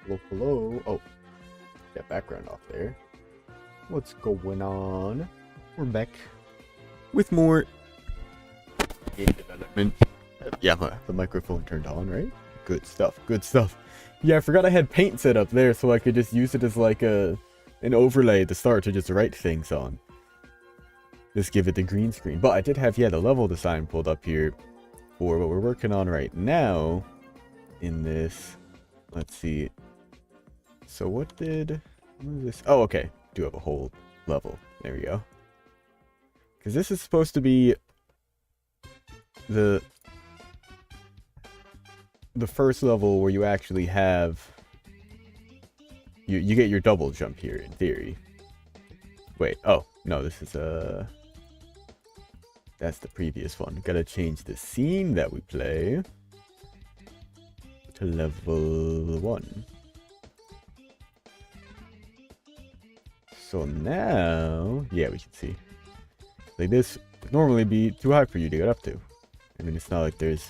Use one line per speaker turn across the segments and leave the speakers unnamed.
Hello, hello. Oh, got background off there. What's going on? We're back with more game development. Yeah, the microphone turned on, right? Good stuff, good stuff. Yeah, I forgot I had paint set up there so I could just use it as like an overlay at the start to just write things on. Just give it the green screen. But I did have, yeah, the level design pulled up here for what we're working on right now in this. Let's see. So what is this? Oh, okay. Do have a whole level. There we go. Because this is supposed to be the first level where you actually have you get your double jump here in theory. Wait, oh no, this is that's the previous one. Gotta change the scene that we play to level 1. So now, yeah, we can see. Like this would normally be too high for you to get up to. I mean, it's not like there's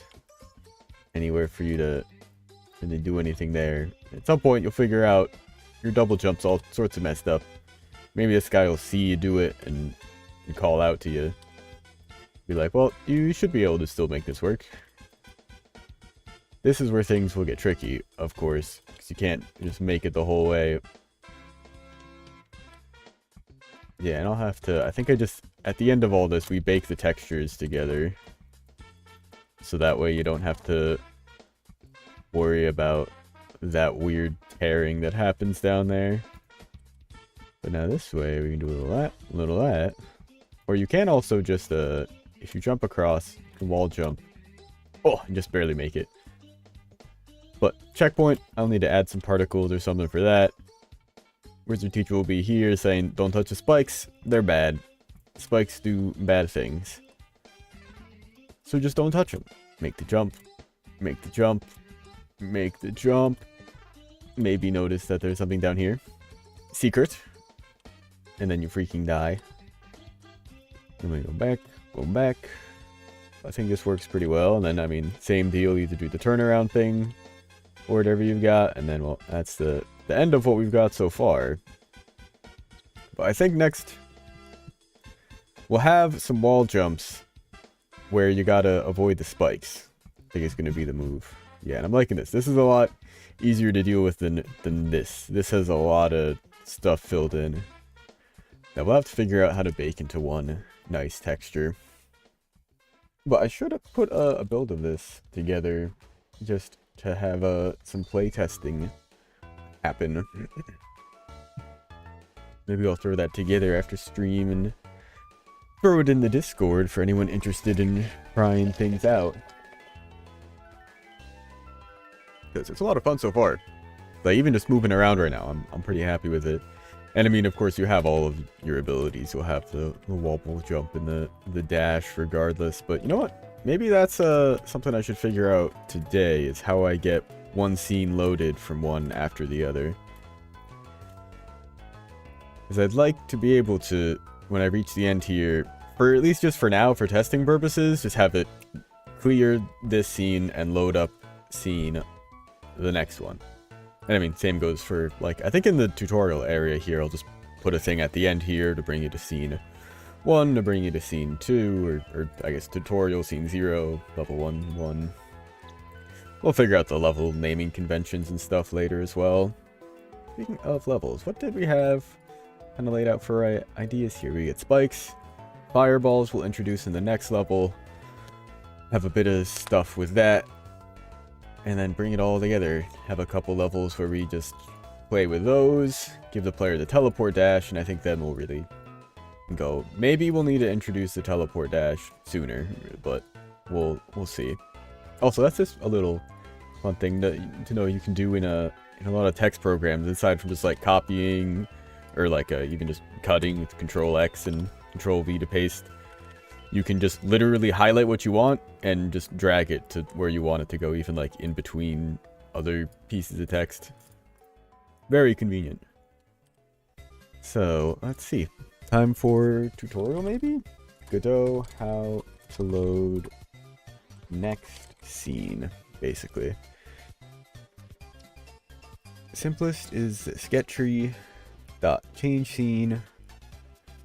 anywhere for you to really do anything there. At some point, you'll figure out your double jump's all sorts of messed up. Maybe this guy will see you do it and call out to you. Be like, well, you should be able to still make this work. This is where things will get tricky, of course, because you can't just make it the whole way. Yeah, and I'll have to, I think at the end of all this, we bake the textures together. So that way you don't have to worry about that weird tearing that happens down there. But now this way, we can do a little that. Or you can also just, if you jump across, you can wall jump. Oh, and just barely make it. But checkpoint, I'll need to add some particles or something for that. Wizard teacher will be here saying, don't touch the spikes, they're bad. Spikes do bad things. So just don't touch them. Make the jump, make the jump, make the jump. Maybe notice that there's something down here. Secret. And then you freaking die. Then we go back, go back. I think this works pretty well. And then, I mean, same deal, either do the turnaround thing or whatever you've got. And then, well, that's the end of what we've got so far. But I think next we'll have some wall jumps where you gotta avoid the spikes. I think it's gonna be the move. Yeah, and I'm liking this. This is a lot easier to deal with than this. This has a lot of stuff filled in. Now we'll have to figure out how to bake into one nice texture. But I should have put a build of this together just to have some play testing happen. Maybe I'll throw that together after stream and throw it in the Discord for anyone interested in trying things out. Because it's a lot of fun so far. Like, even just moving around right now, I'm pretty happy with it. And I mean, of course, you have all of your abilities. You'll have the wall jump and the dash regardless. But you know what? Maybe that's something I should figure out today, is how I get one scene loaded from one after the other. Because I'd like to be able to, when I reach the end here, for at least just for now, for testing purposes, just have it clear this scene and load up scene the next one. And I mean, same goes for, like, I think in the tutorial area here, I'll just put a thing at the end here to bring you to scene 1, to bring you to scene 2, or I guess tutorial scene 0, level 1, 1. We'll figure out the level naming conventions and stuff later as well. Speaking of levels, what did we have kind of laid out for ideas here? We get spikes, fireballs we'll introduce in the next level, have a bit of stuff with that, and then bring it all together. Have a couple levels where we just play with those, give the player the teleport dash, and I think then we'll really go. Maybe we'll need to introduce the teleport dash sooner, but we'll see. Also, that's just a little fun thing to know you can do in a lot of text programs, aside from just like copying or like even just cutting with Control X and Control V to paste. You can just literally highlight what you want and just drag it to where you want it to go, even like in between other pieces of text. Very convenient. So, let's see. Time for tutorial maybe? Godot, how to load next scene, basically. Simplest is this. Get tree dot change scene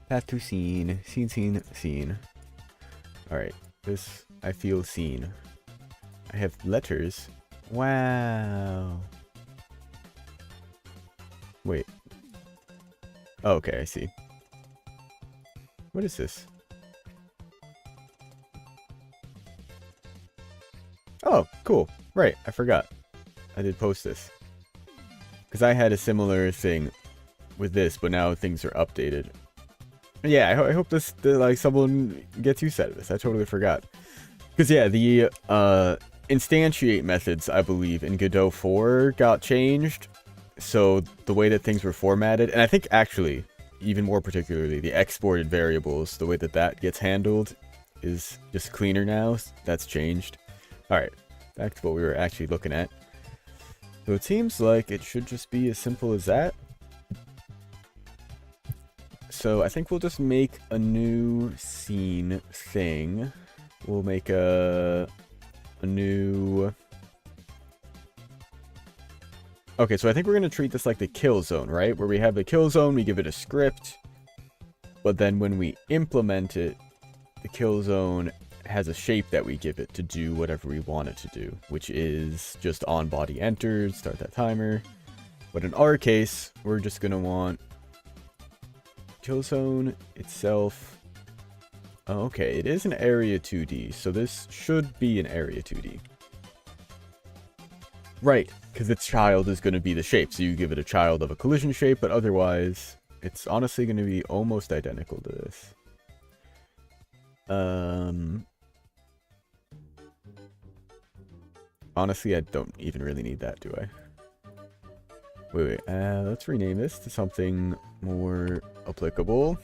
path to scene scene. All right, this I feel seen. I have letters. Wow. Wait. Oh, okay, I see. What is this? Oh, cool. Right, I forgot. I did post this. Because I had a similar thing with this, but now things are updated. Yeah, I hope this, like, someone gets use out of this. I totally forgot. Because, yeah, the instantiate methods, I believe, in Godot 4 got changed. So the way that things were formatted, and I think actually, even more particularly, the exported variables, the way that that gets handled is just cleaner now. That's changed. Alright, back to what we were actually looking at. So it seems like it should just be as simple as that. So I think we'll just make a new scene thing. We'll make a new... Okay, so I think we're going to treat this like the kill zone, right? Where we have the kill zone, we give it a script. But then when we implement it, the kill zone has a shape that we give it to do whatever we want it to do, which is just on body entered, start that timer. But in our case, we're just going to want kill zone itself. Oh, okay, it is an area 2D, so this should be an area 2D. Right, because its child is going to be the shape, so you give it a child of a collision shape, but otherwise, it's honestly going to be almost identical to this. Honestly, I don't even really need that, do I? Wait, let's rename this to something more applicable.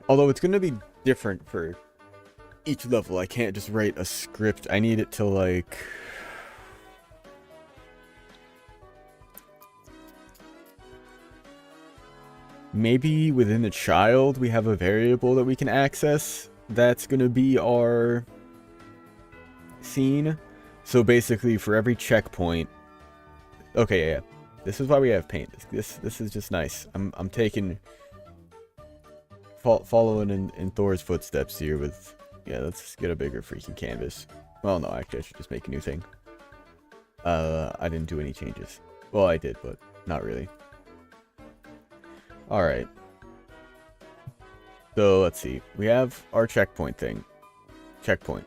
Although it's going to be different for each level. I can't just write a script. I need it to, like... Maybe within the child we have a variable that we can access that's going to be our scene. So basically for every checkpoint... Okay, yeah. This is why we have paint. This is just nice. I'm taking... Following in Thor's footsteps here with... Yeah, let's get a bigger freaking canvas. Well, no, actually I should just make a new thing. I didn't do any changes. Well, I did, but not really. Alright. So, let's see. We have our checkpoint thing. Checkpoint.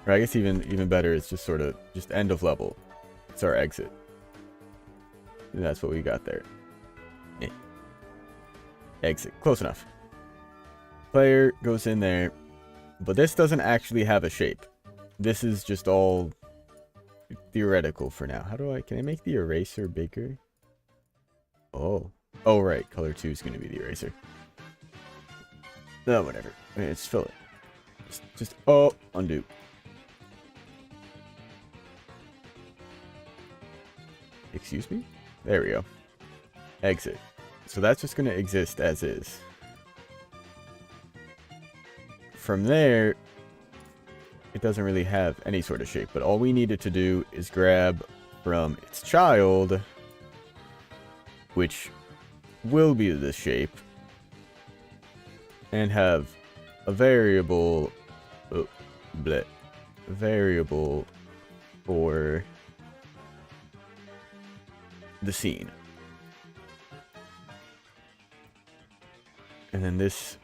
Or I guess even better is just sort of just end of level. It's our exit. And that's what we got there. Eh. Exit. Close enough. Player goes in there. But this doesn't actually have a shape. This is just all theoretical for now. How do I... Can I make the eraser bigger? Oh. Oh, right. Color 2 is going to be the eraser. No, whatever. Okay, let's fill it. Just... Oh, undo. Excuse me? There we go. Exit. So that's just going to exist as is. From there, it doesn't really have any sort of shape, but all we needed to do is grab from its child, which will be this shape, and have a variable, variable for the scene. And then this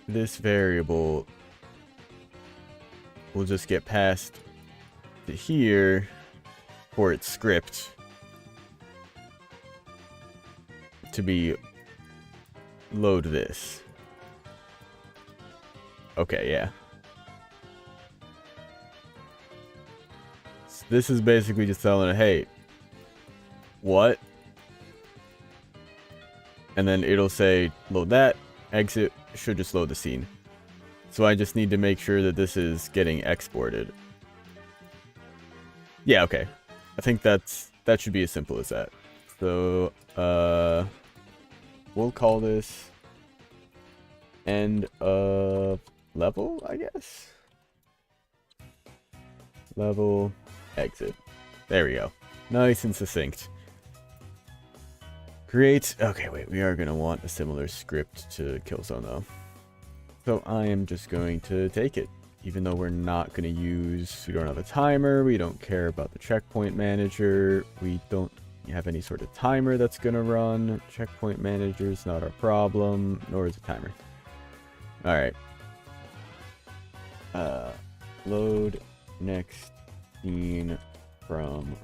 variable will just get passed to here for its script to be load this. Okay, yeah. So this is basically just telling it, hey, what? And then it'll say load that, exit, should just load the scene. So I just need to make sure that this is getting exported. Yeah, okay. I think that should be as simple as that. So, we'll call this end of level, I guess. level, exit. There we go. Nice and succinct. Great. Okay, wait, we are going to want a similar script to Killzone, though. So I am just going to take it. Even though we're not going to use... We don't have a timer. We don't care about the checkpoint manager. We don't have any sort of timer that's going to run. Checkpoint manager is not our problem, nor is a timer. Alright. Load next scene from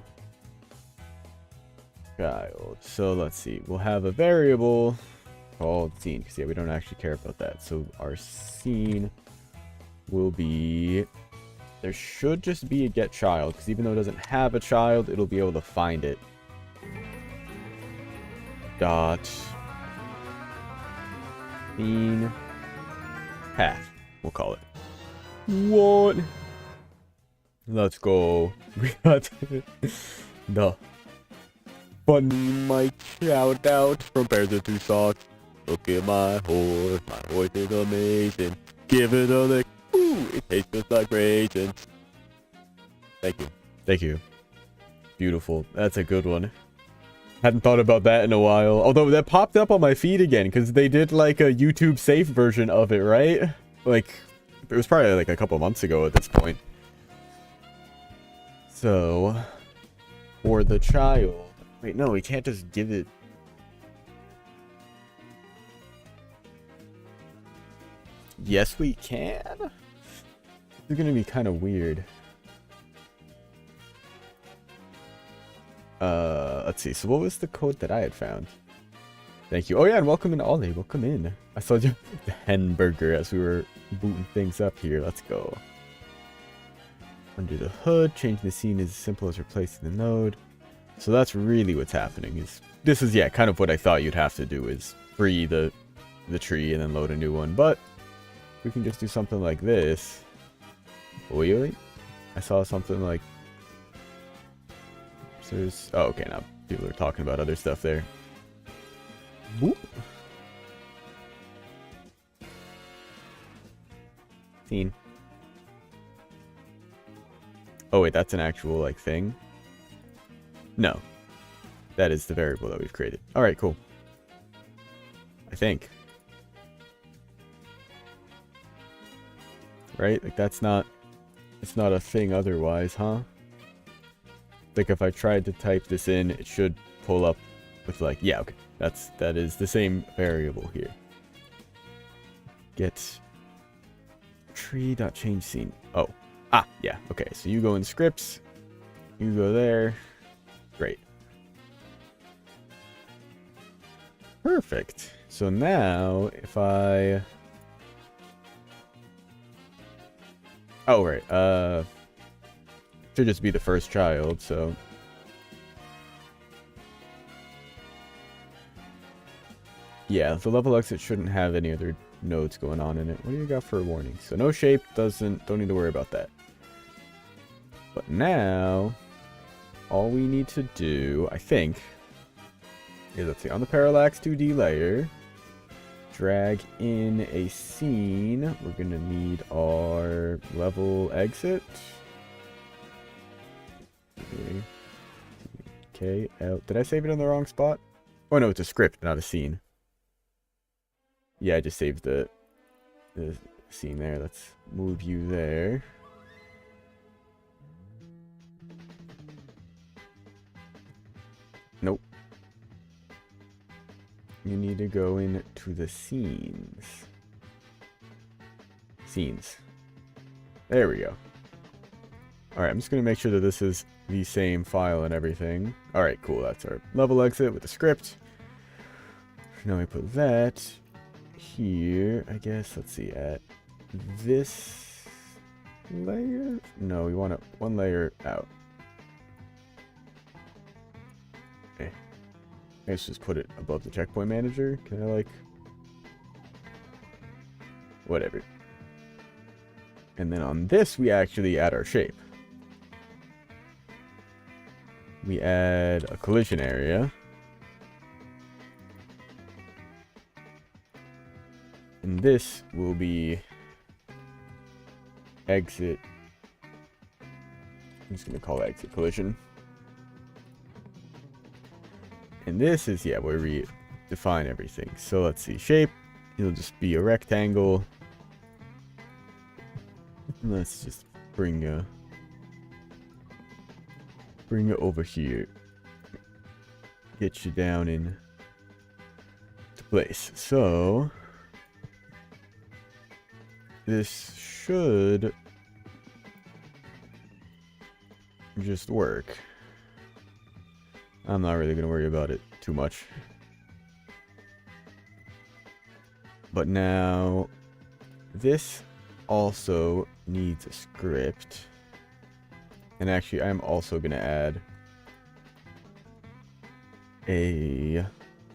child. So let's see. We'll have a variable called scene, because yeah, we don't actually care about that. So our scene will be... There should just be a get child, because even though it doesn't have a child, it'll be able to find it. Dot scene path, we'll call it. What? Let's go. We got the funny mic shout out from Bears and Two Socks. Look at my horse is amazing. Give it a lick, ooh, it tastes just like raisin. Thank you. Thank you. Beautiful. That's a good one. Hadn't thought about that in a while. Although that popped up on my feed again, because they did like a YouTube safe version of it, right? Like, it was probably like a couple months ago at this point. So, for the child... Wait, no, we can't just give it... Yes, we can? This is gonna be kind of weird. Let's see. So what was the code that I had found? Thank you. Oh yeah, and welcome in, Ollie. Welcome in. I saw you the hamburger as we were booting things up here. Let's go. Under the hood, changing the scene is as simple as replacing the node. So that's really what's happening. This is yeah, kind of what I thought you'd have to do is free the tree and then load a new one. But we can just do something like this. Wait. I saw something like... So there's... Oh, okay, now people are talking about other stuff there. Boop. Scene. Oh, wait, that's an actual, like, thing? No. That is the variable that we've created. Alright, cool. I think. Right? Like, that's not... It's not a thing otherwise, huh? Like, if I tried to type this in, it should pull up with, like... Yeah, okay. That is the same variable here. Get... tree.change scene. Oh. Ah, yeah. Okay, so you go in scripts. You go there. Great. Perfect. So now, if I... Oh, right. Should just be the first child, so... Yeah, the level exit shouldn't have any other nodes going on in it. What do you got for a warning? So no shape, don't need to worry about that. But now, all we need to do, I think, is, let's see, on the parallax 2D layer, drag in a scene. We're going to need our level exit. Okay, did I save it in the wrong spot? Oh no, it's a script, not a scene. Yeah, I just saved the scene there. Let's move you there. Nope. You need to go into the scenes. Scenes. There we go. Alright, I'm just going to make sure that this is the same file and everything. Alright, cool. That's our level exit with the script. Now we put that here, I guess. Let's see, at this layer? No, we want it one layer out. Okay. Let's just put it above the checkpoint manager. Can I, like... Whatever. And then on this, we actually add our shape. We add a collision area. And this will be exit I'm just gonna call it exit collision. And this is, yeah, where we define everything. So let's see, shape, it'll just be a rectangle. Let's just bring it over here. Get you down in place. So this should just work. I'm not really gonna worry about it too much. But now this also needs a script. And actually I'm also gonna add a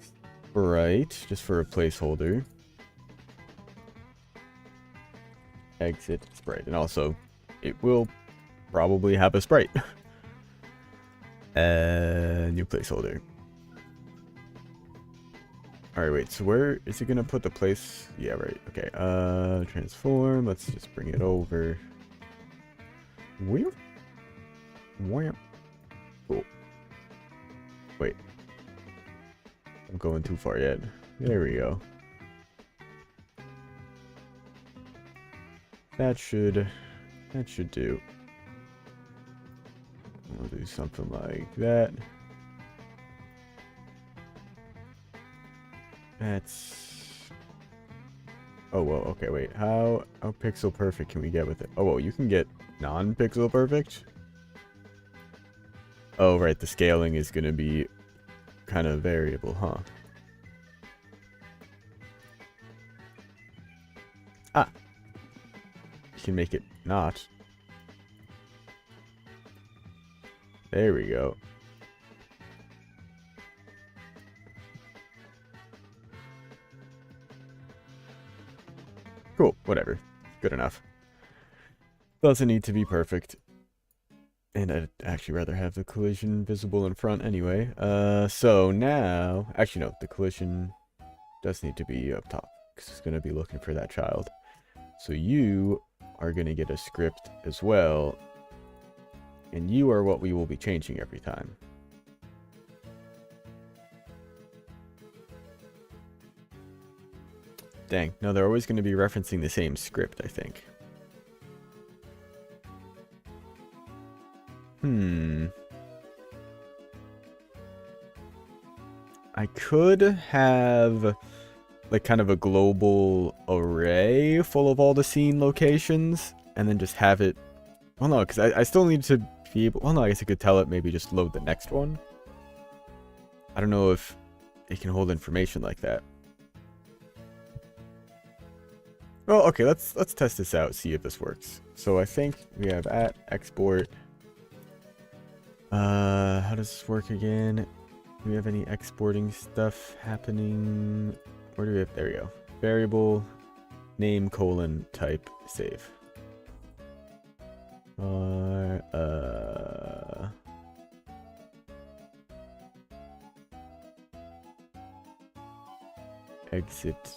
sprite just for a placeholder. Exit sprite. And also it will probably have a sprite. New placeholder. Alright, wait, so where is it gonna put the place? Yeah, right. Okay, transform. Let's just bring it over. Wheel? Wham. Cool. Wait. I'm going too far yet. There we go. That should do. We'll do something like that. That's... Oh, well, okay, wait. How pixel perfect can we get with it? Oh, well, you can get non-pixel perfect? Oh, right, the scaling is going to be kind of variable, huh? Ah! You can make it not. There we go. Cool, whatever. Good enough. Doesn't need to be perfect. And I'd actually rather have the collision visible in front anyway. So now... Actually, no. The collision does need to be up top. Because it's going to be looking for that child. So you are going to get a script as well. And you are what we will be changing every time. Dang. No, they're always going to be referencing the same script, I think. I could have like kind of a global array full of all the scene locations and then just have it. Well, no, because I still need to be able. Well, no, I guess I could tell it maybe just load the next one. I don't know if it can hold information like that. Well, okay, let's test this out, see if this works. So I think we have at export. How does this work again? Do we have any exporting stuff happening? Where do we have? There we go. Variable name colon type save. Exit.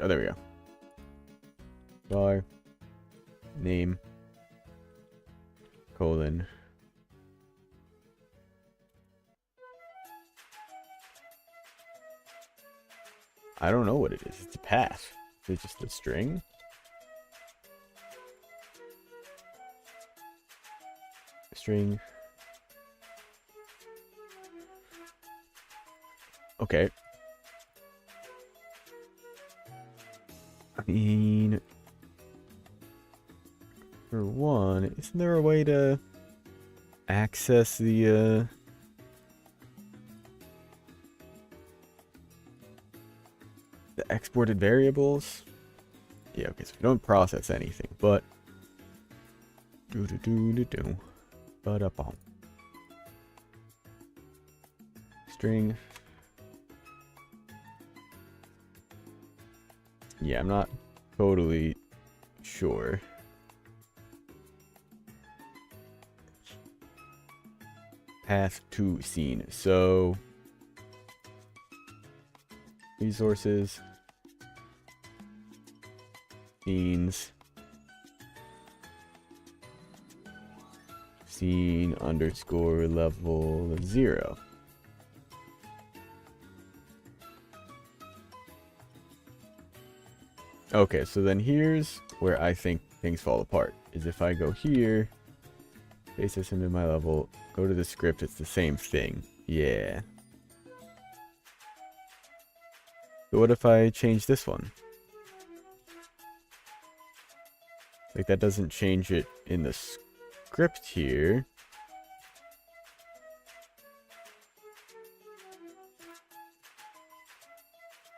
Oh, there we go. Var name colon. I don't know what it is. It's a path. Is it just a string? String. Okay. I mean, for one, isn't there a way to access the exported variables? Yeah, okay, so we don't process anything, but string. Yeah, I'm not totally sure. Path to scene. So resources, scenes, scene underscore level 0. Okay, so then here's where I think things fall apart. Is if I go here, paste this into my level, go to the script, it's the same thing. Yeah. But what if I change this one? Like, that doesn't change it in the script here.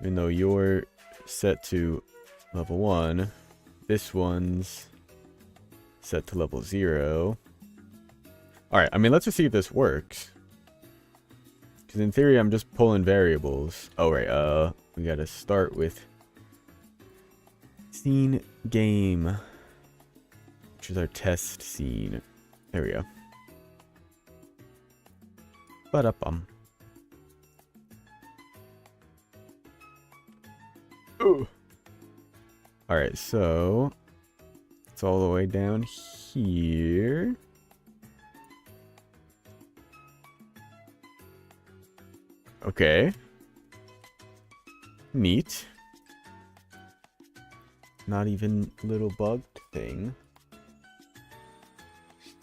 Even though you're set to level 1, this one's set to level 0. Alright, I mean, let's just see if this works. Because in theory, I'm just pulling variables. Oh, right, we gotta start with scene game, which is our test scene. There we go. Ba-da-bum. Ooh. Alright, so it's all the way down here. Okay. Neat. Not even a little bug thing.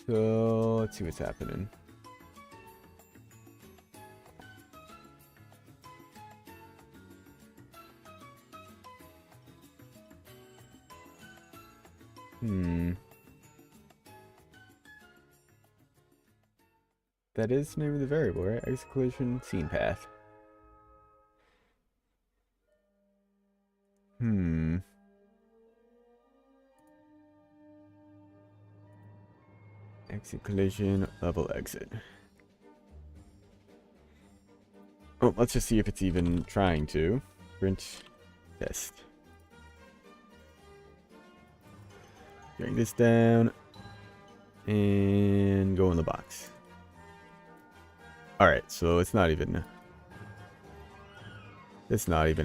So let's see what's happening. That is the name of the variable, right? Exit collision scene path. Exit collision level exit. Oh, let's just see if it's even trying to. Print test. Drag this down and go in the box. Alright, so it's not even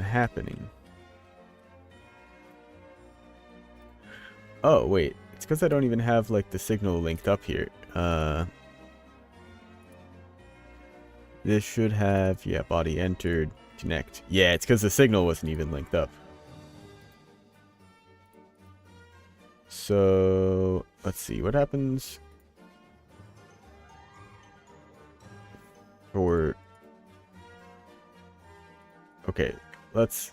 happening. Oh, wait. It's because I don't even have, like, the signal linked up here. This should have, yeah, body entered, connect. Yeah, it's because the signal wasn't even linked up. So, let's see. What happens for... Okay, let's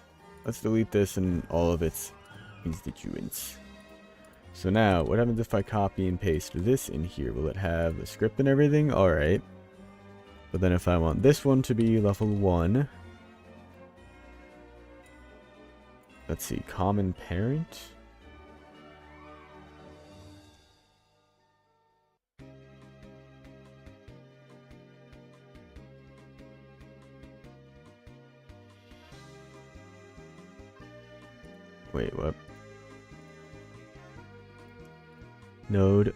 delete this and all of its constituents. So now, what happens if I copy and paste this in here? Will it have the script and everything? Alright. But then if I want this one to be level 1... Let's see, common parent? Wait, what? Node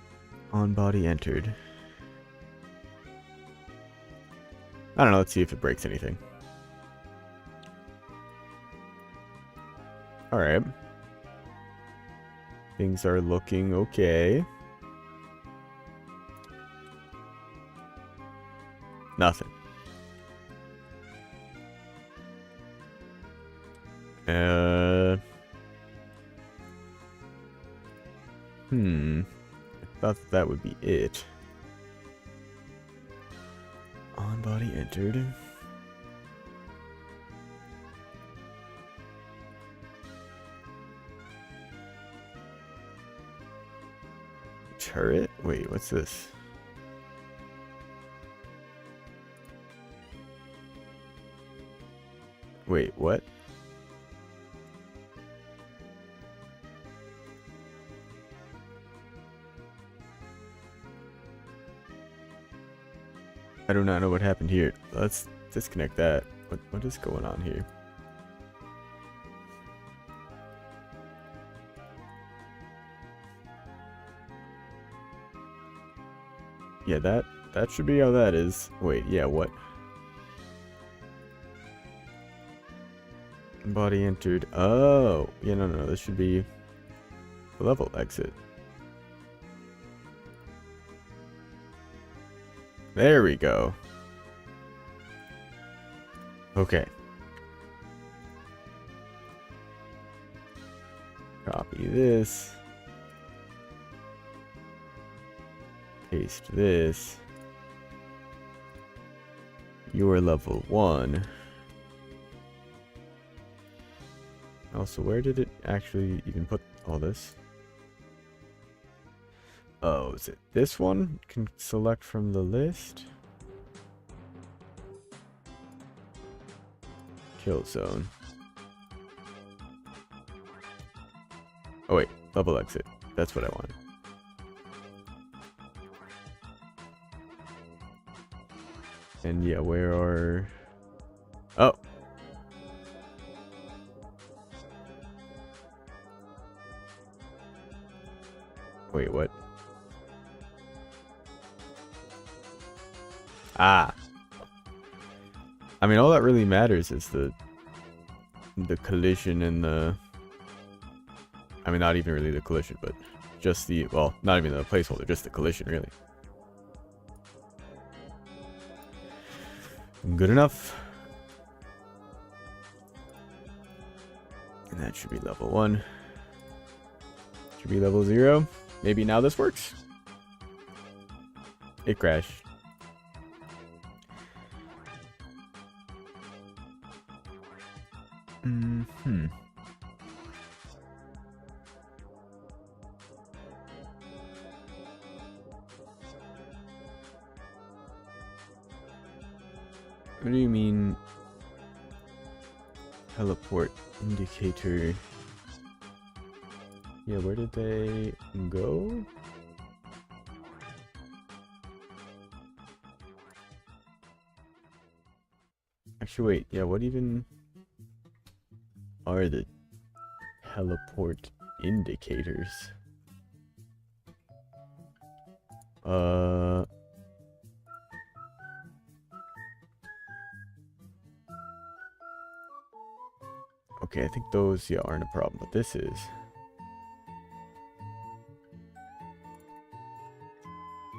on body entered. I don't know, let's see if it breaks anything. Alright. Things are looking okay. Nothing. I thought that would be it. On body entered. Turret? Wait, what's this? Wait, what? I do not know what happened here. Let's disconnect that. What is going on here? Yeah, that should be how that is. Wait, yeah, what? Body entered. Oh, yeah, no, this should be the level exit. There we go. Okay. Copy this. Paste this. You're level 1. Also, where did it actually even put all this? Oh, is it this one? Can select from the list? Kill zone. Oh wait, level exit. That's what I wanted. And yeah, where are... Oh! Wait, what? Ah! I mean, all that really matters is the collision and the... I mean, not even really the collision, but just the... Well, not even the placeholder, just the collision, really. Good enough. And that should be level 1. Should be level 0. Maybe now this works. It crashed. What do you mean? Teleport indicator. Yeah, where did they go? Actually, wait. Yeah, what even are the teleport indicators? Okay, I think those, yeah, aren't a problem, but this is.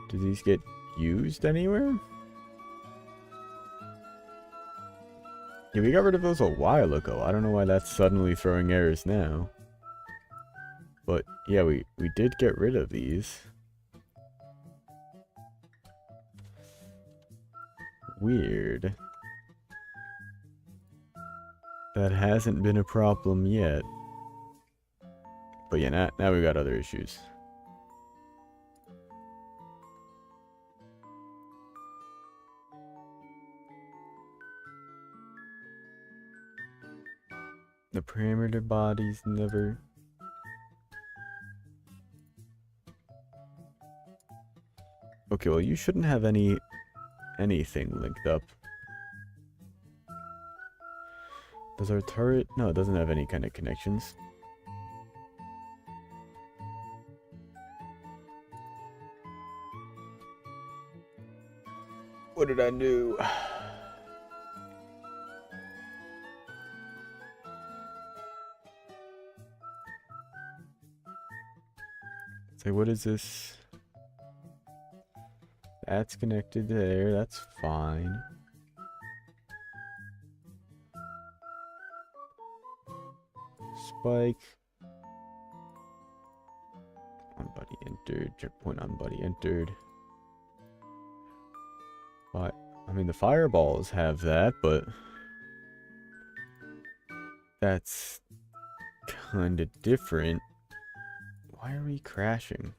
Do these get used anywhere? Yeah, we got rid of those a while ago. I don't know why that's suddenly throwing errors now. But yeah, we did get rid of these. Weird. That hasn't been a problem yet. But yeah, now we got other issues. The parameter bodies never... Okay, well, you shouldn't have anything linked up. Does our turret... No, it doesn't have any kind of connections. What did I do? Say, what is this? That's connected there. That's fine. Spike. On body entered. Checkpoint on body entered. But I mean, the fireballs have that, but that's kind of different. Why are we crashing?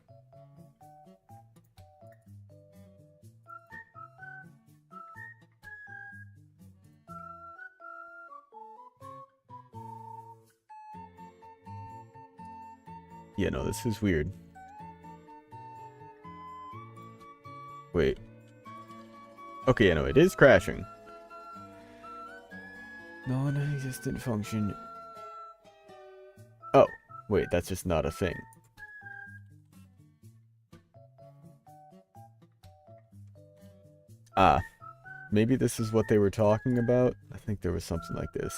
Yeah, no, this is weird. Wait. Okay, yeah, no, it is crashing. Non-existent function. Oh, wait, that's just not a thing. Ah, maybe this is what they were talking about. I think there was something like this.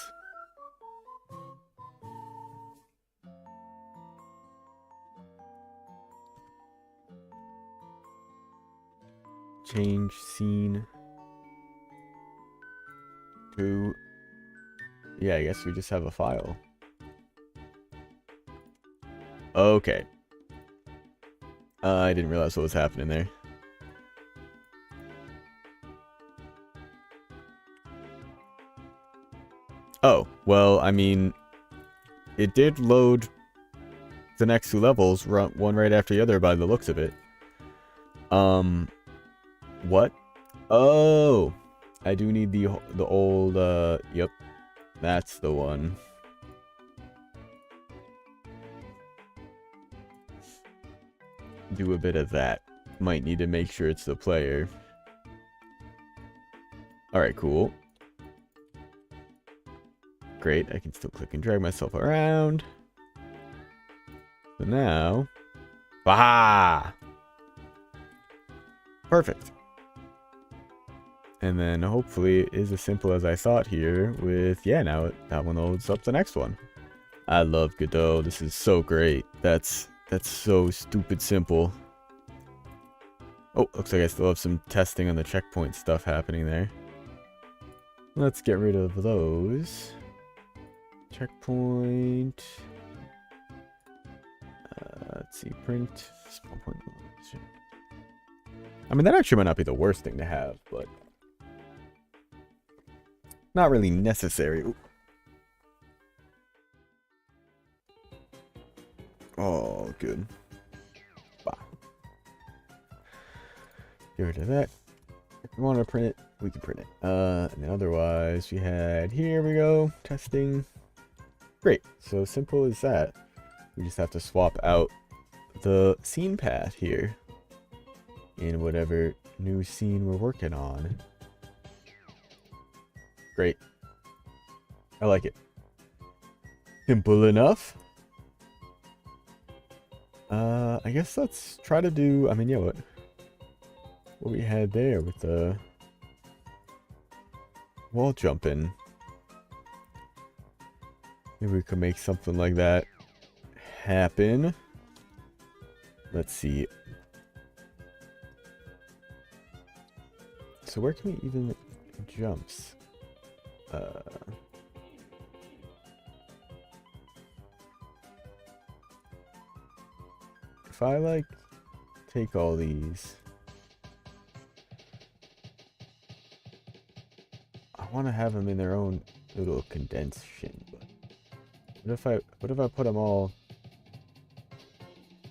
change scene to... Yeah, I guess we just have a file. Okay. I didn't realize what was happening there. Oh, well, I mean, it did load the next two levels, one right after the other by the looks of it. What? Oh, I do need the old, yep, that's the one. Do a bit of that. Might need to make sure it's the player. Alright, cool. Great, I can still click and drag myself around. So now... Bah! Perfect. And then hopefully it is as simple as I thought here with... Yeah, now that one loads up the next one. I love Godot. This is so great. That's so stupid simple. Oh, looks like I still have some testing on the checkpoint stuff happening there. Let's get rid of those. Checkpoint. Let's see, print. Small point. I mean, that actually might not be the worst thing to have, but not really necessary. Ooh. Oh, good. Bah. Get rid of that. If we want to print it, we can print it. And then otherwise, we had, here we go, testing. Great. So simple as that. We just have to swap out the scene path here in whatever new scene we're working on. Great. I like it. Simple enough. I guess let's try to do, I mean, yeah, what we had there with the wall jumping. Maybe we could make something like that happen. Let's see. So where can we even make jumps? If I like take all these, I want to have them in their own little condensation. But what if I put them all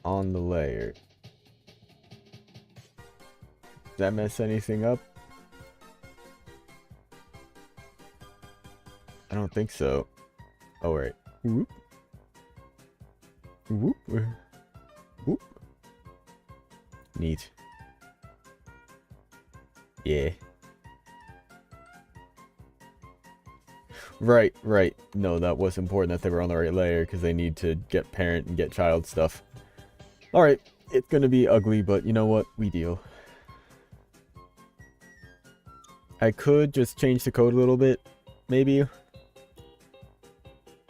on the layer? Does that mess anything up? I don't think so. Oh, right. Whoop. Whoop. Whoop. Neat. Yeah. Right. No, that was important that they were on the right layer because they need to get parent and get child stuff. Alright, it's gonna be ugly, but you know what? We deal. I could just change the code a little bit, maybe.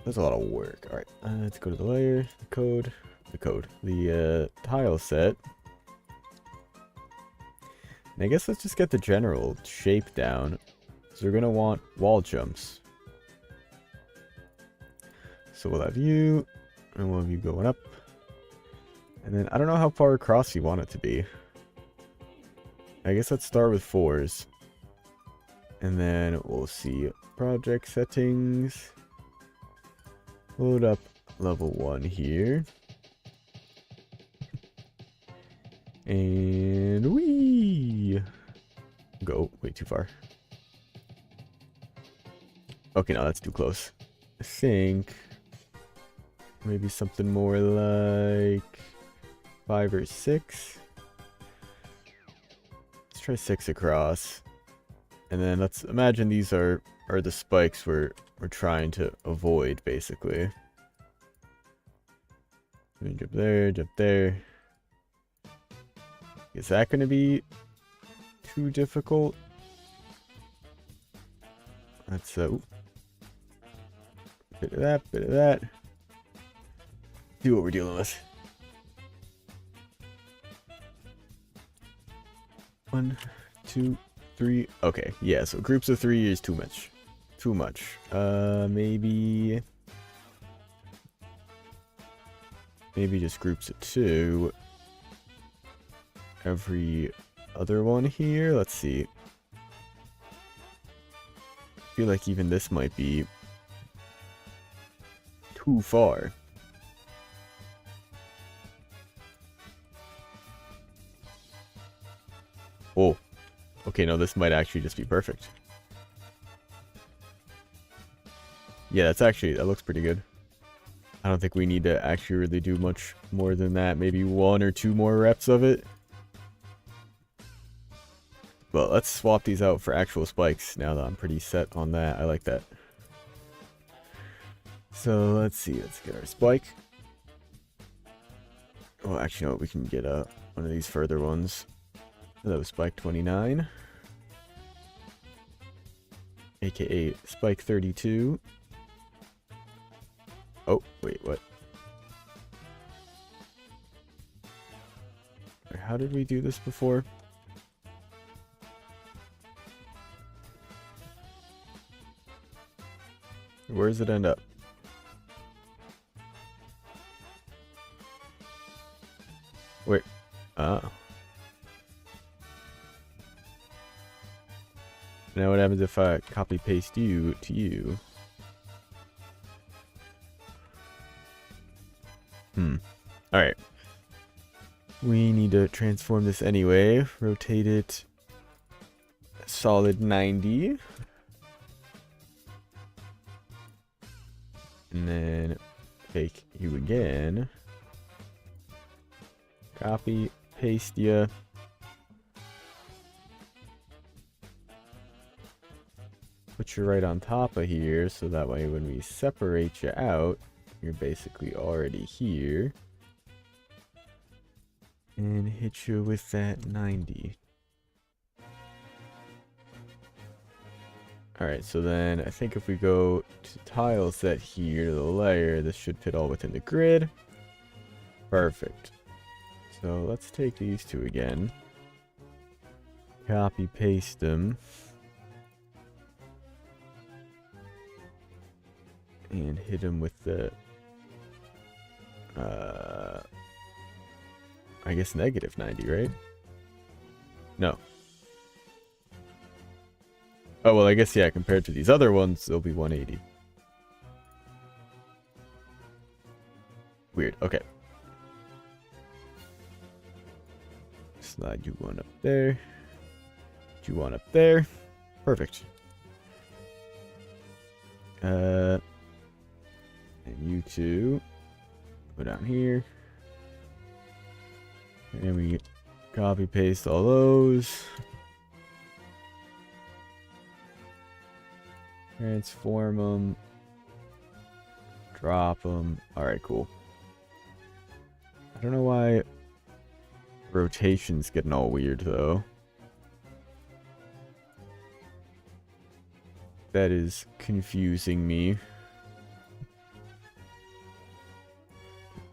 That's a lot of work. Alright, let's go to the layer, the tile set. And I guess let's just get the general shape down. So we're gonna want wall jumps. So we'll have you, and we'll have you going up. And then I don't know how far across you want it to be. I guess let's start with 4s. And then we'll see project settings. Load up level 1 here. And we go way too far. Okay, no, that's too close. I think maybe something more like 5 or 6. Let's try 6 across. And then let's imagine these are the spikes we're trying to avoid, basically. Jump there, jump there. Is that going to be too difficult? Let's bit of that, bit of that. See what we're dealing with. 1, 2, 3. Okay, yeah, so groups of 3 is too much. Too much. Maybe just groups of 2. Every other one here. Let's see. I feel like even this might be too far. Oh, okay, no, this might actually just be perfect. Yeah, that looks pretty good. I don't think we need to actually really do much more than that. Maybe 1 or 2 more reps of it. But let's swap these out for actual spikes now that I'm pretty set on that. I like that. So let's see, let's get our spike. Oh, actually, no, we can get one of these further ones. That was spike 29. AKA spike 32. Oh, wait, what? How did we do this before? Where does it end up? Wait. Ah. Now what happens if I copy paste you to you? Alright. We need to transform this anyway. Rotate it solid 90. And then take you again. Copy, paste ya. Put you right on top of here, so that way when we separate you out, you're basically already here. And hit you with that 90. Alright, so then I think if we go to tile set here to the layer, this should fit all within the grid. Perfect. So let's take these two again. Copy paste them. And hit them with the I guess negative 90, right? No. Oh, well, I guess, yeah, compared to these other ones, it'll be 180. Weird, okay. Slide you one up there. You one up there. Perfect. And you two go down here. And we copy paste all those. Transform them. Drop them. Alright, cool. I don't know why rotation's getting all weird, though. That is confusing me.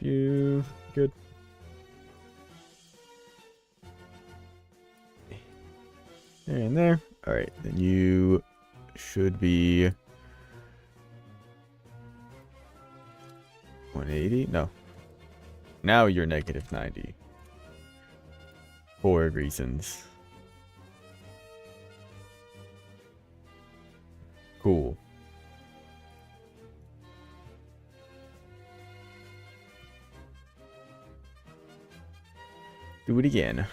You good? And there. Alright, then you should be 180? No. Now you're negative 90. For reasons. Cool. Do it again.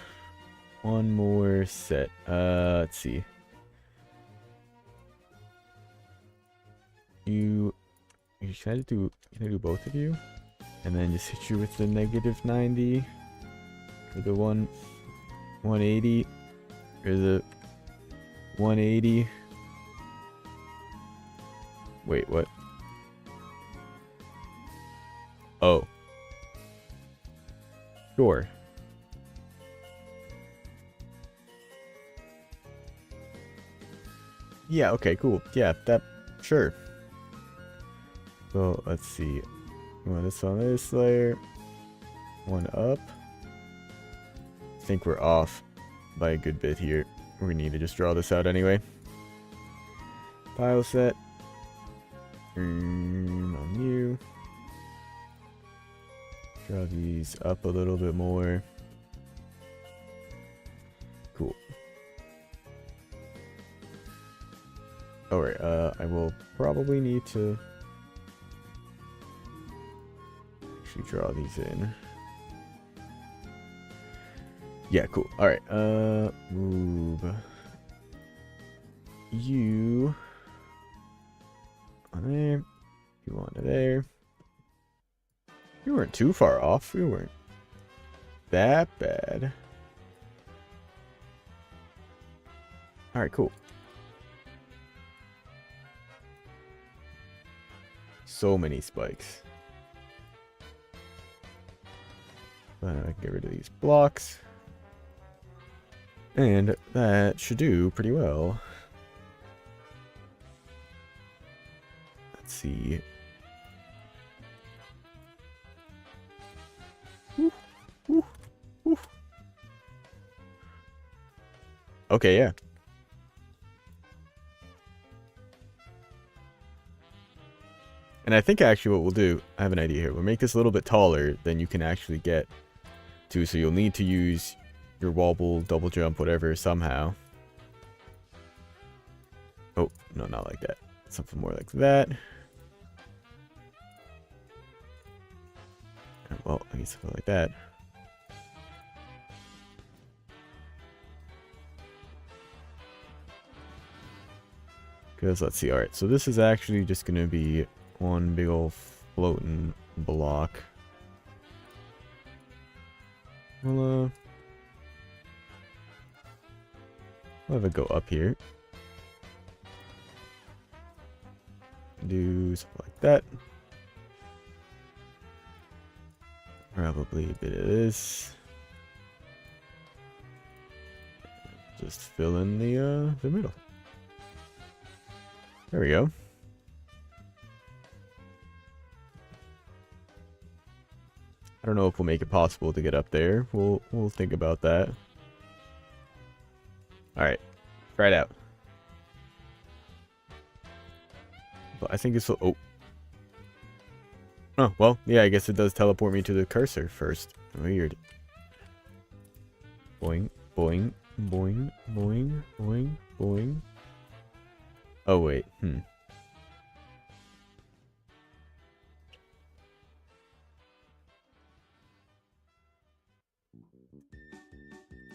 One more set. Let's see. Can I do both of you? And then just hit you with the negative 90. Or the 180. Or the 180. Wait, what? Oh. Sure. Yeah, okay, cool. Yeah, sure. So, let's see. You want this on this layer. One up. I think we're off by a good bit here. We need to just draw this out anyway. Tile set. On you. Draw these up a little bit more. Cool. Alright, I will probably need to actually draw these in. Yeah, cool. Alright, move you on there, you onto there. We weren't too far off. We weren't that bad. Alright, cool. So many spikes. I can get rid of these blocks. And that should do pretty well. Let's see. Okay, yeah. And I think actually what we'll do, I have an idea here. We'll make this a little bit taller than you can actually get to. So you'll need to use your wobble, double jump, whatever, somehow. Oh, no, not like that. Something more like that. Well, I need something like that. Because, let's see, alright, so this is actually just going to be one big old floating block. We'll have it go up here. Do something like that. Probably a bit of this. Just fill in the middle. There we go. I don't know if we'll make it possible to get up there. We'll think about that. Alright. Try it out. But I think it's... Oh. Oh, well, yeah, I guess it does teleport me to the cursor first. Weird. Boing, boing, boing, boing, boing, boing. Oh, wait.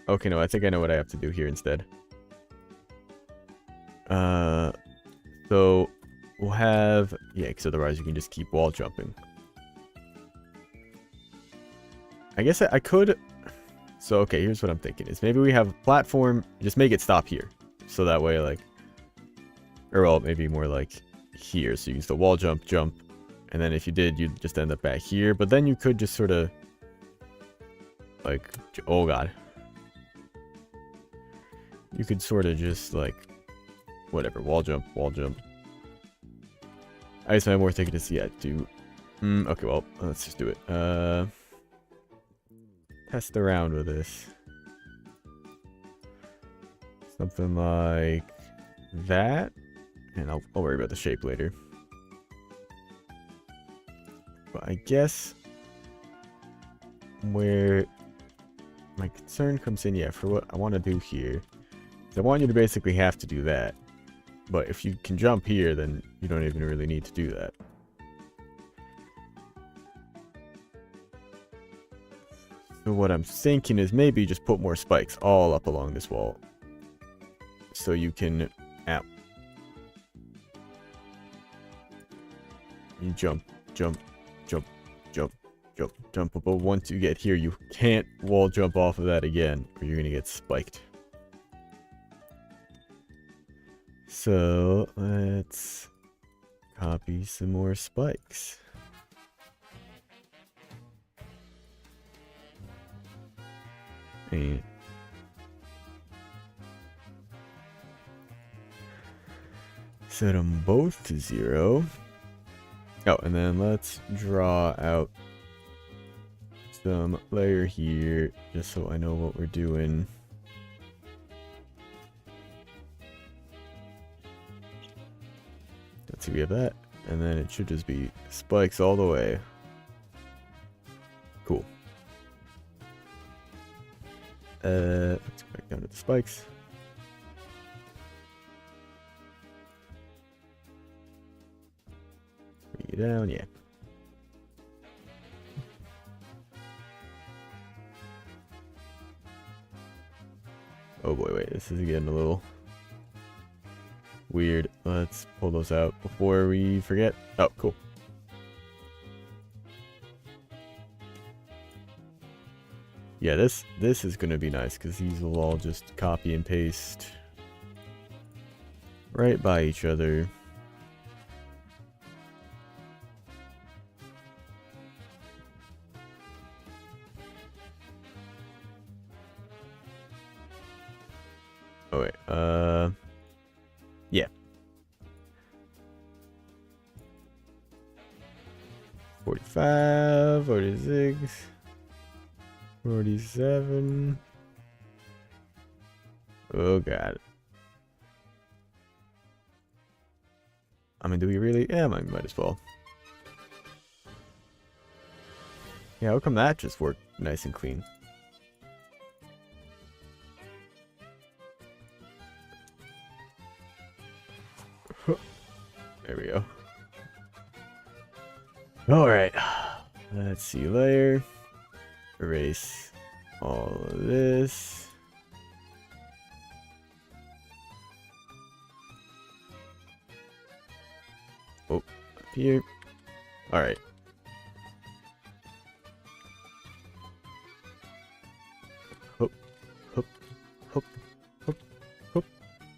Okay, no, I think I know what I have to do here instead. So we'll have... Yeah, because otherwise you can just keep wall jumping. I guess I could... So, okay, here's what I'm thinking. Is maybe we have a platform, just make it stop here. So that way, like... Or, well, maybe more like here. So you use the wall jump, jump. And then if you did, you'd just end up back here. But then you could just sort of... Like... Oh, God. You could sort of just, like... Whatever. Wall jump, wall jump. I guess I'm more thinking to see I do... okay, well, let's just do it. Test around with this. Something like that. And I'll worry about the shape later. But I guess where my concern comes in, yeah, for what I want to do here, is I want you to basically have to do that. But if you can jump here, then you don't even really need to do that. So what I'm thinking is maybe just put more spikes all up along this wall. So you can... Ow. You jump, jump, jump, jump, jump, jump. But once you get here, you can't wall jump off of that again, or you're going to get spiked. So let's copy some more spikes. And set them both to 0. Oh, and then let's draw out some layer here, just so I know what we're doing. Let's see, we have that. And then it should just be spikes all the way. Cool. Let's go back down to the spikes. Bring you down, yeah. Oh boy, wait, this is getting a little weird. Let's pull those out before we forget. Oh, cool. Yeah, this is gonna be nice because these will all just copy and paste right by each other. Oh wait, yeah. 45, 46, 47. Oh god. I mean, do we really? Yeah, might as well. Yeah, how come that just worked nice and clean? There we go. Alright. Let's see. Layer. Erase all of this. Oh, up here. Alright. Hop, hop, hop, hop, hop,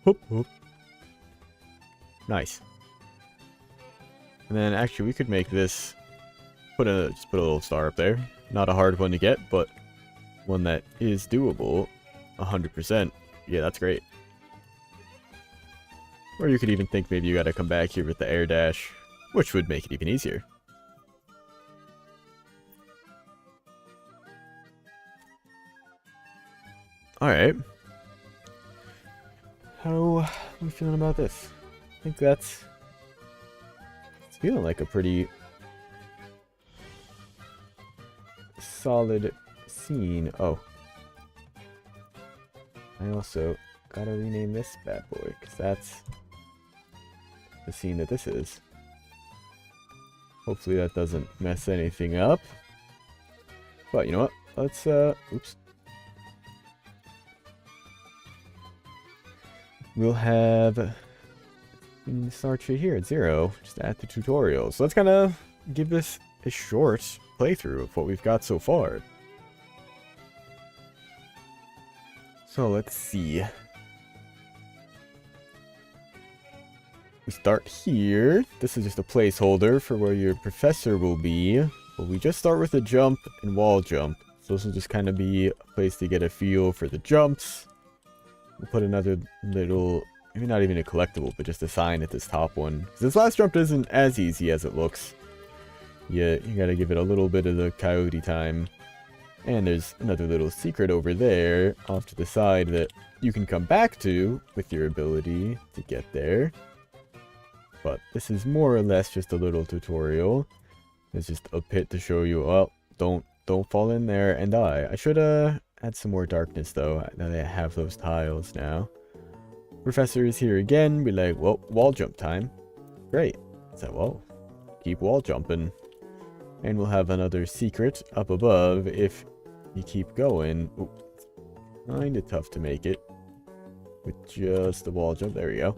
hop, hop. Nice. And then actually we could make this, just put a little star up there. Not a hard one to get, but one that is doable 100%. Yeah, that's great. Or you could even think maybe you gotta come back here with the air dash, which would make it even easier. Alright. How are we feeling about this? I think it's feeling like a pretty solid scene. Oh. I also gotta rename this bad boy, because that's the scene that this is. Hopefully that doesn't mess anything up. But you know what? Let's, oops. We'll have start right here at 0, just at the tutorial. So let's kind of give this a short playthrough of what we've got so far. So let's see. We start here. This is just a placeholder for where your professor will be. But we just start with a jump and wall jump. So this will just kind of be a place to get a feel for the jumps. We'll put another little, maybe not even a collectible, but just a sign at this top one. This last jump isn't as easy as it looks. Yeah, you gotta give it a little bit of the coyote time. And there's another little secret over there off to the side that you can come back to with your ability to get there. But this is more or less just a little tutorial. It's just a pit to show you, oh, don't fall in there and die. I should add some more darkness though, now that I have those tiles now. Professor is here again. Be like, well, wall jump time. Great. So, well, keep wall jumping. And we'll have another secret up above if you keep going. Ooh, kinda tough to make it with just the wall jump. There we go.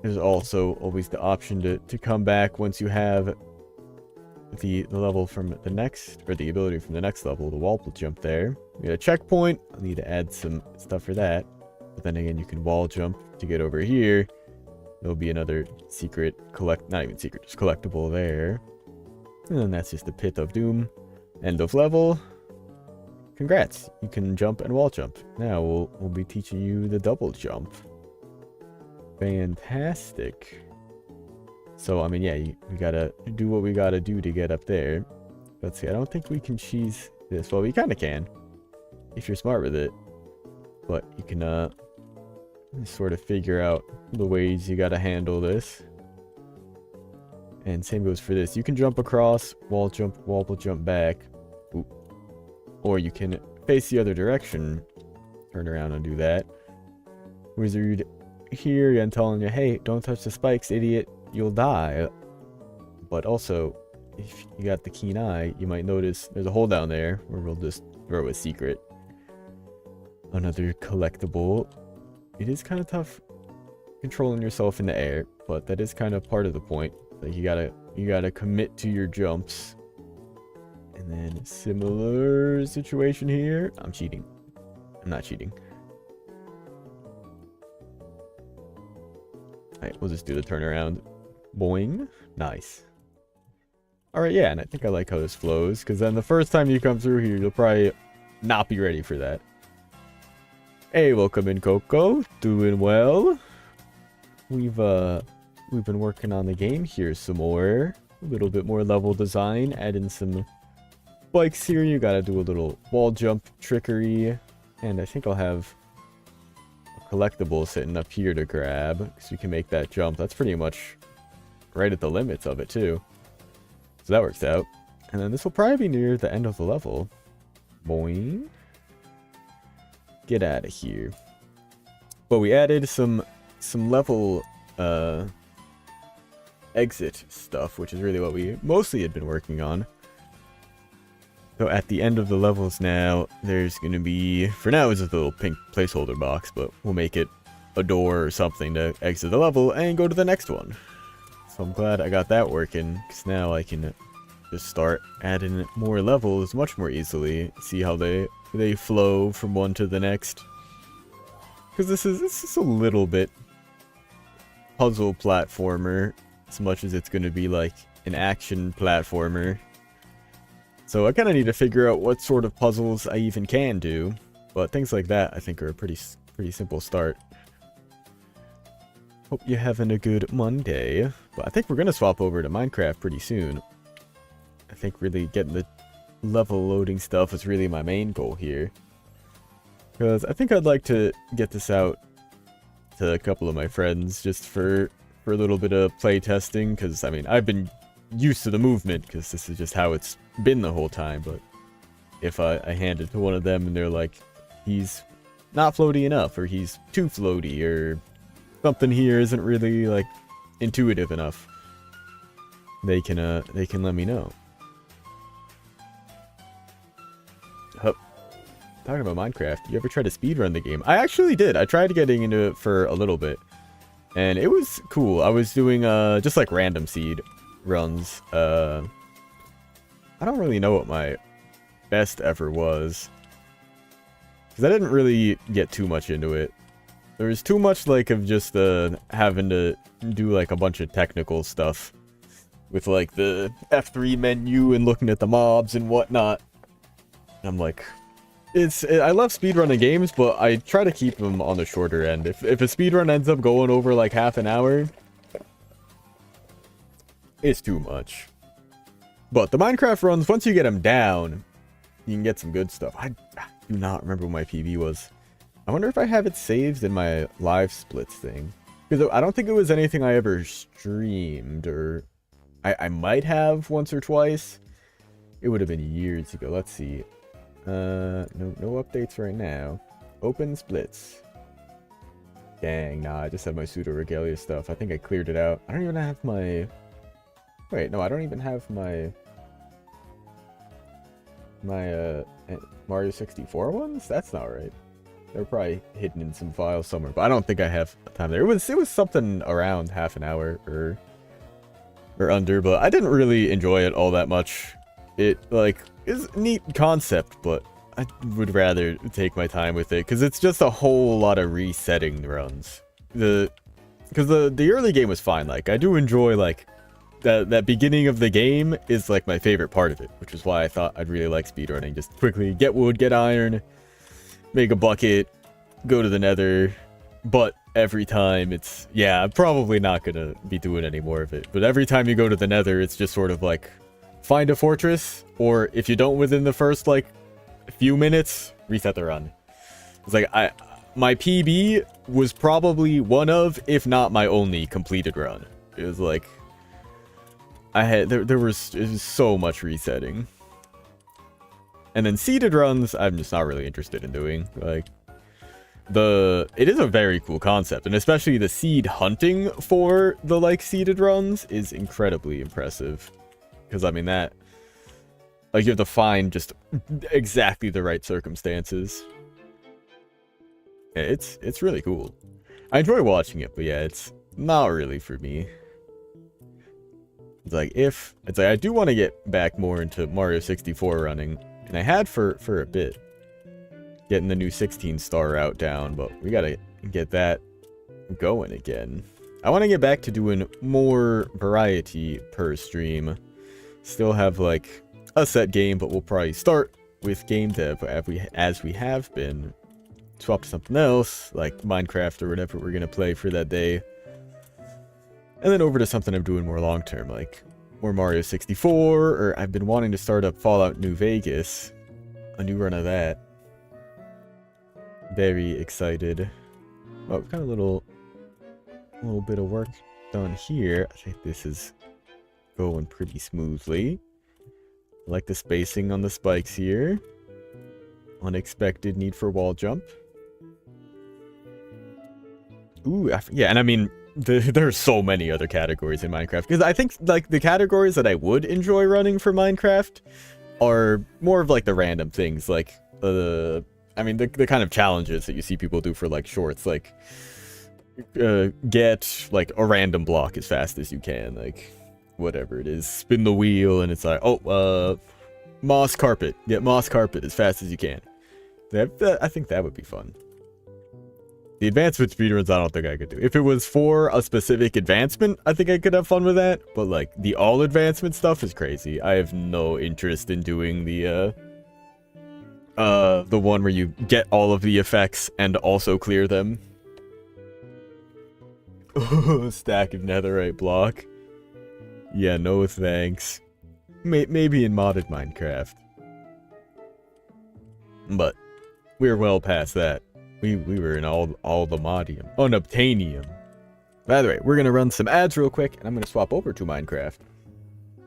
There's also always the option to come back once you have the level from the next, or the ability from the next level, the wall jump there. We got a checkpoint. I'll need to add some stuff for that. But then again, you can wall jump to get over here. There'll be another secret not even secret, just collectible there. And then that's just the Pit of Doom. End of level. Congrats, you can jump and wall jump. Now we'll be teaching you the double jump. Fantastic. So, I mean, yeah, we gotta do what we gotta do to get up there. Let's see, I don't think we can cheese this. Well, we kinda can, if you're smart with it. But you can, sort of figure out the ways you gotta handle this. And same goes for this. You can jump across, wall jump back. Ooh. Or you can face the other direction, turn around and do that. Wizard here and telling you, hey, don't touch the spikes, idiot, you'll die. But also, if you got the keen eye, you might notice there's a hole down there where we'll just throw a secret. Another collectible. It is kind of tough controlling yourself in the air, but that is kind of part of the point. Like you gotta commit to your jumps. And then similar situation here. I'm cheating. I'm not cheating. Alright, we'll just do the turnaround. Boing. Nice. Alright, yeah, and I think I like how this flows, because then the first time you come through here, you'll probably not be ready for that. Hey, welcome in, Coco. Doing well. We've been working on the game here some more. A little bit more level design, add in some spikes here. You gotta do a little wall jump trickery. And I think I'll have a collectible sitting up here to grab, because you can make that jump. That's pretty much right at the limits of it, too. So that works out. And then this will probably be near the end of the level. Boing. Get out of here. But we added some level exit stuff, which is really what we mostly had been working on. So at the end of the levels now, there's going to be, for now it's just a little pink placeholder box, but we'll make it a door or something to exit the level and go to the next one. So I'm glad I got that working, because now I can just start adding more levels much more easily. See how they flow from one to the next. Because this is a little bit puzzle platformer, as much as it's going to be like an action platformer. So I kind of need to figure out what sort of puzzles I even can do. But things like that I think are a pretty simple start. Hope you're having a good Monday. But I think we're going to swap over to Minecraft pretty soon. I think really getting the level loading stuff is really my main goal here. Because I think I'd like to get this out to a couple of my friends just for a little bit of play testing. Because, I mean, I've been used to the movement because this is just how it's been the whole time. But if I hand it to one of them and they're like, he's not floaty enough, or he's too floaty, or something here isn't really like intuitive enough, they can let me know. Talking about Minecraft, you ever try to speedrun the game? I actually did. I tried getting into it for a little bit, and it was cool. I was doing just like random seed runs. I don't really know what my best ever was, because I didn't really get too much into it. There was too much like of just having to do like a bunch of technical stuff with like the F3 menu and looking at the mobs and whatnot. And I'm like, I love speedrunning games, but I try to keep them on the shorter end. If a speedrun ends up going over like half an hour, it's too much. But the Minecraft runs, once you get them down, you can get some good stuff. I do not remember what my PB was. I wonder if I have it saved in my live splits thing. Because I don't think it was anything I ever streamed, or I might have once or twice. It would have been years ago. Let's see. No updates right now. Open splits. Dang, nah, I just have my pseudo regalia stuff. I think I cleared it out. I don't even have my... Wait, no, I don't even have my Mario 64 ones? That's not right. They're probably hidden in some files somewhere, but I don't think I have time there. It was something around half an hour or under, but I didn't really enjoy it all that much. It like is a neat concept, but I would rather take my time with it, because it's just a whole lot of resetting runs. Because the early game was fine. Like, I do enjoy like that beginning of the game is like my favorite part of it, which is why I thought I'd really like speedrunning. Just quickly get wood, get iron, make a bucket, go to the nether. But every time it's, yeah, I'm probably not gonna be doing any more of it. But every time you go to the nether, it's just sort of like, find a fortress, or if you don't within the first like few minutes, reset the run. It's like my PB was probably one of, if not my only, completed run. It was like, I had, there was, it was so much resetting. And then seeded runs, I'm just not really interested in doing. Like, it is a very cool concept, and especially the seed hunting for the, like, seeded runs is incredibly impressive. Because, I mean, that, like, you have to find just exactly the right circumstances. Yeah, it's really cool. I enjoy watching it, but yeah, it's not really for me. It's like, I do want to get back more into Mario 64 running, and I had for a bit, getting the new 16-star route down, but we gotta get that going again. I want to get back to doing more variety per stream. Still have, like, a set game, but we'll probably start with game dev as we have been. Swap to something else, like Minecraft or whatever we're gonna play for that day. And then over to something I'm doing more long-term, like more Mario 64, or I've been wanting to start up Fallout New Vegas. A new run of that. Very excited. Oh, we've got a little bit of work done here. I think this is going pretty smoothly. I like the spacing on the spikes here. Unexpected need for wall jump. Ooh, yeah, and I mean, there are so many other categories in Minecraft. Because I think, like, the categories that I would enjoy running for Minecraft are more of, like, the random things. Like, I mean, the kind of challenges that you see people do for, like, shorts. Like, get, like, a random block as fast as you can. Like, whatever it is. Spin the wheel, and it's like, oh, moss carpet. Get moss carpet as fast as you can. I think that would be fun. The advancement speedruns, I don't think I could do. If it was for a specific advancement, I think I could have fun with that. But, like, the all advancement stuff is crazy. I have no interest in doing the one where you get all of the effects and also clear them. Stack of netherite block. Yeah, no thanks. Maybe in modded Minecraft. But we're well past that. We were in all the modium. Unobtainium. By the way, we're gonna run some ads real quick, and I'm gonna swap over to Minecraft.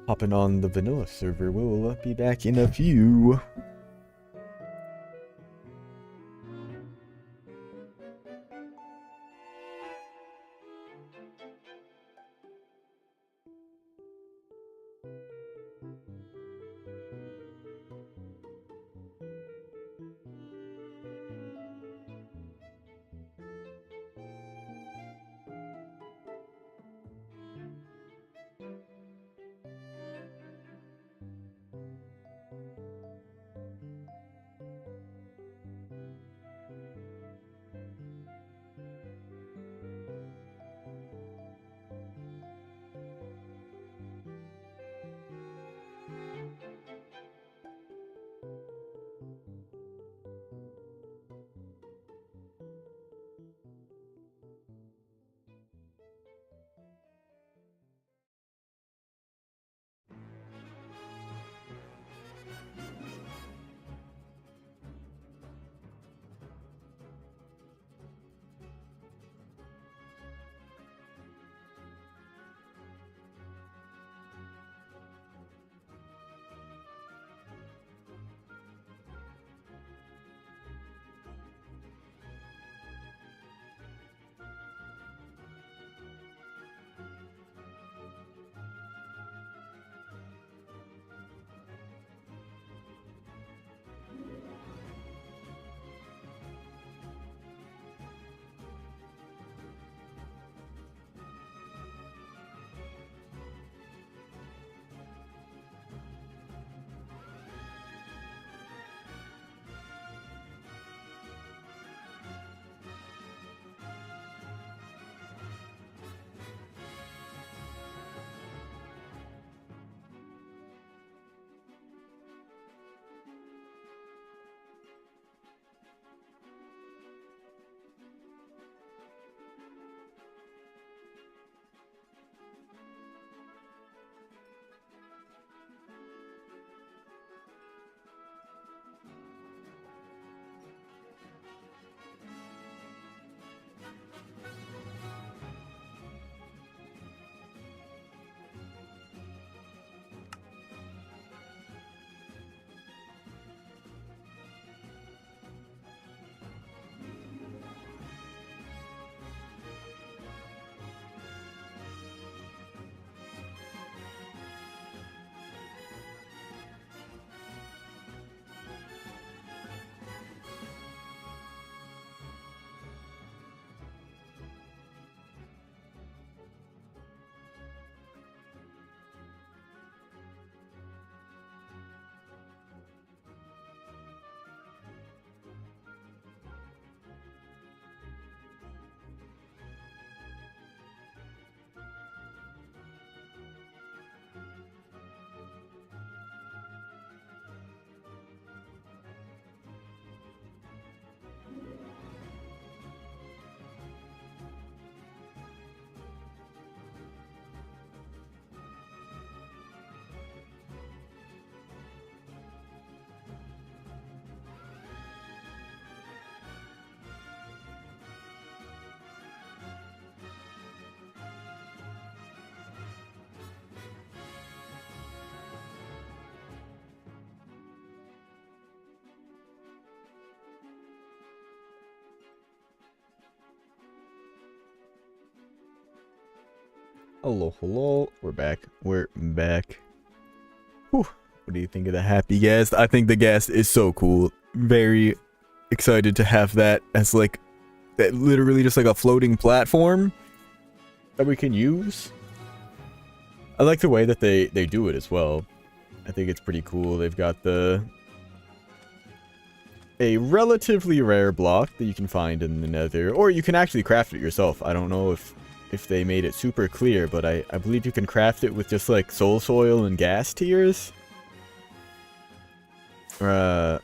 Hopping on the vanilla server. We'll be back in a few. Hello, hello. We're back. We're back. Whew. What do you think of the happy ghast? I think the ghast is so cool. Very excited to have that as like, that literally just like a floating platform that we can use. I like the way that they do it as well. I think it's pretty cool. They've got a relatively rare block that you can find in the nether, or you can actually craft it yourself. I don't know if they made it super clear, but I believe you can craft it with just like soul soil and ghast tears. And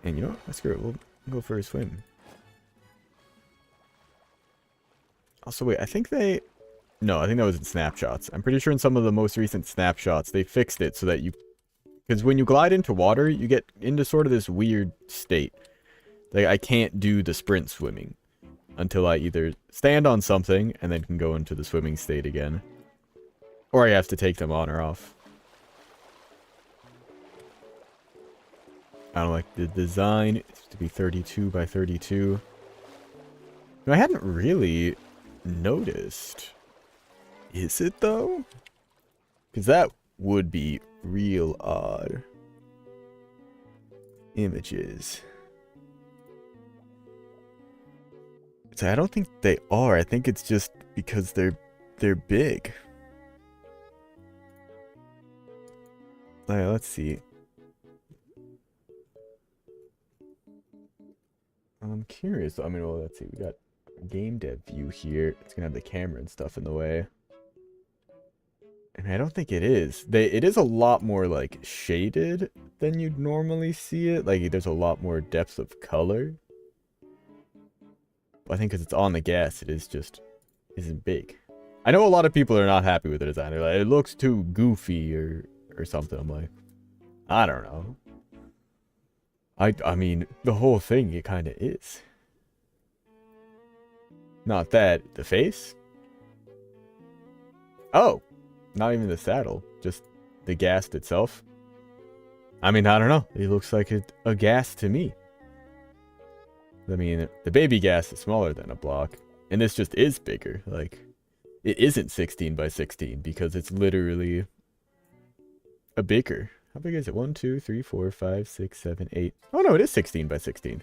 you know what? Screw it. We'll go for a swim. Also, wait, I think no, I think that was in snapshots. I'm pretty sure in some of the most recent snapshots, they fixed it so that you... Because when you glide into water, you get into sort of this weird state. Like, I can't do the sprint swimming until I either stand on something and then can go into the swimming state again. Or I have to take them on or off. I don't like the design. It's to be 32 by 32. I hadn't really noticed. Is it though? Because that would be real odd. Images. So I don't think they are. I think it's just because they're big. Alright, let's see. I'm curious. I mean, well, let's see. We got a game dev view here. It's gonna have the camera and stuff in the way. And I don't think it is. It is a lot more, like, shaded than you'd normally see it. Like, there's a lot more depth of color. But I think because it's on the gas, it is just... isn't big. I know a lot of people are not happy with the design. They're like, it looks too goofy or something. I'm like, I don't know. I mean, the whole thing, it kind of is. Not that. The face? Oh! Not even the saddle, just the ghast itself. I mean, I don't know. It looks like a ghast to me. I mean, the baby ghast is smaller than a block. And this just is bigger. Like, it isn't 16 by 16 because it's literally a bigger. How big is it? 1, 2, 3, 4, 5, 6, 7, 8. Oh no, it is 16 by 16.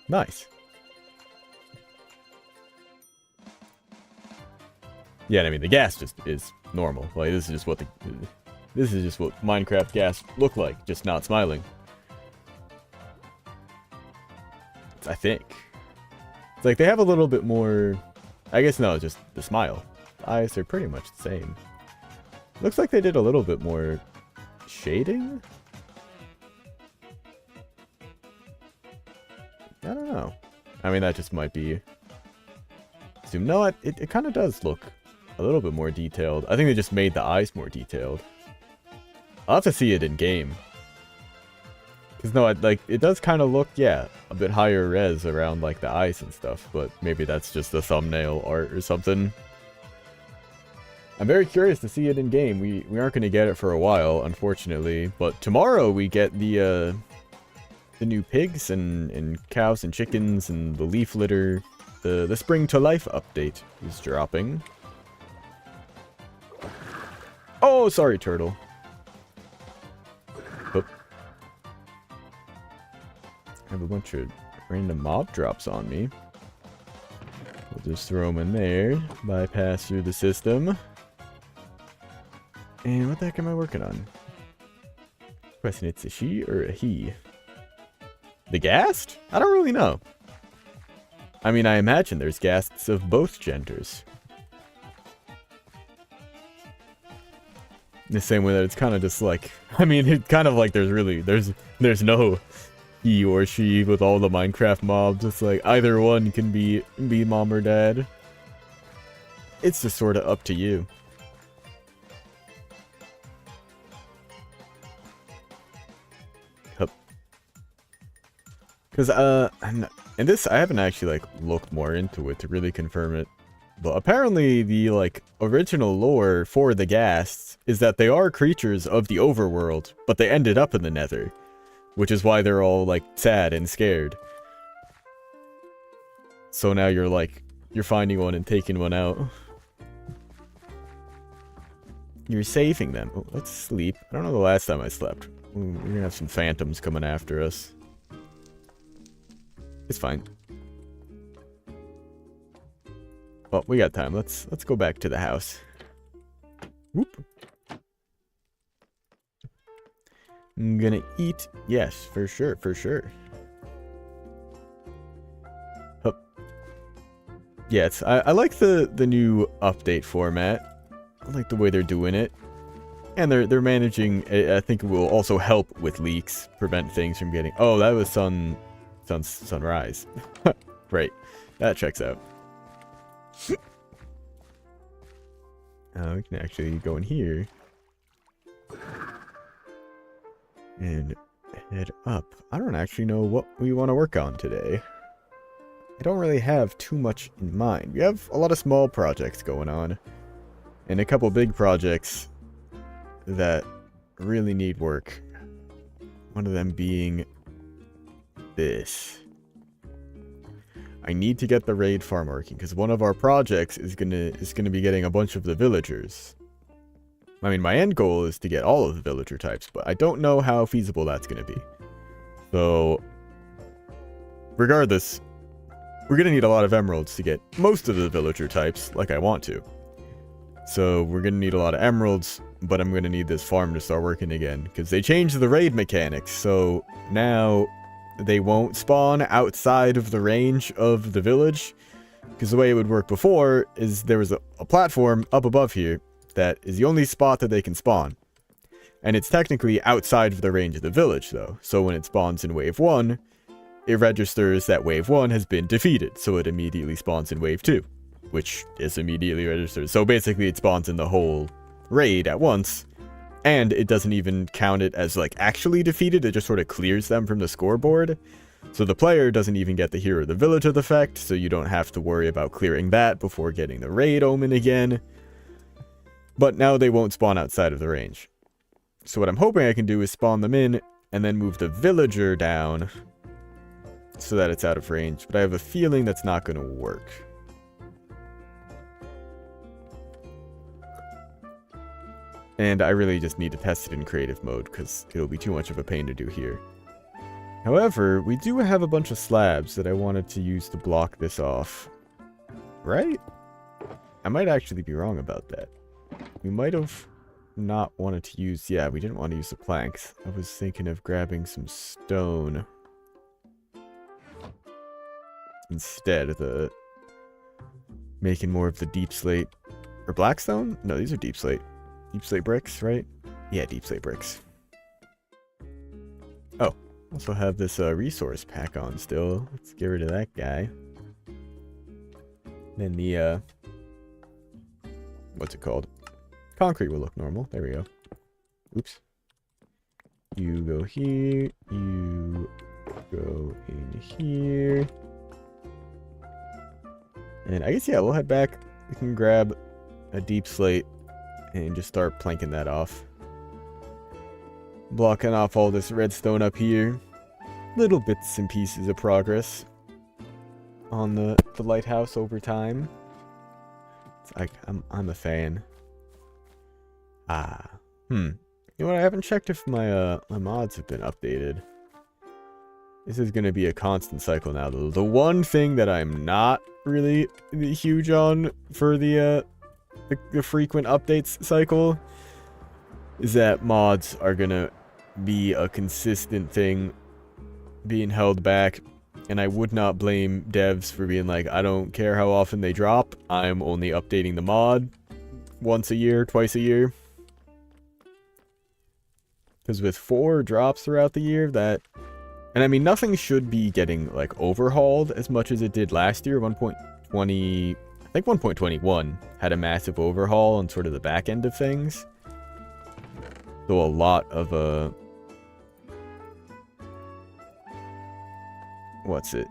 Nice. Yeah, I mean, the ghast just is normal. Like, this is just what Minecraft ghast look like, just not smiling. I think. It's like they have a little bit more... I guess no, just the smile. The eyes are pretty much the same. Looks like they did a little bit more shading? I don't know. I mean, that just might be... No, it kind of does look a little bit more detailed. I think they just made the eyes more detailed. I'll have to see it in game. Because no, it does kind of look, yeah, a bit higher res around like the eyes and stuff, but maybe that's just the thumbnail art or something. I'm very curious to see it in game. We aren't going to get it for a while, unfortunately, but tomorrow we get the new pigs and cows and chickens and the leaf litter. The Spring to Life update is dropping. Oh, sorry, turtle. Oop. I have a bunch of random mob drops on me. We'll just throw them in there. Bypass through the system. And what the heck am I working on? Question, it's a she or a he? The ghast? I don't really know. I mean, I imagine there's ghasts of both genders. The same way that it's kind of just like... I mean, it's kind of like there's no he or she with all the Minecraft mobs. It's like either one can be mom or dad. It's just sort of up to you. Because, and this, I haven't actually, like, looked more into it to really confirm it. But apparently the, like, original lore for the ghasts is that they are creatures of the overworld, but they ended up in the nether. Which is why they're all, like, sad and scared. So now you're, like, you're finding one and taking one out. you're saving them. Oh, let's sleep. I don't know the last time I slept. Ooh, we're gonna have some phantoms coming after us. It's fine. Well, we got time. Let's go back to the house. Whoop. I'm gonna eat. Yes, for sure, for sure. Hup. Yeah, I like the new update format. I like the way they're doing it. And they're managing, I think it will also help with leaks, prevent things from getting... Oh, that was sunrise. Right. That checks out. We can actually go in here. And head up. I don't actually know what we want to work on today. I don't really have too much in mind. We have a lot of small projects going on. And a couple big projects that really need work. One of them being this. I need to get the raid farm working because one of our projects is gonna be getting a bunch of the villagers. I mean, my end goal is to get all of the villager types, but I don't know how feasible that's gonna be. So, regardless, we're gonna need a lot of emeralds to get most of the villager types, like I want to. So we're gonna need a lot of emeralds, but I'm gonna need this farm to start working again because they changed the raid mechanics. So now they won't spawn outside of the range of the village. Because the way it would work before is there was a platform up above here that is the only spot that they can spawn. And it's technically outside of the range of the village though. So when it spawns in wave 1, it registers that wave 1 has been defeated. So it immediately spawns in wave 2, which is immediately registered. So basically it spawns in the whole raid at once. And it doesn't even count it as, like, actually defeated. It just sort of clears them from the scoreboard. So the player doesn't even get the Hero of the Village effect, so you don't have to worry about clearing that before getting the raid omen again. But now they won't spawn outside of the range. So what I'm hoping I can do is spawn them in, and then move the villager down, so that it's out of range. But I have a feeling that's not going to work. And I really just need to test it in creative mode, because it'll be too much of a pain to do here. However, we do have a bunch of slabs that I wanted to use to block this off. Right? I might actually be wrong about that. We might have not wanted to use... Yeah, we didn't want to use the planks. I was thinking of grabbing some stone. Instead of the... making more of the deep slate. Or black stone? No, these are deep slate. Deep slate bricks, right? Yeah, deep slate bricks. Oh, also have this resource pack on still. Let's get rid of that guy. Then the, what's it called? Concrete will look normal. There we go. Oops. You go here. You go in here. And I guess, yeah, we'll head back. We can grab a deep slate and just start planking that off. Blocking off all this redstone up here. Little bits and pieces of progress on the lighthouse over time. It's like, I'm a fan. You know what? I haven't checked if my my mods have been updated. This is going to be a constant cycle now. The one thing that I'm not really huge on for the frequent updates cycle is that mods are gonna be a consistent thing being held back, and I would not blame devs for being like, I don't care how often they drop, I'm only updating the mod once a year, twice a year. Because with 4 drops throughout the year, that... And I mean, nothing should be getting, like, overhauled as much as it did last year. 1.20... I think 1.21 had a massive overhaul on sort of the back end of things. So a lot of, what's it?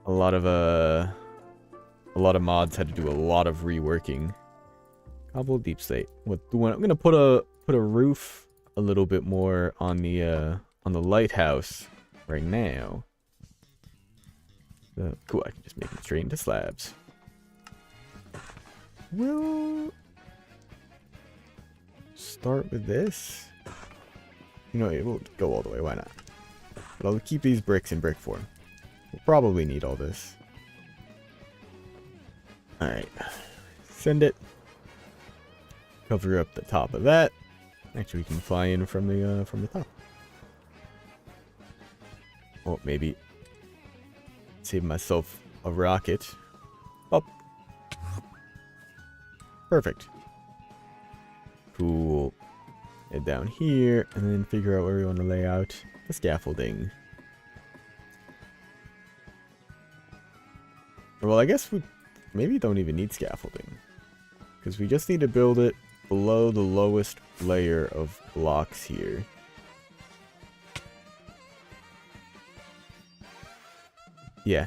A lot of mods had to do a lot of reworking. Cobble deep slate. I'm gonna put a roof a little bit more on the lighthouse right now. Cool, I can just make it straight into slabs. We'll start with this. You know, it will go all the way. Why not? But I'll keep these bricks in brick form. We'll probably need all this. Alright. Send it. Cover up the top of that. Actually, we can fly in from the top. Oh, maybe save myself a rocket. Up. Perfect. Cool. Head down here, and then figure out where we want to lay out the scaffolding. Well, I guess we maybe don't even need scaffolding, because we just need to build it below the lowest layer of blocks here. Yeah.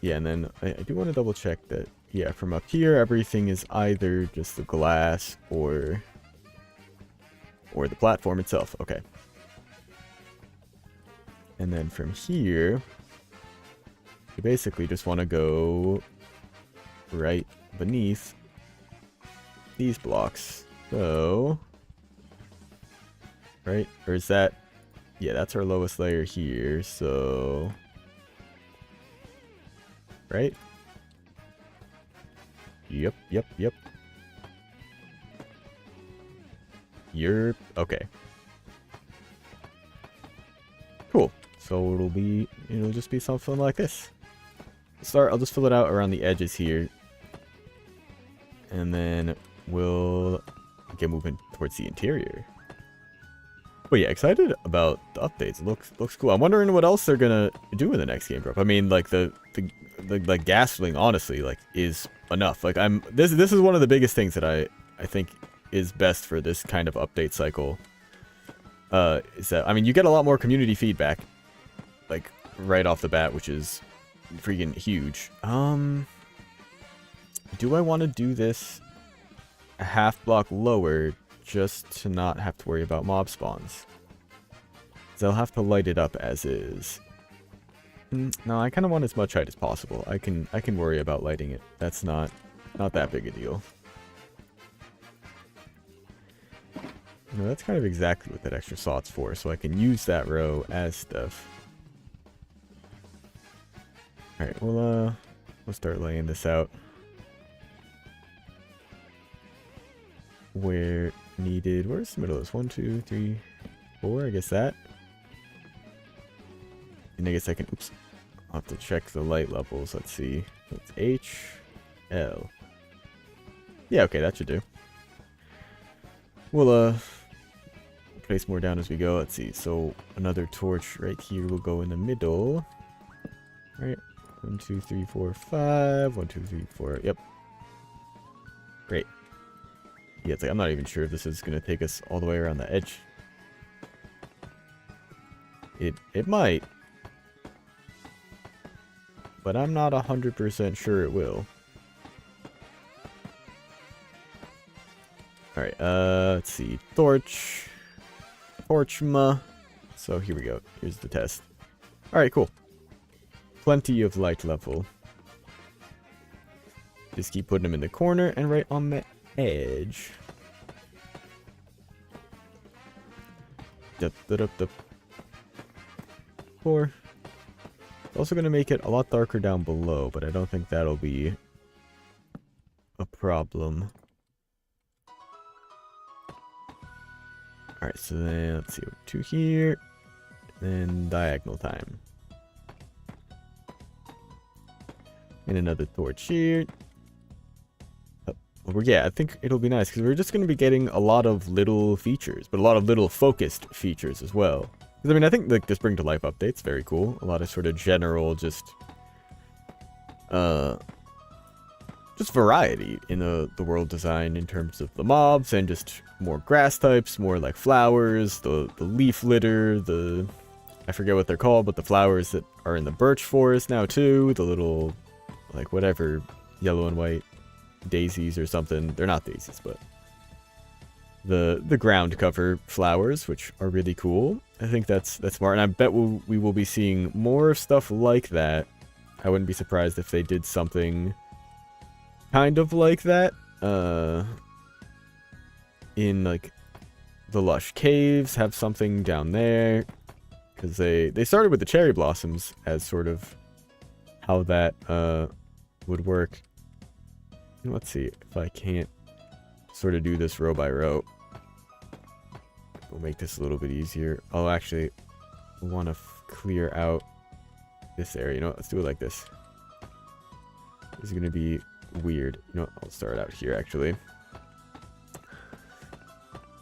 Yeah, and then I do want to double check that, yeah, from up here, everything is either just the glass or the platform itself. Okay. And then from here, you basically just want to go right beneath these blocks. So, right? Or is that... Yeah, that's our lowest layer here, so... Right? Yep. You're... Okay. Cool. So it'll just be something like this. I'll just fill it out around the edges here. And then we'll get moving towards the interior. But yeah, excited about the updates. It looks cool. I'm wondering what else they're gonna do in the next game drop. I mean, like the ghastling, honestly, like, is enough. Like, this is one of the biggest things that I think is best for this kind of update cycle. Is that, I mean, you get a lot more community feedback, like, right off the bat, which is freaking huge. Do I want to do this a half block lower just to not have to worry about mob spawns? So I'll have to light it up as is. No, I kind of want as much height as possible. I can worry about lighting it. That's not that big a deal. You know, that's kind of exactly what that extra slot's for, so I can use that row as stuff. Alright, we'll start laying this out where needed. Where's the middle of this? 1, 2, 3, 4. I guess that. And I guess I can... Oops. I'll have to check the light levels. Let's see. So it's H, L. Yeah, okay, that should do. We'll place more down as we go. Let's see. So another torch right here will go in the middle. Alright. 1, 2, 3, 4, 5. 1, 2, 3, 4. Yep. Great. Yeah, it's like I'm not even sure if this is gonna take us all the way around the edge. It might. But I'm not 100% sure it will. Alright, let's see. Torchma. So here we go. Here's the test. Alright, cool. Plenty of light level. Just keep putting them in the corner and right on the edge. Four. Also going to make it a lot darker down below, but I don't think that'll be a problem. Alright, so then let's see, 2 here, then diagonal time. And another torch here. Well, yeah, I think it'll be nice, because we're just going to be getting a lot of little features, but a lot of little focused features as well. Because, I mean, I think, like, this Bring to Life update's very cool. A lot of sort of general, just variety in the world design in terms of the mobs, and just more grass types, more, like, flowers, the leaf litter, I forget what they're called, but the flowers that are in the birch forest now, too. The little, like, whatever, yellow and white daisies or something. They're not daisies, but the ground cover flowers, which are really cool. I think that's smart, and I bet we will be seeing more stuff like that. I wouldn't be surprised if they did something kind of like that in like the lush caves, have something down there, because they started with the cherry blossoms as sort of how that would work. Let's see if I can't sort of do this row by row. We'll make this a little bit easier. I'll actually want to clear out this area. You know what? Let's do it like this. This is going to be weird. You know what? I'll start out here, actually.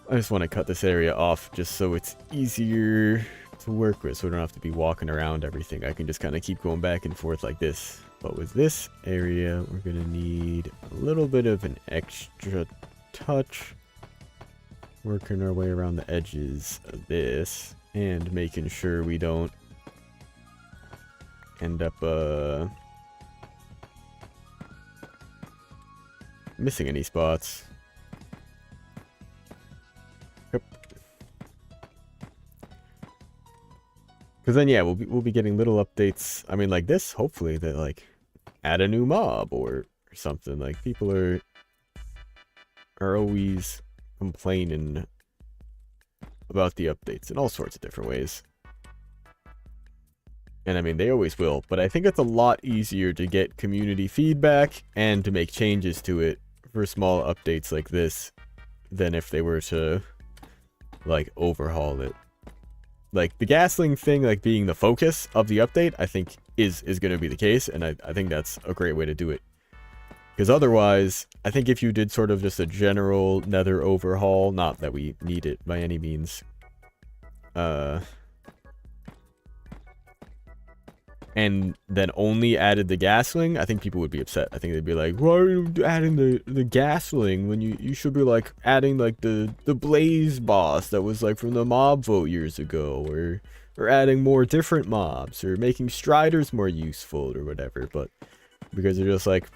I just want to cut this area off just so it's easier to work with, so we don't have to be walking around everything. I can just kind of keep going back and forth like this. But with this area, we're going to need a little bit of an extra touch. Working our way around the edges of this and making sure we don't end up missing any spots. Yep. Because then yeah, we'll be getting little updates. I mean, like this, hopefully that like add a new mob or something. Like people are always complaining about the updates in all sorts of different ways. And I mean, they always will, but I think it's a lot easier to get community feedback and to make changes to it for small updates like this than if they were to like overhaul it. Like the ghastling thing, like being the focus of the update, I think is going to be the case, and I think that's a great way to do it. Because otherwise, I think if you did sort of just a general nether overhaul, not that we need it by any means, and then only added the ghastling, I think people would be upset. I think they'd be like, why are you adding the ghastling when you should be like adding like the blaze boss that was like from the mob vote years ago, or adding more different mobs, or making striders more useful or whatever. But because they're just like,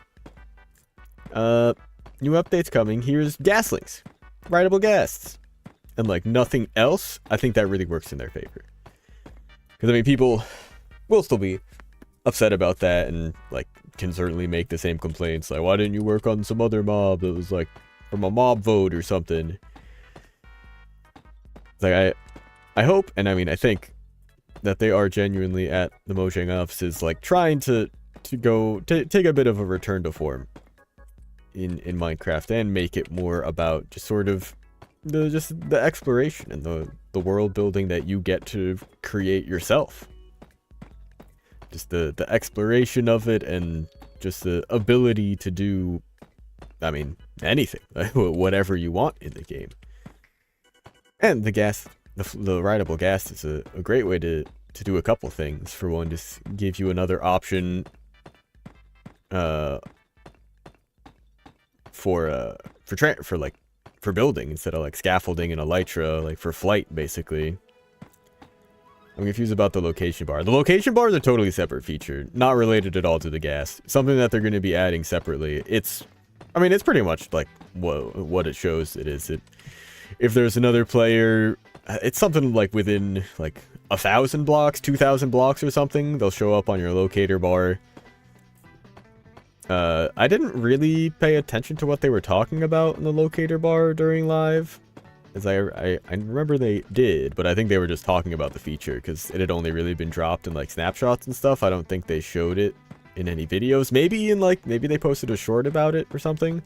new updates coming, here's ghastlings, rideable ghasts, and like nothing else, I think that really works in their favor. Because I mean, people will still be upset about that and like can certainly make the same complaints, like why didn't you work on some other mob that was like from a mob vote or something. It's like I hope, and I mean I think that they are genuinely at the Mojang offices like trying to take a bit of a return to form in Minecraft and make it more about just sort of the exploration and the world building that you get to create yourself. Just the exploration of it, and just the ability to do, I mean, anything, whatever you want in the game. And the rideable ghast is a great way to do a couple things. For one, just give you another option for building instead of like scaffolding and elytra, like for flight basically. I'm confused about the location bar. The location bar is a totally separate feature, not related at all to the ghast. Something that they're going to be adding separately. I mean, it's pretty much like what it shows it is. If there's another player, it's something like within like 1,000 blocks, 2,000 blocks or something, they'll show up on your locator bar. I didn't really pay attention to what they were talking about in the locator bar during live, as I remember they did, but I think they were just talking about the feature because it had only really been dropped in like snapshots and stuff. I don't think they showed it in any videos. Maybe they posted a short about it or something.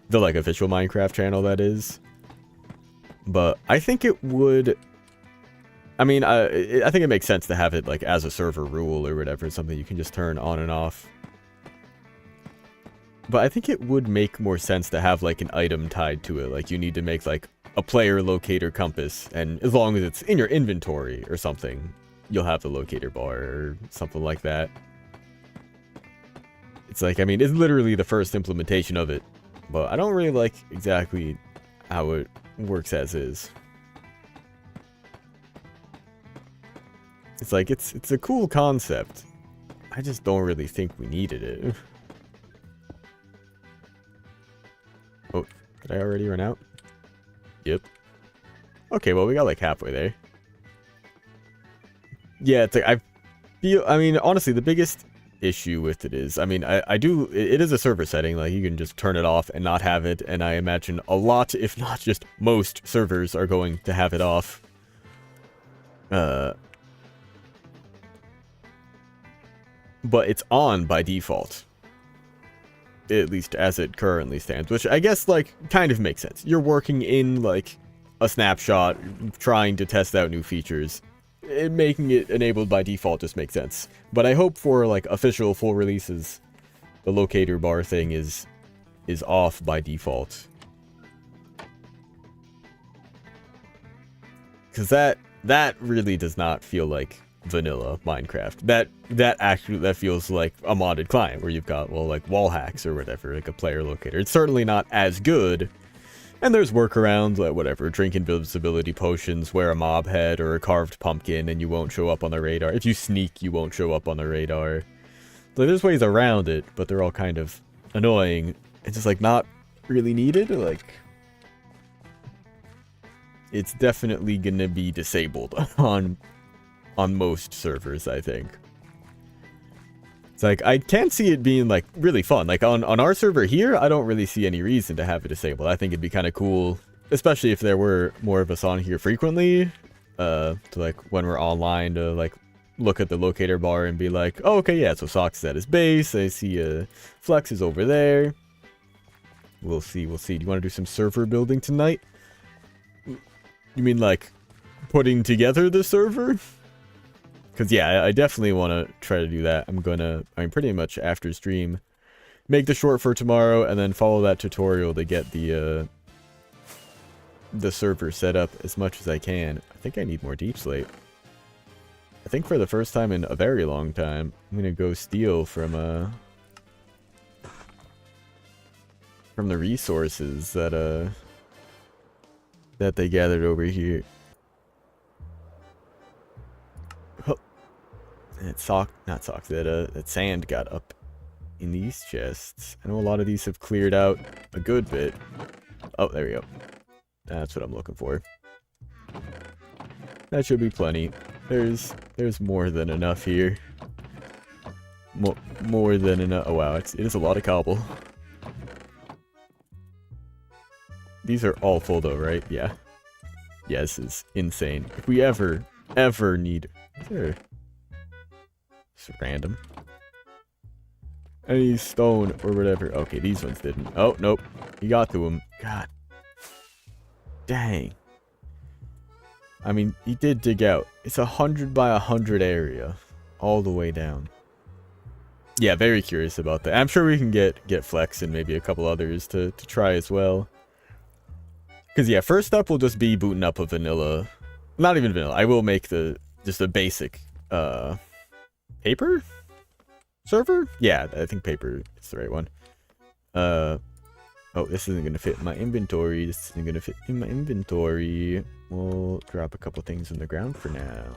The like official Minecraft channel, that is. But I think it would, I mean, I think it makes sense to have it like as a server rule or whatever, something you can just turn on and off. But I think it would make more sense to have like an item tied to it. Like you need to make like a player locator compass, and as long as it's in your inventory or something, you'll have the locator bar or something like that. It's like, I mean, it's literally the first implementation of it, but I don't really like exactly how it works as is. It's like, it's a cool concept. I just don't really think we needed it. Oh, did I already run out? Yep. Okay, well, we got like halfway there. Yeah, it's like, I mean, honestly, the biggest issue with it is, I mean, I do, it is a server setting, like you can just turn it off and not have it, and I imagine a lot, if not just most servers are going to have it off. But it's on by default. At least as it currently stands, which I guess, like, kind of makes sense. You're working in, like, a snapshot, trying to test out new features. Making it enabled by default just makes sense. But I hope for, like, official full releases, the locator bar thing is off by default. Because that really does not feel like vanilla Minecraft. That feels like a modded client where you've got, well, like wall hacks or whatever, like a player locator. It's certainly not as good. And there's workarounds, like whatever, drink invisibility potions, wear a mob head or a carved pumpkin and you won't show up on the radar. If you sneak, you won't show up on the radar. So there's ways around it, but they're all kind of annoying. It's just like not really needed. Like, it's definitely gonna be disabled on most servers, I think. It's like, I can't see it being, like, really fun. Like, on our server here, I don't really see any reason to have it disabled. I think it'd be kind of cool, especially if there were more of us on here frequently, to, like, when we're online, to, like, look at the locator bar and be like, oh, okay, yeah, so Socks is at his base. I see, Flex is over there. We'll see. Do you want to do some server building tonight? You mean, like, putting together the server? Because, yeah, I definitely want to try to do that. I mean, pretty much after stream, make the short for tomorrow, and then follow that tutorial to get the server set up as much as I can. I think I need more deep slate. I think for the first time in a very long time, I'm going to go steal from the resources that they gathered over here. That sand got up in these chests. I know a lot of these have cleared out a good bit. Oh, there we go. That's what I'm looking for. That should be plenty. There's more than enough here. More than enough. Oh wow, it is a lot of cobble. These are all full though, right? Yeah. Yeah, this is insane. If we ever need... Is there... It's random. Any stone or whatever. Okay, these ones didn't. Oh, nope. He got to him. God. Dang. I mean, he did dig out. It's 100 by 100 area. All the way down. Yeah, very curious about that. I'm sure we can get Flex and maybe a couple others to try as well. Because, yeah, first up will just be booting up a vanilla. Not even vanilla. I will make just a basic, paper server? Yeah, I think paper is the right one. Oh, this isn't gonna fit in my inventory. This isn't gonna fit in my inventory. We'll drop a couple things in the ground for now.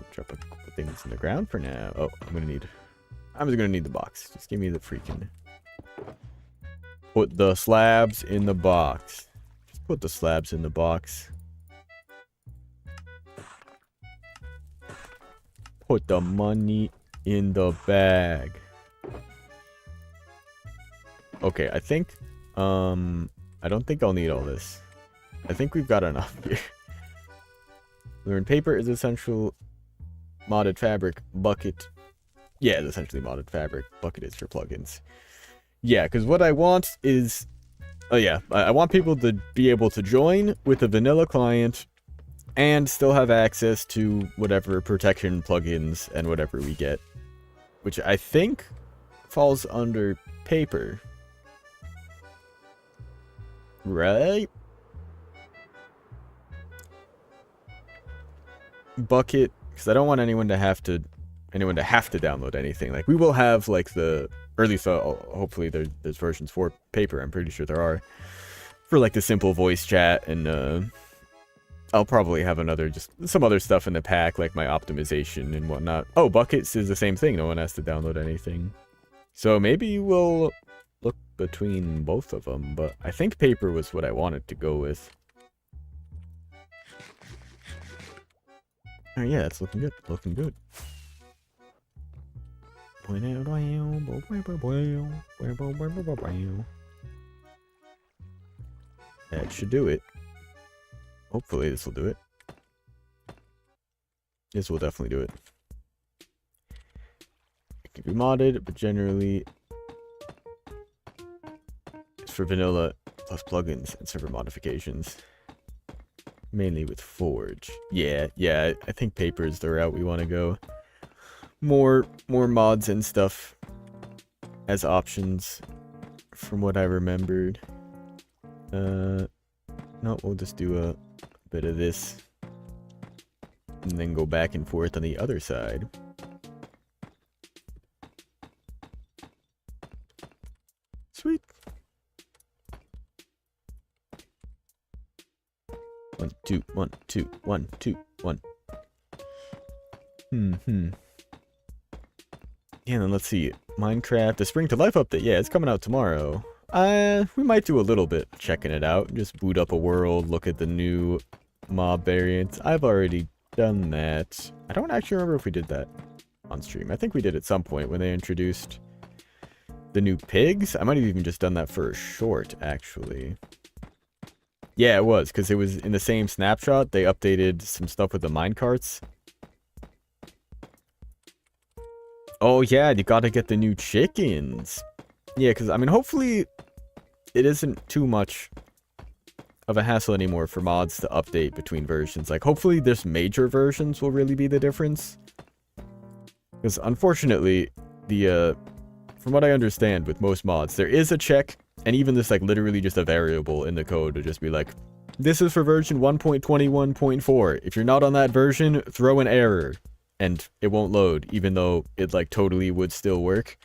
Oh, I'm just gonna need the box. Just give me the freaking... Put the slabs in the box. Just put the slabs in the box. Put the money in the bag. Okay, I think, I don't think I'll need all this. I think we've got enough here. Learn paper is essential. Modded fabric. Bucket. Yeah, it's essentially modded fabric. Bucket is for plugins. Yeah, because what I want is... Oh yeah, I want people to be able to join with a vanilla client and still have access to whatever protection plugins and whatever we get. Which I think falls under paper. Right? Bucket, because I don't want anyone to have to download anything. Like, we will have, like, or at least hopefully there's versions for paper. I'm pretty sure there are. For, like, the simple voice chat, and I'll probably have just some other stuff in the pack, like my optimization and whatnot. Oh, Buckets is the same thing. No one has to download anything. So maybe we'll look between both of them, but I think paper was what I wanted to go with. Oh yeah, it's looking good. That should do it. Hopefully this will do it. This will definitely do it. It can be modded, but generally it's for vanilla plus plugins and server modifications. Mainly with Forge. Yeah, I think paper is the route we want to go. More mods and stuff as options from what I remembered. No, we'll just do a bit of this and then go back and forth on the other side. Sweet. 1, 2, 1, 2, 1, 2, 1. Yeah, and then let's see. Minecraft, the Spring to Life update. Yeah, it's coming out tomorrow. We might do a little bit checking it out. Just boot up a world, look at the new mob variants. I've already done that. I don't actually remember if we did that on stream. I think we did at some point when they introduced the new pigs. I might have even just done that for a short, actually. Yeah, it was, because it was in the same snapshot. They updated some stuff with the minecarts. Oh, yeah, you gotta get the new chickens. Yeah, because, I mean, hopefully it isn't too much of a hassle anymore for mods to update between versions. Like, hopefully this major versions will really be the difference. Because, unfortunately, from what I understand with most mods, there is a check, and even this, like, literally just a variable in the code to just be like, this is for version 1.21.4. If you're not on that version, throw an error. And it won't load, even though it, like, totally would still work.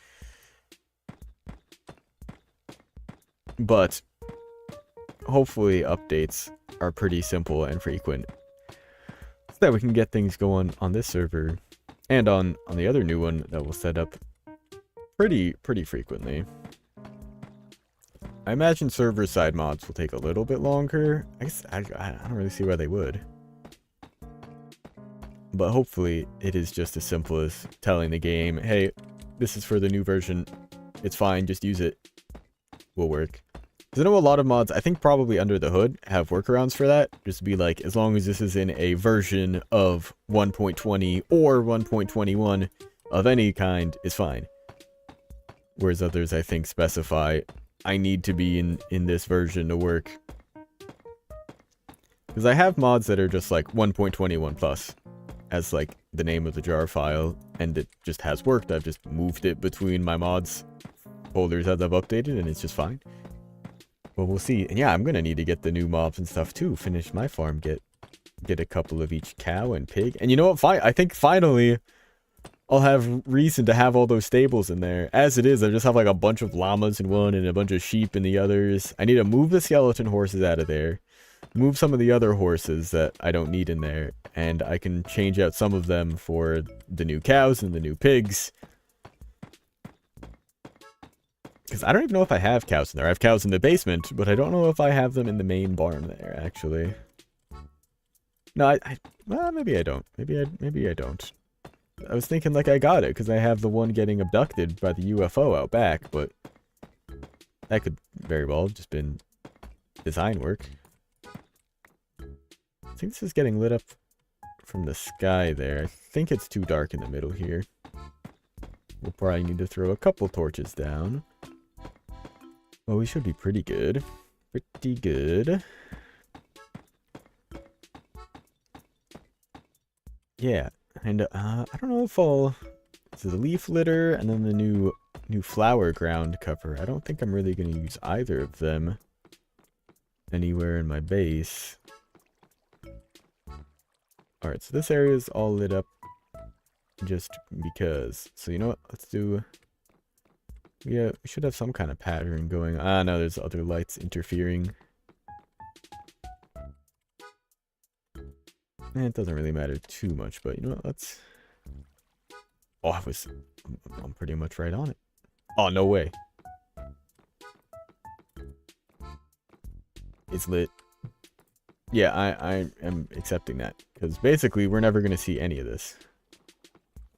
But hopefully updates are pretty simple and frequent, so that we can get things going on this server and on the other new one that we'll set up pretty frequently. I imagine server side mods will take a little bit longer. I guess I don't really see why they would. But hopefully it is just as simple as telling the game, hey, this is for the new version. It's fine, just use it. Will work. Because I know a lot of mods, I think probably under the hood, have workarounds for that. Just to be like, as long as this is in a version of 1.20 or 1.21 of any kind, is fine. Whereas others, I think, specify, I need to be in this version to work. Because I have mods that are just like 1.21 plus. As like the name of the jar file, and it just has worked. I've just moved it between my mods folders as I've updated, and it's just fine. But we'll see. And yeah, I'm gonna need to get the new mobs and stuff too. Finish my farm, get a couple of each cow and pig. And you know what? I think finally I'll have reason to have all those stables in there. As it is, I just have like a bunch of llamas in one and a bunch of sheep in the others. I need to move the skeleton horses out of there. Move some of the other horses that I don't need in there, and I can change out some of them for the new cows and the new pigs. Because I don't even know if I have cows in there. I have cows in the basement, but I don't know if I have them in the main barn there, actually. No, well, maybe I don't. Maybe I don't. I was thinking like I got it, because I have the one getting abducted by the UFO out back, but that could very well have just been design work. I think this is getting lit up from the sky there. I think it's too dark in the middle here. We'll probably need to throw a couple torches down. Well, we should be pretty good. Pretty good. Yeah, and I don't know if I'll... This is a leaf litter and then the new flower ground cover. I don't think I'm really going to use either of them anywhere in my base. Alright, so this area is all lit up just because. So you know what? Let's do... Yeah, we should have some kind of pattern going. Ah, no, there's other lights interfering. It doesn't really matter too much, but you know what? Let's... Oh, I'm pretty much right on it. Oh, no way. It's lit. Yeah, I am accepting that. Because basically, we're never going to see any of this.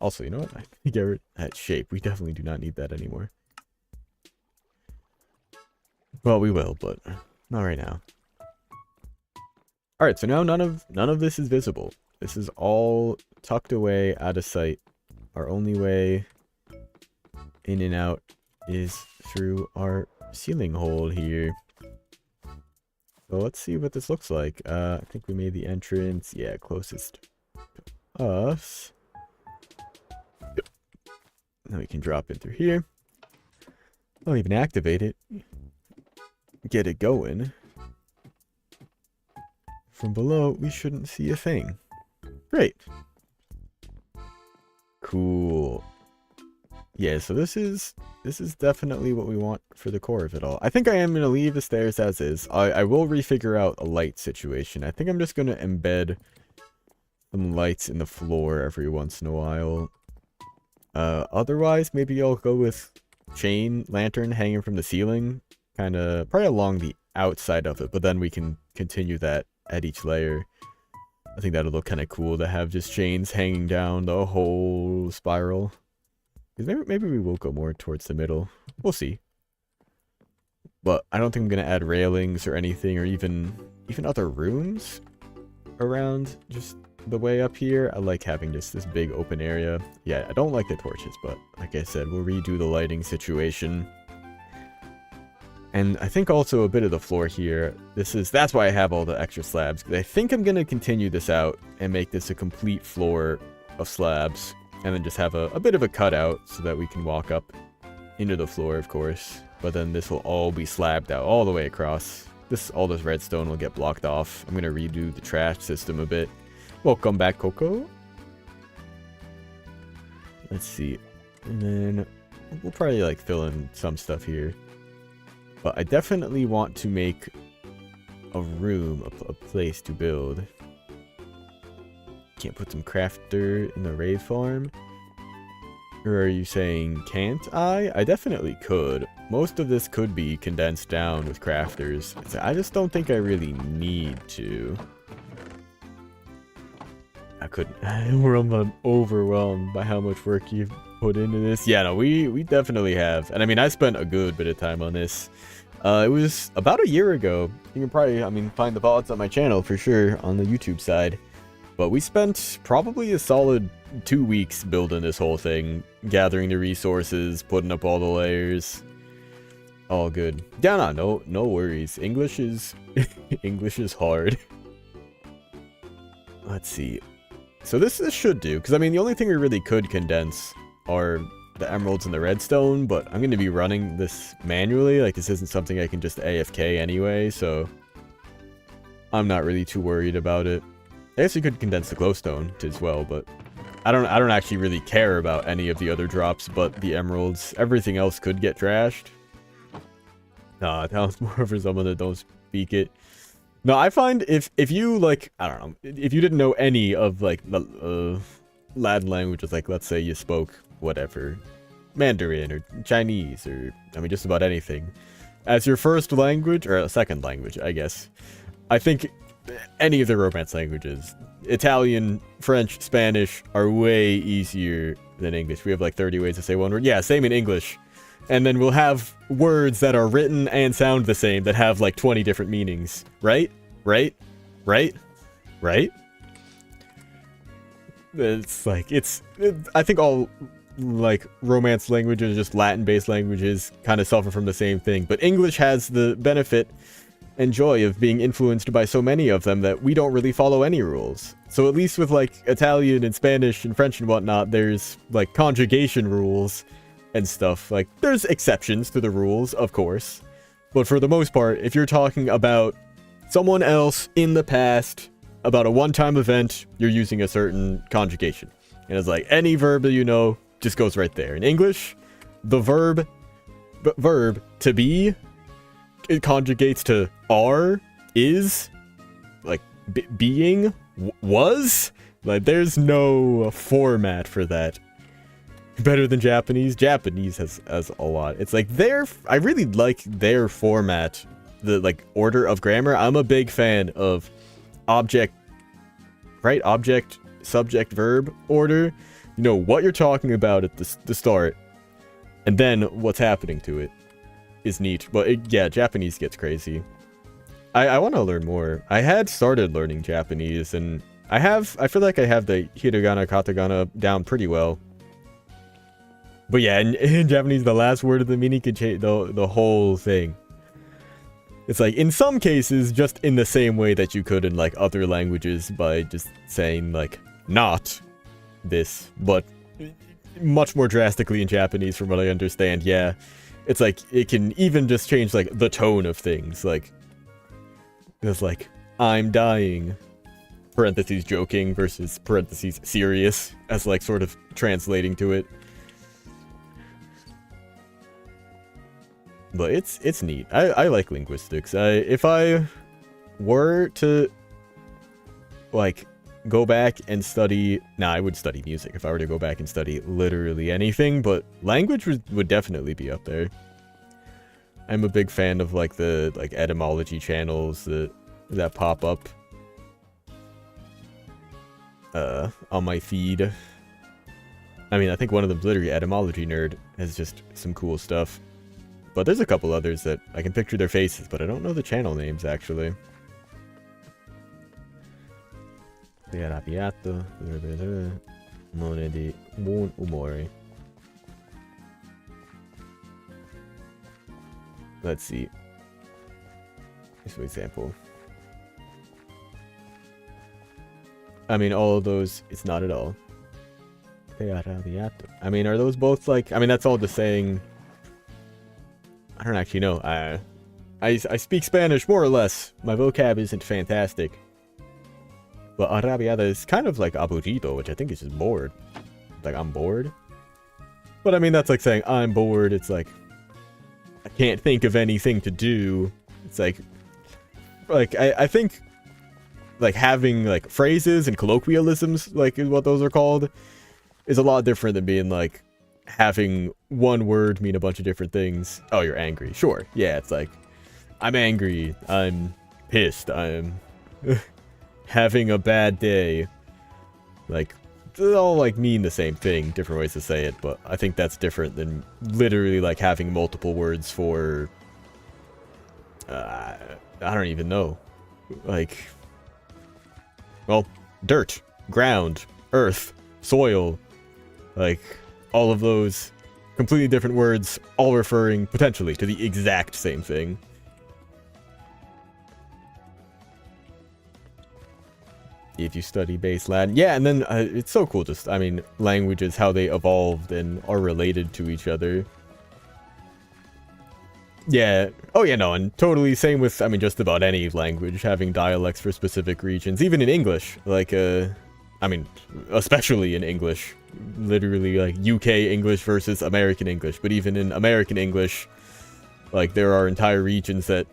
Also, you know what? I can get rid of that shape. We definitely do not need that anymore. Well, we will, but not right now. Alright, so now none of this is visible. This is all tucked away, out of sight. Our only way in and out is through our ceiling hole here. So let's see what this looks like. I think we made the entrance, yeah, closest to us. Yep. Now we can drop in through here. Don't even activate it. Get it going. From below, we shouldn't see a thing. Great. Cool. Yeah, so this is definitely what we want for the core of it all. I think I am going to leave the stairs as is. I will refigure out a light situation. I think I'm just going to embed some lights in the floor every once in a while. Otherwise, maybe I'll go with chain lantern hanging from the ceiling. Kind of, probably along the outside of it, but then we can continue that at each layer. I think that'll look kind of cool to have just chains hanging down the whole spiral. Maybe we will go more towards the middle. We'll see. But I don't think I'm going to add railings or anything, or even other rooms around just the way up here. I like having just this big open area. Yeah, I don't like the torches, but like I said, we'll redo the lighting situation. And I think also a bit of the floor here. That's why I have all the extra slabs. I think I'm going to continue this out and make this a complete floor of slabs. And then just have a bit of a cutout so that we can walk up into the floor, of course. But then this will all be slabbed out all the way across. All this redstone will get blocked off. I'm going to redo the trash system a bit. Welcome back, Coco. Let's see. And then we'll probably like fill in some stuff here. But I definitely want to make a room, a place to build. Can't put some crafter in the raid farm? Or are you saying can't I? I definitely could. Most of this could be condensed down with crafters. I just don't think I really need to. I couldn't. I'm overwhelmed by how much work you've put into this. Yeah, no, we definitely have. And I mean, I spent a good bit of time on this. It was about a year ago. You can probably, find the VODs on my channel for sure on the YouTube side. But we spent probably a solid 2 weeks building this whole thing, gathering the resources, putting up all the layers. All good. Yeah, no worries. English is English is hard. Let's see. So this should do, because the only thing we really could condense are the emeralds and the redstone, but I'm going to be running this manually. Like, this isn't something I can just AFK anyway, so I'm not really too worried about it. I guess you could condense the glowstone as well, but I don't actually really care about any of the other drops but the emeralds. Everything else could get trashed. Nah, that was more for someone that don't speak it. No, I find if you like, I don't know, if you didn't know any of like the Latin languages, like let's say you spoke whatever, Mandarin or Chinese or just about anything as your first language or a second language, I guess. I think any of the Romance languages, Italian, French, Spanish, are way easier than English. We have like 30 ways to say one word. Yeah, same in English. And then we'll have words that are written and sound the same that have like 20 different meanings. Right? It's like, I think all like Romance languages, just Latin-based languages, kind of suffer from the same thing. But English has the benefit and joy of being influenced by so many of them that we don't really follow any rules. So at least with like Italian and Spanish and French and whatnot, there's like conjugation rules and stuff. Like there's exceptions to the rules, of course, but for the most part, if you're talking about someone else in the past, about a one-time event, you're using a certain conjugation. And it's like any verb that you know just goes right there. In English, the verb to be, it conjugates to are, is, like being, was. Like there's no format for that. Better than Japanese. Japanese has a lot. It's like I really like their format, the like order of grammar. I'm a big fan of object, subject, verb order. You know what you're talking about at the start, and then what's happening to it is neat. But yeah, Japanese gets crazy. I want to learn more. I had started learning Japanese, and I feel like I have the hiragana, katakana down pretty well. But yeah, in Japanese, the last word of the meaning could change the whole thing. It's like, in some cases, just in the same way that you could in, like, other languages by just saying, like, not this, but much more drastically in Japanese from what I understand, yeah. It's like, it can even just change, like, the tone of things, like, it's like, I'm dying, parentheses joking versus parentheses serious, as, like, sort of translating to it. But it's neat. I like linguistics. If I were to, like, go back and study... Nah, I would study music if I were to go back and study literally anything, but language would definitely be up there. I'm a big fan of, like, the, like, etymology channels that pop up on my feed. I mean, I think one of them's literally Etymology Nerd, has just some cool stuff. But there's a couple others that I can picture their faces, but I don't know the channel names, actually. Let's see. Here's an example. I mean, all of those, it's not at all. I mean, are those both like... I mean, that's all just saying... I don't actually know. I speak Spanish, more or less. My vocab isn't fantastic. But arrabiada is kind of like aburrido, which I think is just bored. Like, I'm bored. But I mean, that's like saying, I'm bored. It's like, I can't think of anything to do. It's like I think, like, having, like, phrases and colloquialisms, like, is what those are called, is a lot different than being, like, having one word mean a bunch of different things. Oh, you're angry. Sure. Yeah, it's like, I'm angry. I'm pissed. I'm having a bad day. Like, they all, like, mean the same thing. Different ways to say it, but I think that's different than literally, like, having multiple words for... I don't even know. Like... Well, dirt, ground, earth, soil, like... all of those completely different words, all referring potentially to the exact same thing. If you study base Latin. Yeah, and then it's so cool just, I mean, languages, how they evolved and are related to each other. Yeah. Oh, yeah, no, and totally same with, I mean, just about any language, having dialects for specific regions. Even in English, like, I mean, especially in English. Literally, like, UK English versus American English. But even in American English, like, there are entire regions that...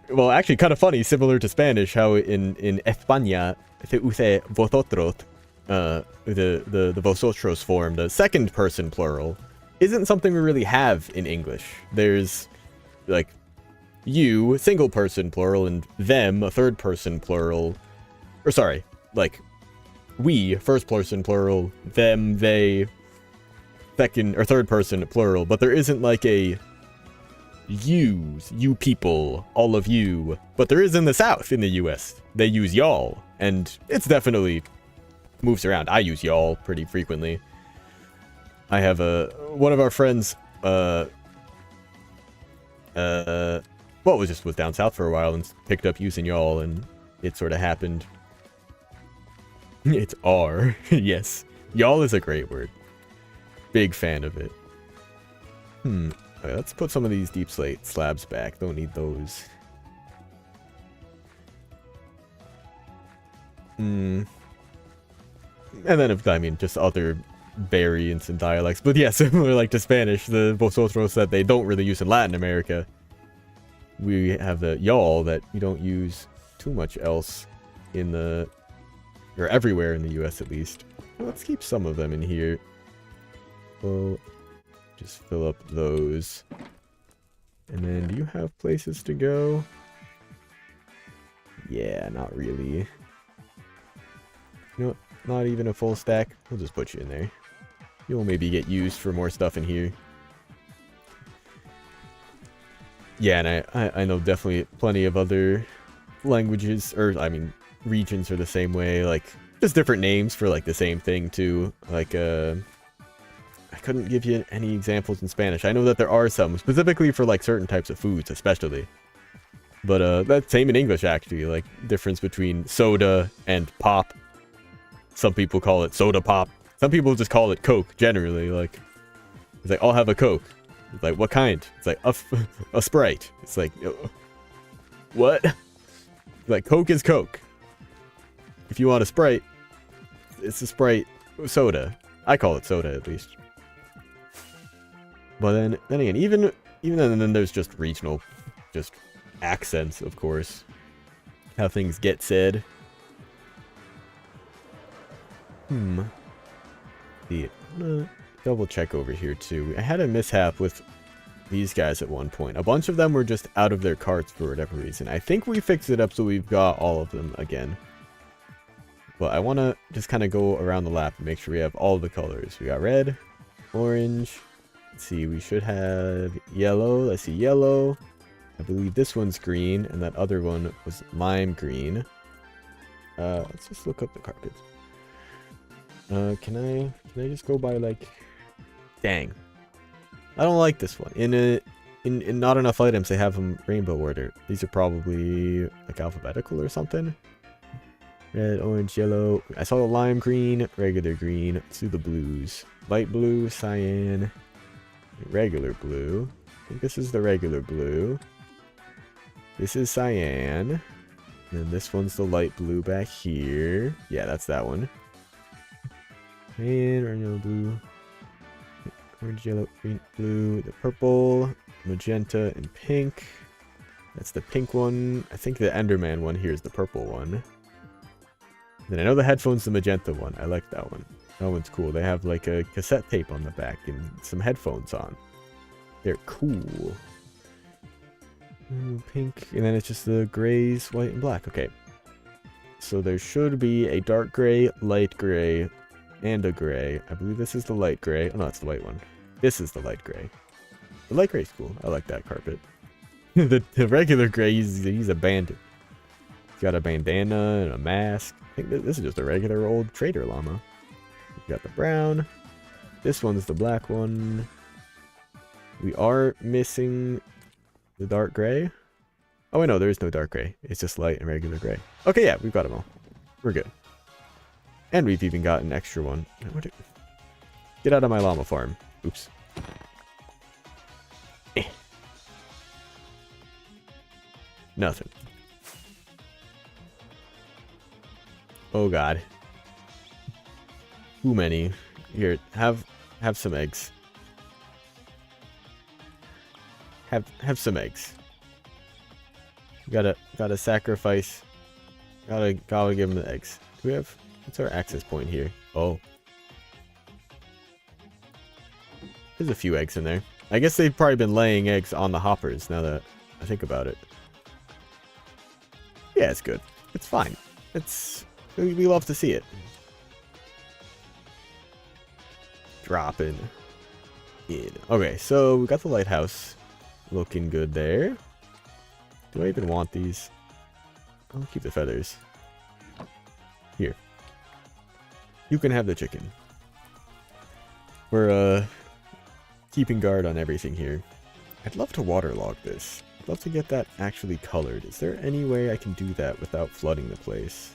Well, actually, kind of funny, similar to Spanish, how in España, se use vosotros, the vosotros form, the second person plural, isn't something we really have in English. There's, like, you, single person plural, and them, a third person plural. Or, sorry, like... we, first person plural, them, they, second or third person plural, but there isn't like a yous, you people, all of you, but there is in the South, in the US. They use y'all, and it's definitely moves around. I use y'all pretty frequently. I have one of our friends, well, was down south for a while and picked up using y'all, and it sort of happened. It's R. Yes. Y'all is a great word. Big fan of it. Okay, let's put some of these deep slate slabs back. Don't need those. And then, I mean, just other variants and dialects. But yeah, similar like to Spanish, the vosotros that they don't really use in Latin America. We have the y'all that you don't use too much else in the... or everywhere in the US at least. Well, let's keep some of them in here. Well, just fill up those. And then, do you have places to go? Yeah, not really. You know what? not even a full stack. We'll just put you in there. You'll maybe get used for more stuff in here. Yeah, and I know definitely plenty of other languages, or I mean, regions are the same way, like, just different names for, like, the same thing, too. Like, I couldn't give you any examples in Spanish. I know that there are some, specifically for, like, certain types of foods, especially. But, that's same in English, actually, like, difference between soda and pop. Some people call it soda pop. Some people just call it Coke, generally, like, it's like, I'll have a Coke. It's like, what kind? It's like, a Sprite. It's like, what? Like, Coke is Coke. If you want a Sprite, it's a Sprite soda. I call it soda, at least. But then again, even then there's just regional, just accents, of course. How things get said. See, I'm gonna double check over here, too. I had a mishap with these guys at one point. A bunch of them were just out of their carts for whatever reason. I think we fixed it up so we've got all of them again. But I want to just kind of go around the lap and make sure we have all the colors. We got red, orange. Let's see, we should have yellow. Let's see, yellow. I believe this one's green, and that other one was lime green. Let's just look up the carpet. Can I just go by, like... Dang. I don't like this one. In not enough items, they have them rainbow order. These are probably, like, alphabetical or something. Red, orange, yellow. I saw the lime green, regular green. Let's do the blues. Light blue, cyan, regular blue. I think this is the regular blue. This is cyan. And then this one's the light blue back here. Yeah, that's that one. And orange, yellow, blue. Orange, yellow, green, blue. The purple, magenta, and pink. That's the pink one. I think the Enderman one here is the purple one. Then I know the headphone's the magenta one. I like that one. That one's cool. They have like a cassette tape on the back and some headphones on. They're cool. Pink. And then it's just the grays, white, and black. Okay. So there should be a dark gray, light gray, and a gray. I believe this is the light gray. Oh, no, that's the white one. This is the light gray. The light gray's cool. I like that carpet. the regular gray, he's a bandit. He's got a bandana and a mask. I think this is just a regular old trader llama. We've got the brown. This one's the black one. We are missing the dark gray. Oh, wait, no, there is no dark gray. It's just light and regular gray. Okay, yeah, we've got them all. We're good. And we've even got an extra one. Get out of my llama farm. Oops. Nothing. Oh god. Too many. Here, have some eggs. Have some eggs. Gotta sacrifice. Gotta give them the eggs. Do we have... What's our access point here? Oh. There's a few eggs in there. I guess they've probably been laying eggs on the hoppers now that I think about it. Yeah, it's good. It's fine. We love to see it. Dropping in. Okay, so we got the lighthouse. Looking good there. Do I even want these? I'll keep the feathers. Here. You can have the chicken. We're, keeping guard on everything here. I'd love to waterlog this. I'd love to get that actually colored. Is there any way I can do that without flooding the place?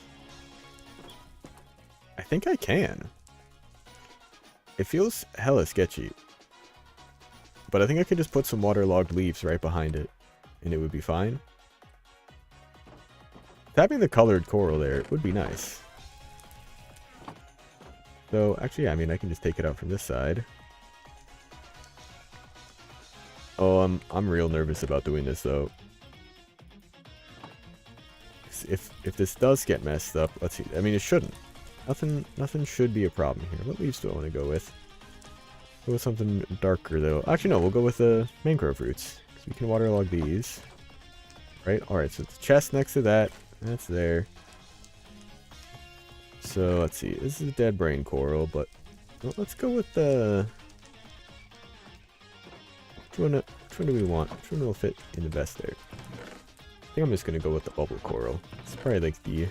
I think I can. It feels hella sketchy. But I think I could just put some waterlogged leaves right behind it, and it would be fine. Having the colored coral there would be nice. So, actually, I mean, I can just take it out from this side. Oh, I'm real nervous about doing this, though. If this does get messed up, let's see. I mean, it shouldn't. Nothing should be a problem here. What leaves do I want to go with? Go with something darker, though. Actually, no, we'll go with the mangrove roots. So we can waterlog these. Right? Alright, so it's the chest next to that. That's there. So let's see. This is a dead brain coral, but well, let's go with the. Which one do we want? Which one will fit in the best there? I think I'm just gonna go with the bubble coral. It's probably like the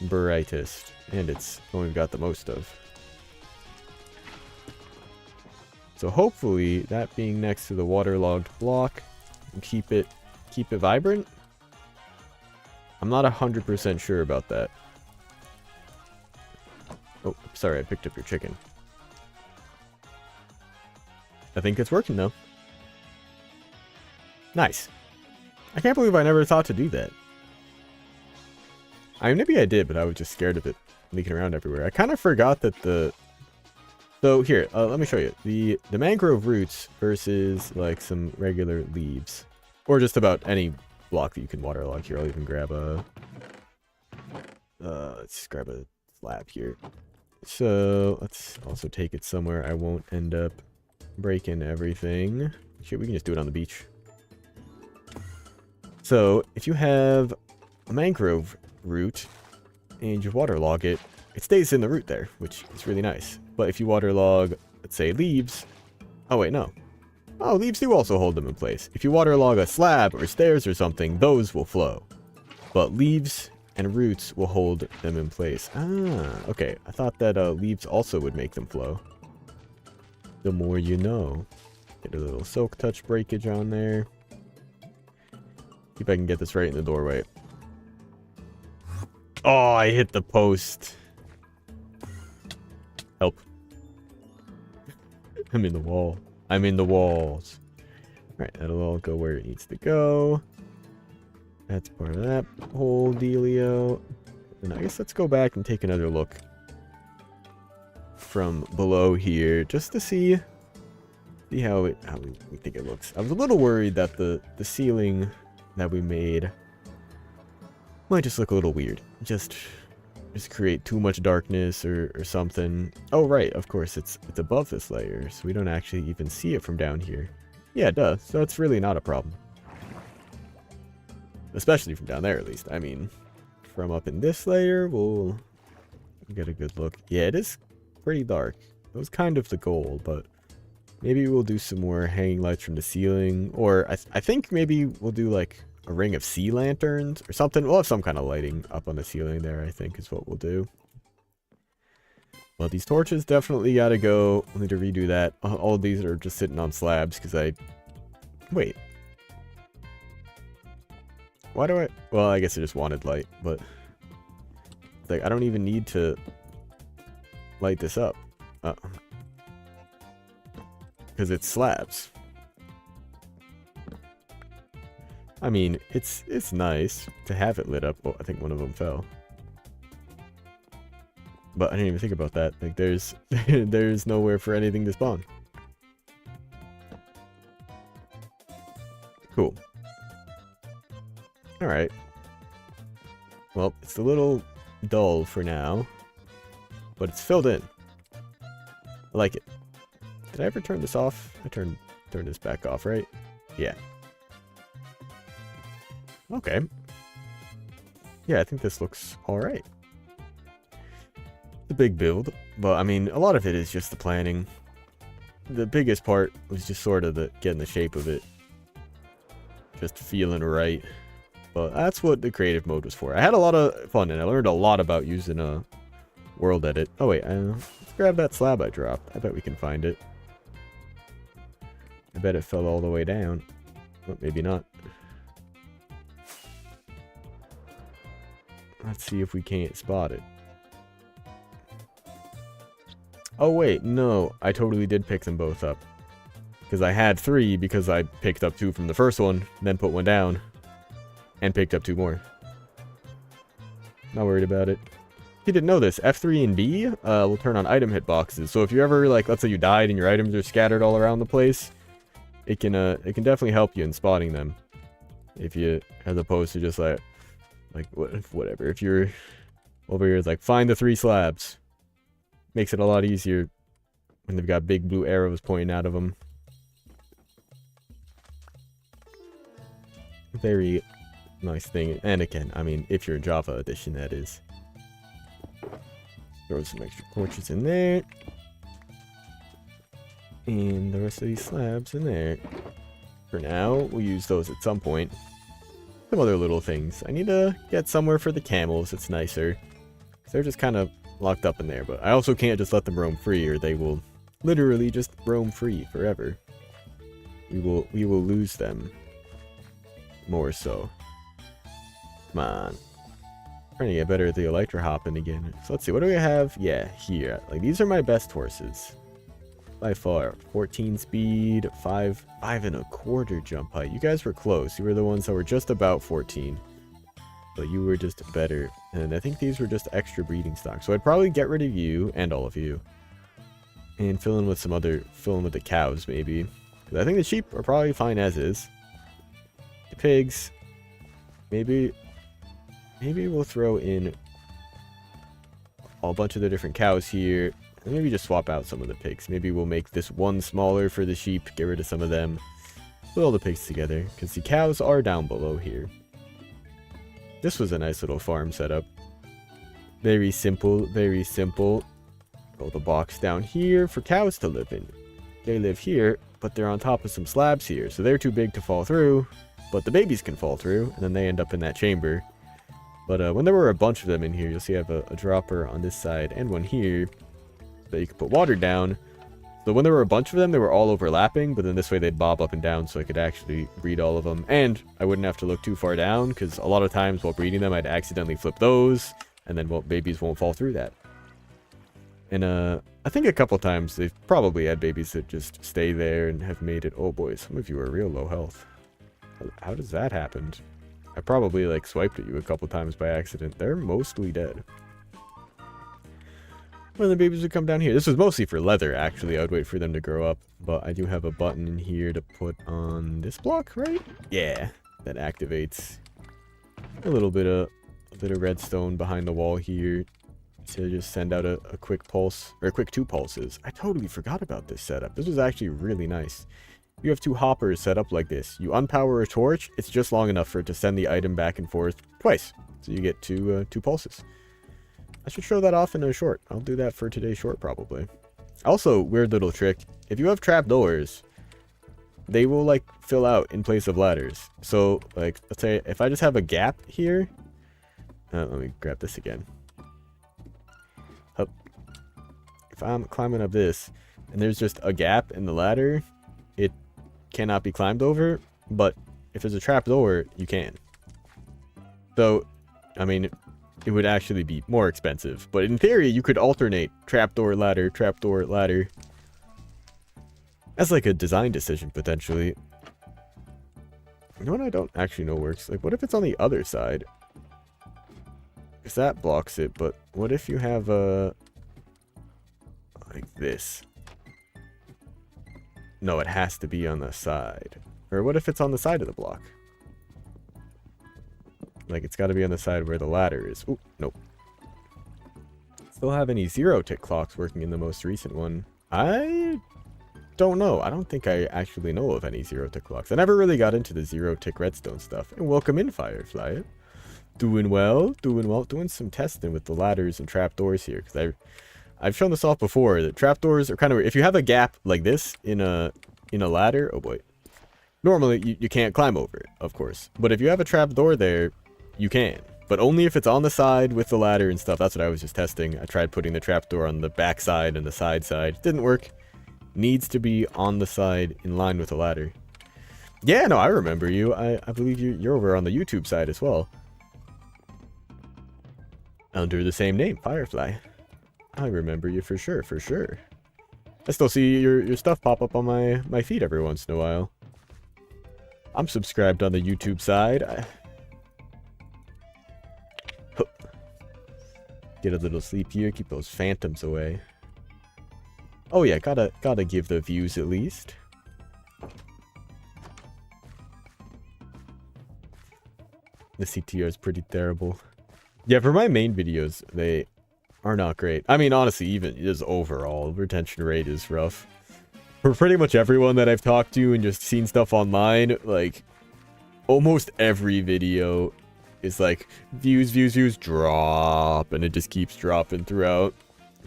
brightest, and it's the one we've got the most of. So hopefully that being next to the waterlogged block will keep it vibrant. I'm not 100% sure about that. Oh, sorry, I picked up your chicken. I think it's working though. Nice. I can't believe I never thought to do that. I mean, maybe I did, but I was just scared of it leaking around everywhere. I kind of forgot that the... So here, let me show you. The mangrove roots versus like some regular leaves. Or just about any block that you can waterlog. Here, I'll even grab a... let's just grab a slab here. So, let's also take it somewhere I won't end up breaking everything. Shit, we can just do it on the beach. So, if you have a mangrove root and you waterlog it, it stays in the root there, which is really nice. But if you waterlog, let's say, leaves... Oh, wait, no. Oh, leaves do also hold them in place. If you waterlog a slab or stairs or something, those will flow. But leaves and roots will hold them in place. Ah, okay. I thought that leaves also would make them flow. The more you know. Get a little silk touch breakage on there. See if I can get this right in the doorway. Oh, I hit the post. Help. I'm in the wall. I'm in the walls. Alright, that'll all go where it needs to go. That's part of that whole dealio. And I guess let's go back and take another look from below here, just to see how we think it looks. I was a little worried that the ceiling that we made might just look a little weird. Just create too much darkness or something. Oh right, of course it's above this layer, so we don't actually even see it from down here. Yeah, it does. So it's really not a problem. Especially from down there, at least. I mean, from up in this layer, we'll get a good look. Yeah, it is pretty dark. It was kind of the goal, but maybe we'll do some more hanging lights from the ceiling, or I think maybe we'll do like a ring of sea lanterns or something. We'll have some kind of lighting up on the ceiling there, I think is what we'll do. Well, these torches definitely gotta go. We'll need to redo that. All of these are just sitting on slabs because wait. Why do I... Well, I guess I just wanted light, but... Like, I don't even need to light this up. Because it's slabs. I mean, it's nice to have it lit up. Oh, I think one of them fell. But I didn't even think about that. Like, there's there's nowhere for anything to spawn. Cool. Alright. Well, it's a little dull for now. But it's filled in. I like it. Did I ever turn this off? I turned this back off, right? Yeah. Okay. Yeah, I think this looks alright. The big build, but I mean, a lot of it is just the planning. The biggest part was just sort of getting the shape of it. Just feeling right. But that's what the creative mode was for. I had a lot of fun, and I learned a lot about using a world edit. Oh wait, let's grab that slab I dropped. I bet we can find it. I bet it fell all the way down. But maybe not. Let's see if we can't spot it. Oh wait, no. I totally did pick them both up. Because I had 3 because I picked up 2 from the first one, then put 1 down. And picked up 2 more. Not worried about it. If you didn't know this, F3 and B will turn on item hitboxes. So if you ever, like, let's say you died and your items are scattered all around the place, it can definitely help you in spotting them. If you, as opposed to just like whatever. If you're over here, it's like, find the 3 slabs. Makes it a lot easier when they've got big blue arrows pointing out of them. Very nice thing. And again, I mean, if you're in Java edition, that is. throw some extra torches in there. And the rest of these slabs in there. For now, we'll use those at some point. Some other little things. I need to get somewhere for the camels. It's nicer. They're just kind of locked up in there. But I also can't just let them roam free, or they will literally just roam free forever. We will lose them. More so. Come on. Trying to get better at the electro hopping again. So let's see. What do we have? Yeah, here. Like, these are my best horses. By far. 14 speed, 5 1/4 jump height. You guys were close. You were the ones that were just about 14. But you were just better. And I think these were just extra breeding stock. So I'd probably get rid of you and all of you. And fill in with some other, fill in with the cows maybe. Because I think the sheep are probably fine as is. The pigs. Maybe we'll throw in a bunch of the different cows here. And maybe just swap out some of the pigs. Maybe we'll make this one smaller for the sheep. Get rid of some of them. Put all the pigs together. Because the cows are down below here. This was a nice little farm setup. Very simple. Very simple. Throw the box down here for cows to live in. They live here, but they're on top of some slabs here. So they're too big to fall through. But the babies can fall through. And then they end up in that chamber. But when there were a bunch of them in here, you'll see I have a dropper on this side and one here. That you can put water down. So when there were a bunch of them, they were all overlapping, but then this way they'd bob up and down so I could actually breed all of them. And I wouldn't have to look too far down, because a lot of times while breeding them, I'd accidentally flip those, and then babies won't fall through that. And I think a couple times they've probably had babies that just stay there and have made it. Oh boy, some of you are real low health. How does that happen? I probably like swiped at you a couple times by accident. They're mostly dead. When the babies would come down here. This was mostly for leather, actually. I would wait for them to grow up. But I do have a button in here to put on this block, right? Yeah, that activates a little bit of redstone behind the wall here to just send out a quick pulse, or a quick 2 pulses. I totally forgot about this setup. This was actually really nice. You have 2 hoppers set up like this. You unpower a torch, it's just long enough for it to send the item back and forth twice. So you get 2 pulses. I should show that off in a short. I'll do that for today's short, probably. Also, weird little trick. If you have trapdoors, they will, like, fill out in place of ladders. So, like, let's say if I just have a gap here. Let me grab this again. Up. If I'm climbing up this, and there's just a gap in the ladder, it cannot be climbed over. But if there's a trapdoor, you can. So, I mean, it would actually be more expensive. But in theory, you could alternate trapdoor, ladder, trapdoor, ladder. That's like a design decision, potentially. You know what I don't actually know works? Like, what if it's on the other side? Because that blocks it, but what if you have a... like this? No, it has to be on the side. Or what if it's on the side of the block? Like, it's got to be on the side where the ladder is. Ooh, nope. Still have any 0-tick clocks working in the most recent one? I don't know. I don't think I actually know of any 0-tick clocks. I never really got into the 0-tick redstone stuff. And welcome in, Firefly. Doing well, doing some testing with the ladders and trapdoors here. Because I've shown this off before. That trapdoors are kind of... if you have a gap like this in a ladder... oh boy. Normally, you can't climb over it, of course. But if you have a trapdoor there... you can, but only if it's on the side with the ladder and stuff. That's what I was just testing. I tried putting the trapdoor on the back side and the side. Didn't work. Needs to be on the side in line with the ladder. Yeah, no, I remember you. I believe you're over on the YouTube side as well. Under the same name, Firefly. I remember you for sure, for sure. I still see your stuff pop up on my feed every once in a while. I'm subscribed on the YouTube side. Get a little sleep here, keep those phantoms away. Oh yeah, gotta give the views at least. The CTR is pretty terrible. Yeah, for my main videos, they are not great. I mean, honestly, even just overall, retention rate is rough. For pretty much everyone that I've talked to and just seen stuff online, like, almost every video is like, views drop, and it just keeps dropping throughout.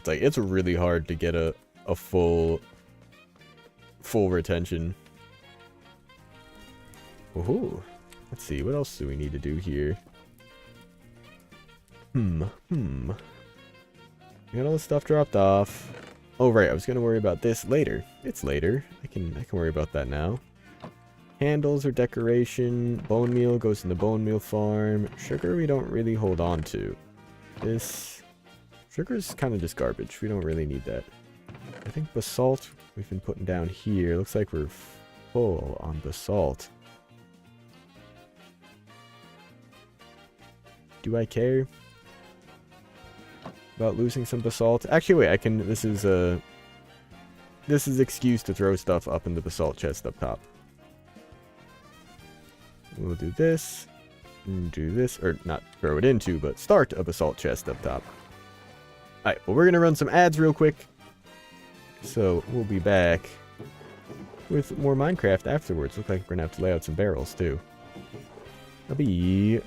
It's like, it's really hard to get a full retention. Woohoo. Let's see, what else do we need to do here? We got all the stuff dropped off. Oh, right, I was gonna worry about this later. It's later. I can worry about that now. Candles or decoration. Bone meal goes in the bone meal farm. Sugar we don't really hold on to. This... Sugar's kind of just garbage. We don't really need that. I think basalt we've been putting down here. Looks like we're full on basalt. Do I care about losing some basalt? Actually, wait, I can... This is excuse to throw stuff up in the basalt chest up top. We'll do this. And do this. Or not throw it into, but start a basalt chest up top. Alright, well, we're going to run some ads real quick. So, we'll be back with more Minecraft afterwards. Looks like we're going to have to lay out some barrels, too. RB.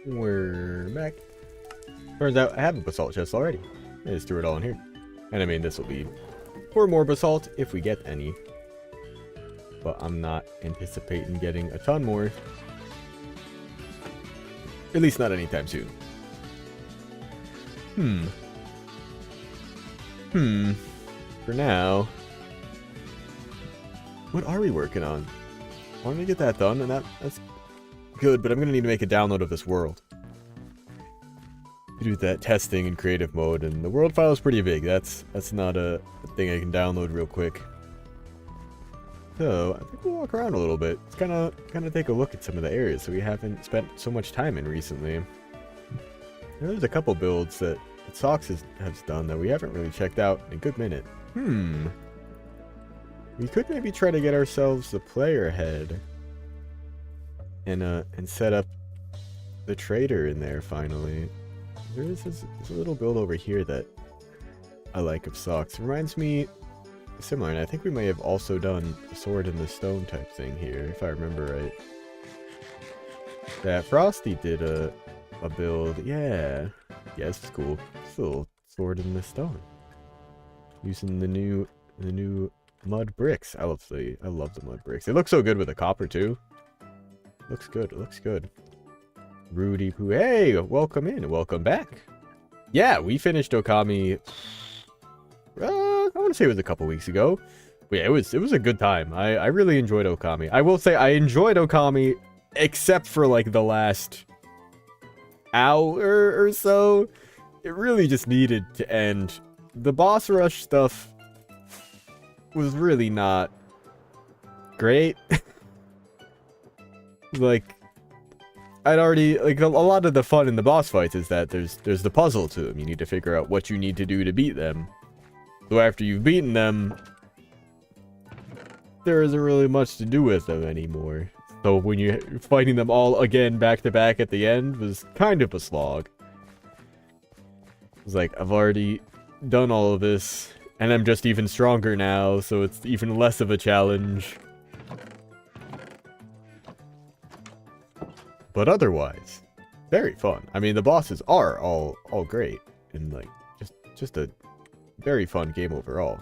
We're back. Turns out I have a basalt chest already. I just threw it all in here. And I mean, this will be for more basalt if we get any. But I'm not anticipating getting a ton more. At least not anytime soon. For now. What are we working on? Why don't we get that done? And that's good, but I'm going to need to make a download of this world. Do that testing in creative mode, and the world file is pretty big. That's not a thing I can download real quick. So, I think we'll walk around a little bit. Let's kind of take a look at some of the areas that we haven't spent so much time in recently. There's a couple builds that Socks has done that we haven't really checked out in a good minute. We could maybe try to get ourselves the player head and set up the trader in there finally. There's a little build over here that I like of Socks. Reminds me similar, and I think we may have also done a sword in the stone type thing here, if I remember right. That Frosty did a build, yeah. Yeah, this is cool. It's a little sword in the stone. Using the new mud bricks. I love the mud bricks. They look so good with the copper too. Looks good, it looks good. Rudy Poo, hey, welcome in, welcome back. Yeah, we finished Okami. I want to say it was a couple weeks ago. But yeah, it was a good time. I really enjoyed Okami. I will say I enjoyed Okami, except for like the last hour or so. It really just needed to end. The boss rush stuff was really not great. Like, I'd already, like, a lot of the fun in the boss fights is that there's the puzzle to them. You need to figure out what you need to do to beat them. So after you've beaten them, there isn't really much to do with them anymore. So when you're fighting them all again back to back at the end was kind of a slog. It's like, I've already done all of this, and I'm just even stronger now, so it's even less of a challenge. But otherwise, very fun. I mean, the bosses are all great, and like just a very fun game overall.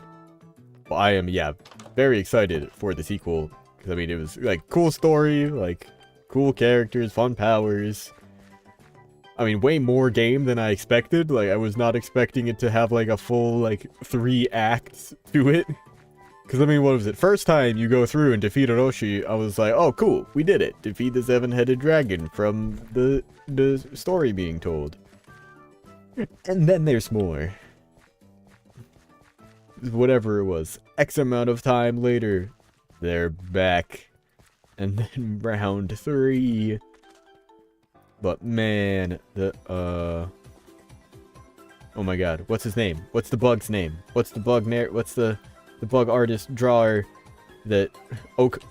Well, I am, yeah, very excited for the sequel, because I mean, it was like cool story, like cool characters, fun powers. I mean, way more game than I expected. Like, I was not expecting it to have like a full like 3 acts to it. Because, I mean, what was it? First time you go through and defeat Orochi, I was like, oh, cool, we did it. Defeat the 7-headed dragon from the story being told. And then there's more. Whatever it was. X amount of time later, they're back. And then round 3. But, man, oh my god, what's his name? What's the bug's name? What's the bug what's the bug artist drawer that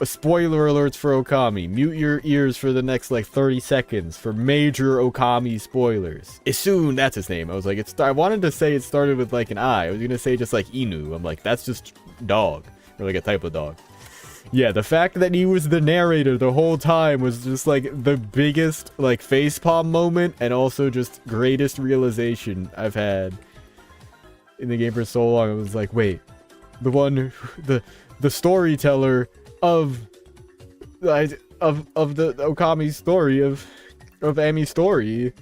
spoiler alerts for Okami. Mute your ears for the next like 30 seconds for major Okami spoilers. Isun, that's his name. I was like, I wanted to say it started with like an I. I was gonna say just like Inu. I'm like, that's just dog. Or like a type of dog. Yeah, the fact that he was the narrator the whole time was just like the biggest like facepalm moment, and also just greatest realization I've had in the game for so long. I was like, wait, the one, the storyteller of the Okami story, of Ami's story,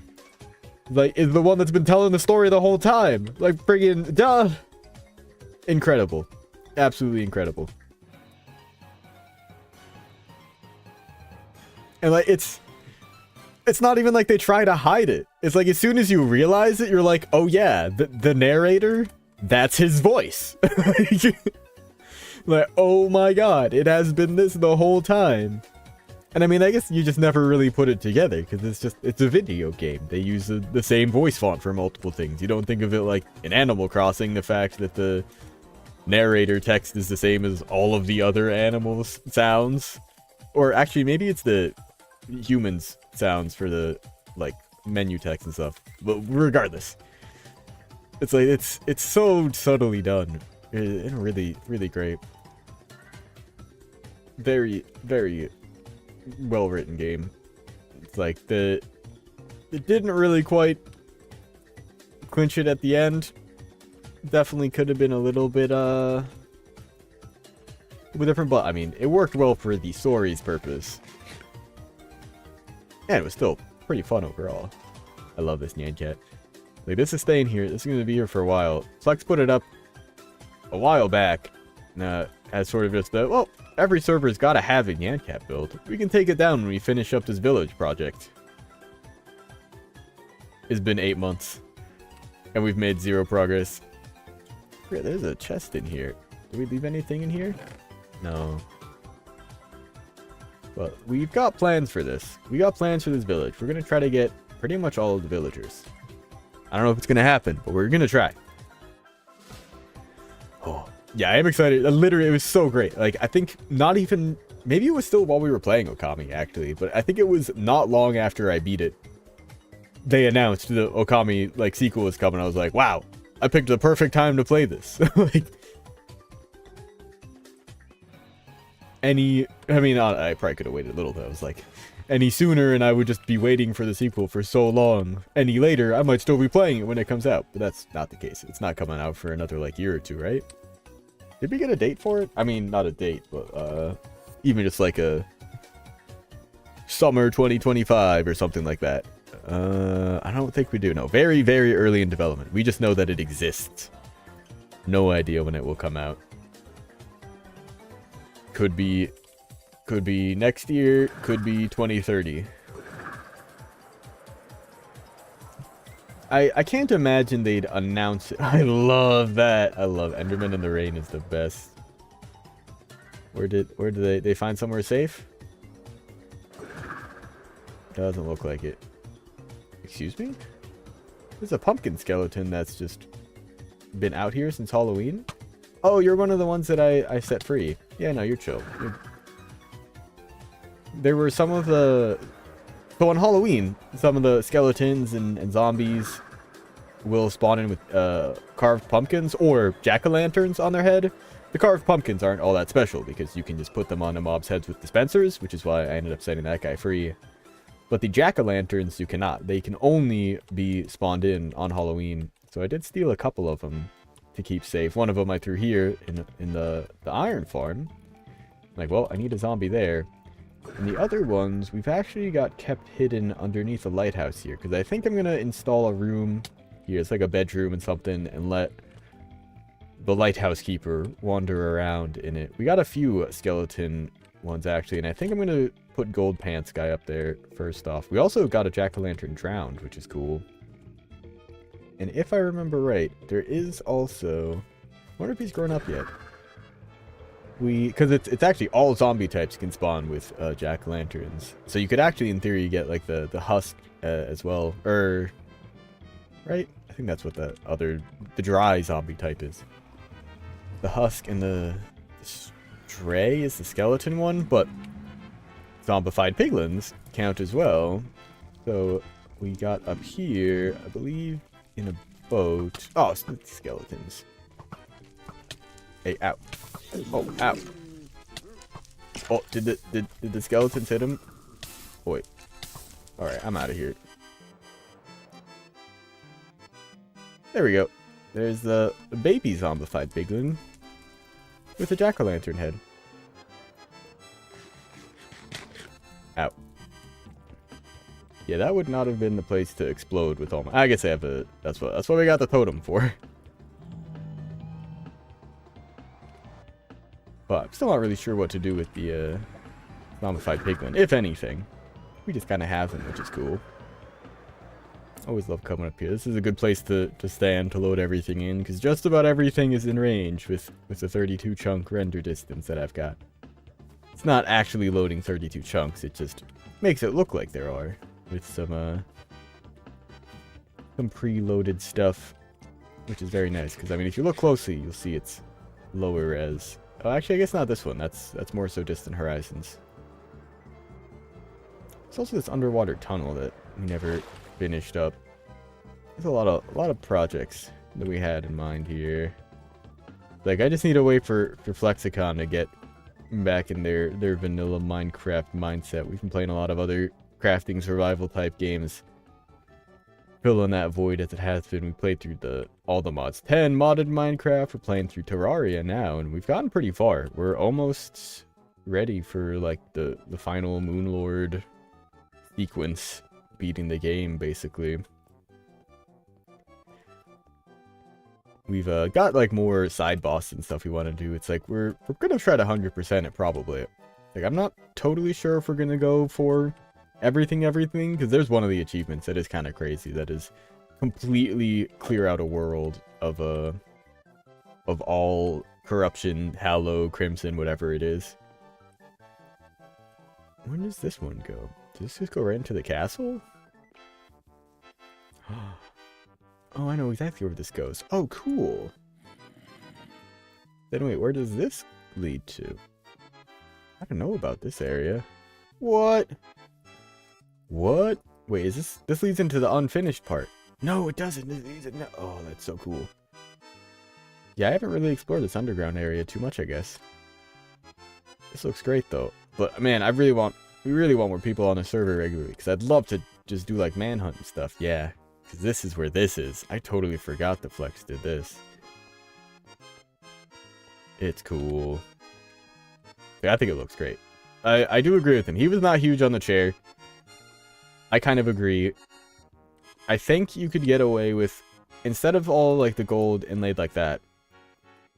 like, is the one that's been telling the story the whole time. Like, friggin' duh. Incredible. Absolutely incredible. And like, it's not even like they try to hide it. It's like, as soon as you realize it, you're like, oh yeah, the narrator, that's his voice. Like, oh my god, it has been this the whole time. And I mean, I guess you just never really put it together, because it's a video game. They use the same voice font for multiple things. You don't think of it like in Animal Crossing, the fact that the narrator text is the same as all of the other animals' sounds. Or actually, maybe it's the humans' sounds for the, like, menu text and stuff. But regardless, it's like, it's so subtly done. It's really, really great. Very, very well-written game. It's like, it didn't really quite clinch it at the end. Definitely could have been a little bit, different, but I mean, it worked well for the story's purpose. And it was still pretty fun overall. I love this Nyan Cat. Like, this is staying here. This is going to be here for a while. Flex put it up a while back, as sort of just well, every server's got to have a Nyan Cat build. We can take it down when we finish up this village project. It's been 8 months, and we've made 0 progress. There's a chest in here. Did we leave anything in here? No. But we've got plans for this. We got plans for this village. We're going to try to get pretty much all of the villagers. I don't know if it's gonna happen, but we're gonna try. Oh, yeah, I am excited. Literally, it was so great. Like, I think not even... Maybe it was still while we were playing Okami, actually. But I think it was not long after I beat it. They announced the Okami, like, sequel was coming. I was like, wow, I picked the perfect time to play this. Like... I mean, I probably could have waited a little, but I was like... Any sooner, and I would just be waiting for the sequel for so long. Any later, I might still be playing it when it comes out. But that's not the case. It's not coming out for another, like, year or two, right? Did we get a date for it? I mean, not a date, but, even just like a... Summer 2025 or something like that. I don't think we do. No, very, very early in development. We just know that it exists. No idea when it will come out. Could be next year, could be 2030. I can't imagine they'd announce it. I love that. I love Enderman in the Rain is the best. Where did they find somewhere safe? Doesn't look like it. Excuse me? There's a pumpkin skeleton that's just been out here since Halloween. Oh, you're one of the ones that I set free. Yeah, no, you're chill. There were some of the... So on Halloween, some of the skeletons and zombies will spawn in with carved pumpkins or jack-o'-lanterns on their head. The carved pumpkins aren't all that special because you can just put them on a mob's heads with dispensers, which is why I ended up setting that guy free. But the jack-o'-lanterns, you cannot. They can only be spawned in on Halloween. So I did steal a couple of them to keep safe. One of them I threw here in the iron farm. Like, well, I need a zombie there. And the other ones, we've actually got kept hidden underneath the lighthouse here. Because I think I'm going to install a room here. It's like a bedroom and something. And let the lighthouse keeper wander around in it. We got a few skeleton ones, actually. And I think I'm going to put Gold Pants guy up there first off. We also got a jack-o'-lantern drowned, which is cool. And if I remember right, there is also... I wonder if he's grown up yet. Because it's actually all zombie types can spawn with jack-o'-lanterns. So you could actually, in theory, get like the husk as well. Right? I think that's what the dry zombie type is. The husk and the stray is the skeleton one, but zombified piglins count as well. So we got up here, I believe, in a boat. Oh, skeletons. Hey, ow. Oh, ow. Oh, did the skeletons hit him? Wait. Alright, I'm out of here. There we go. There's the baby zombified piglin with a jack-o'-lantern head. Ow. Yeah, that would not have been the place to explode with all my... I guess I have a... That's what we got the totem for. But I'm still not really sure what to do with the zombified piglin, if anything. We just kind of have them, which is cool. Always love coming up here. This is a good place to stand to load everything in, because just about everything is in range with the 32 chunk render distance that I've got. It's not actually loading 32 chunks, it just makes it look like there are, with some preloaded stuff, which is very nice, because I mean, if you look closely, you'll see it's lower res. Oh, actually, I guess not this one. That's more so Distant Horizons. There's also this underwater tunnel that we never finished up. There's a lot of projects that we had in mind here. Like, I just need a way for Flexicon to get back in their vanilla Minecraft mindset. We've been playing a lot of other crafting survival type games, filling that void as it has been. We played through all the mods. 10 modded Minecraft. We're playing through Terraria now, and we've gotten pretty far. We're almost ready for like the final Moonlord sequence, beating the game basically. We've got like more side boss and stuff we want to do. It's like we're gonna try to 100% it probably. Like, I'm not totally sure if we're gonna go for everything, because there's one of the achievements that is kind of crazy. That is completely clear out a world of all corruption, Hallow, Crimson, whatever it is. Where does this one go? Does this just go right into the castle? Oh, I know exactly where this goes. Oh, cool. Then wait, where does this lead to? I don't know about this area. What? What? Wait, is this leads into the unfinished part? No, it doesn't. This leads no. Oh, that's so cool. Yeah, I haven't really explored this underground area too much, I guess. This looks great though. But man, we really want more people on the server regularly, because I'd love to just do like manhunt and stuff. Yeah, because this is where this is. I totally forgot that Flex did this. It's cool. Yeah, I think it looks great. I do agree with him. He was not huge on the chair. I kind of agree. I think you could get away with, instead of all like the gold inlaid like that,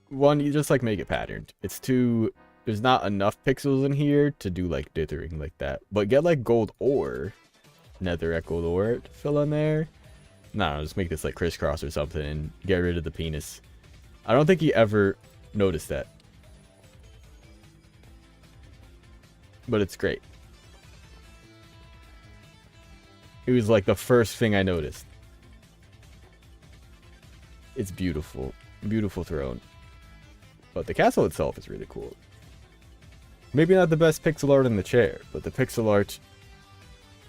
one, you just like make it patterned. It's too, there's not enough pixels in here to do like dithering like that. But get like gold ore, netherite gold ore to fill in there. No, just make this like crisscross or something and get rid of the penis. I don't think he ever noticed that. But it's great. It was like the first thing I noticed. It's beautiful. Beautiful throne. But the castle itself is really cool. Maybe not the best pixel art in the chair, but the pixel art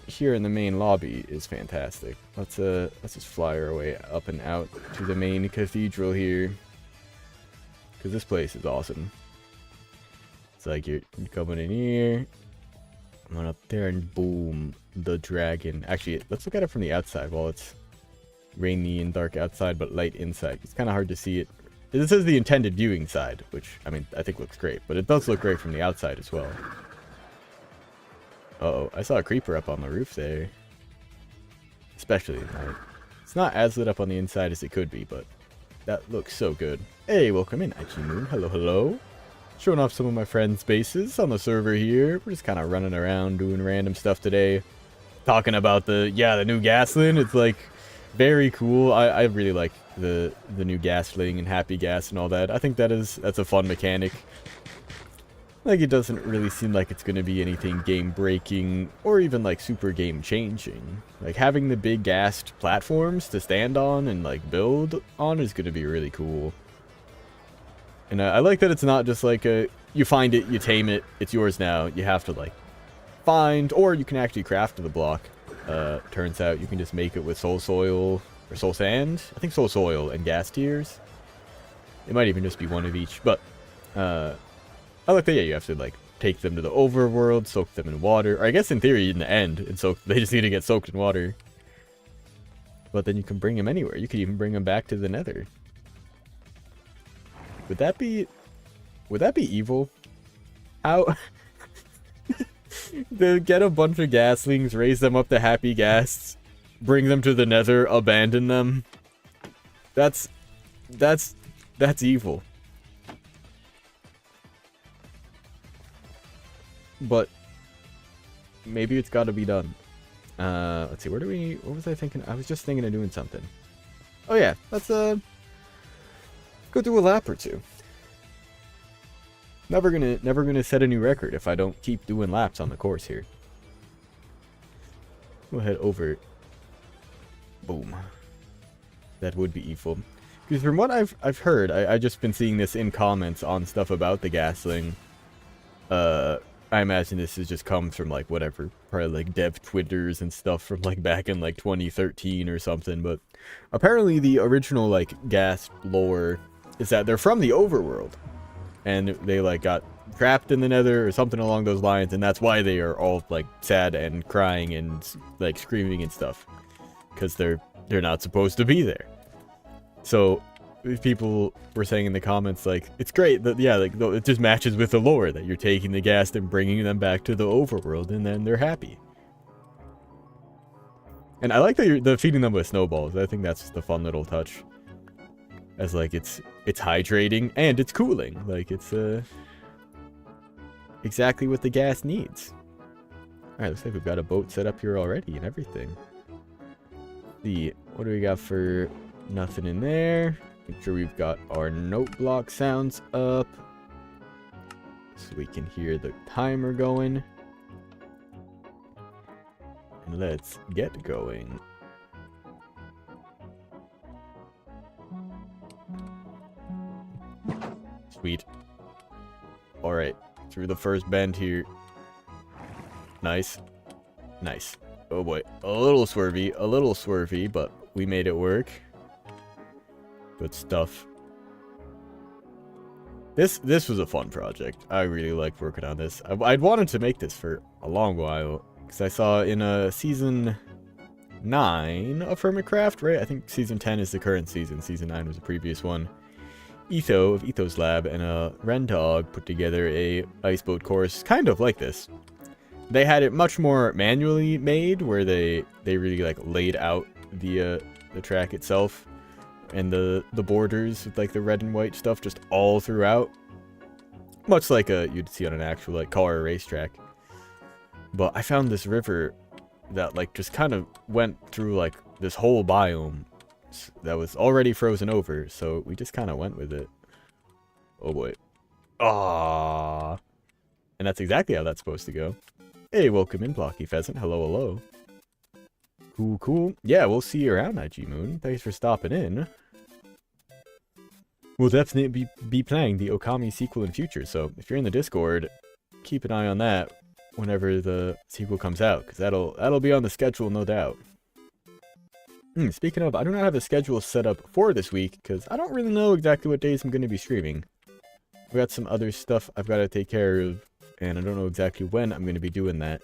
here in the main lobby is fantastic. Let's just fly our way up and out to the main cathedral here. Because this place is awesome. It's like you're coming in here. I'm going up there and boom, the dragon. Actually, let's look at it from the outside while it's rainy and dark outside, but light inside. It's kind of hard to see it. This is the intended viewing side, which, I mean, I think looks great, but it does look great from the outside as well. Uh-oh, I saw a creeper up on the roof there. Especially at night. It's not as lit up on the inside as it could be, but that looks so good. Hey, welcome in, Ichi Moon. Hello, hello. Showing off some of my friends' bases on the server here. We're just kind of running around doing random stuff today. Talking about the new Ghastling. It's like very cool. I really like the new Ghastling and Happy Ghast and all that. I think that's a fun mechanic. Like, it doesn't really seem like it's going to be anything game breaking or even like super game changing. Like, having the big Ghast platforms to stand on and like build on is going to be really cool. And I like that it's not just like you find it, you tame it, it's yours now. You have to like find, or you can actually craft the block. Turns out you can just make it with soul soil or soul sand. I think soul soil and gas tiers. It might even just be one of each, but I like that. Yeah, you have to like take them to the overworld, soak them in water, or I guess in theory in the end, and they just need to get soaked in water. But then you can bring them anywhere. You could even bring them back to the Nether. Would that be evil? How? To get a bunch of Ghastlings, raise them up to Happy Ghasts, bring them to the Nether, abandon them. That's evil. But maybe it's got to be done. Let's see. What was I thinking? I was just thinking of doing something. Oh yeah, let's go do a lap or two. Never gonna set a new record if I don't keep doing laps on the course here. We'll head over. Boom. That would be evil. Because from what I've heard, I just been seeing this in comments on stuff about the Ghastling. I imagine this has just come from like whatever, probably like dev twitters and stuff from like back in like 2013 or something. But apparently the original like Ghast lore is that they're from the overworld, and they like got trapped in the Nether or something along those lines, and that's why they are all like sad and crying and like screaming and stuff, because they're not supposed to be there. So people were saying in the comments like, it's great that like it just matches with the lore that you're taking the Ghast and bringing them back to the overworld, and then they're happy. And I like that they're feeding them with snowballs. I think that's just a fun little touch. As like it's hydrating and it's cooling. Like it's exactly what the Ghast needs. Alright, looks like we've got a boat set up here already and everything. What do we got for nothing in there? Make sure we've got our note block sounds up, so we can hear the timer going. And let's get going. Sweet. Alright. Through the first bend here. Nice. Nice. Oh boy. A little swervy, but we made it work. Good stuff. This was a fun project. I really liked working on this. I'd wanted to make this for a long while, because I saw in season 9 of Hermitcraft, right? I think season 10 is the current season. Season 9 was the previous one. Etho of Ethos Lab and a Rendog put together a ice boat course kind of like this. They had it much more manually made, where they really like laid out the track itself and the borders with like the red and white stuff just all throughout, much like you'd see on an actual like car racetrack. But I found this river that like just kind of went through like this whole biome that was already frozen over, so we just kind of went with it. Oh boy. Ah, and that's exactly how that's supposed to go. Hey, welcome in, Blocky Pheasant. Hello, hello. Cool, cool. Yeah, we'll see you around, IG Moon. Thanks for stopping in. We'll definitely be playing the Okami sequel in future, so if you're in the Discord, keep an eye on that whenever the sequel comes out, because that'll be on the schedule, no doubt. Speaking of, I do not have a schedule set up for this week, because I don't really know exactly what days I'm going to be streaming. I've got some other stuff I've got to take care of, and I don't know exactly when I'm going to be doing that.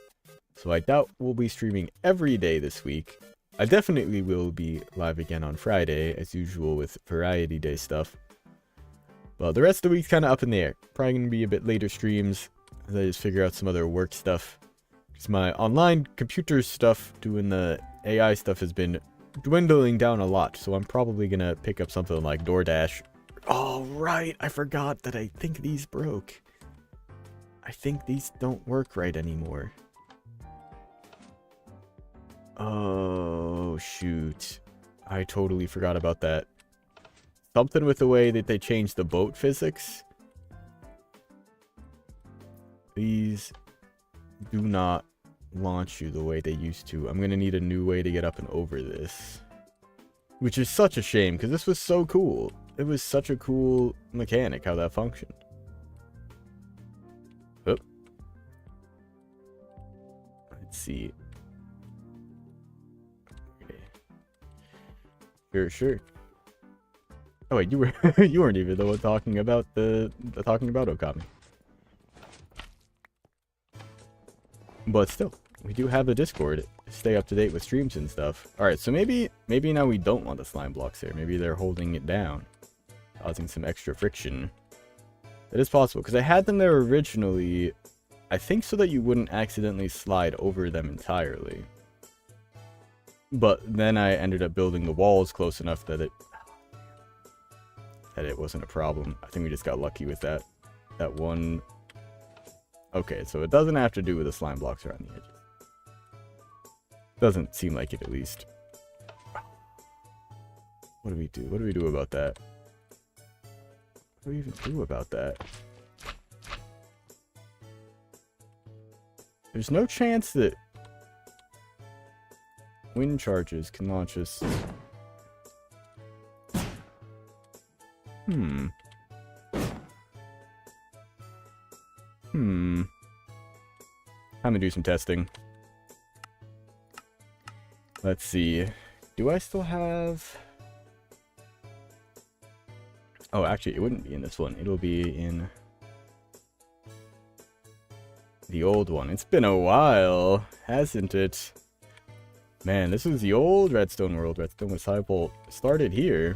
So I doubt we'll be streaming every day this week. I definitely will be live again on Friday, as usual with Variety Day stuff. But the rest of the week's kind of up in the air. Probably going to be a bit later streams, as I just figure out some other work stuff. Because my online computer stuff, doing the AI stuff, has been dwindling down a lot. So I'm probably going to pick up something like DoorDash. Oh, right. I forgot that I think these broke. I think these don't work right anymore. Oh, shoot. I totally forgot about that. Something with the way that they changed the boat physics. These do not launch you the way they used to. I'm going to need a new way to get up and over this. Which is such a shame, because this was so cool. It was such a cool mechanic, how that functioned. Oh. Let's see. Okay. Sure. Oh wait, you weren't even the one talking about Okami. But still, we do have the Discord to stay up to date with streams and stuff. Alright, so maybe now we don't want the slime blocks there. Maybe they're holding it down, causing some extra friction. That is possible, because I had them there originally, I think so that you wouldn't accidentally slide over them entirely. But then I ended up building the walls close enough that it wasn't a problem. I think we just got lucky with that one. Okay, so it doesn't have to do with the slime blocks around the edges. Doesn't seem like it, at least. What do we do? What do we do about that? What do we even do about that? There's no chance that wind charges can launch us. Time to do some testing. Let's see. Do I still have... Oh, actually, it wouldn't be in this one. It'll be in the old one. It's been a while, hasn't it? Man, this was the old Redstone world. Redstone with Cypol started here,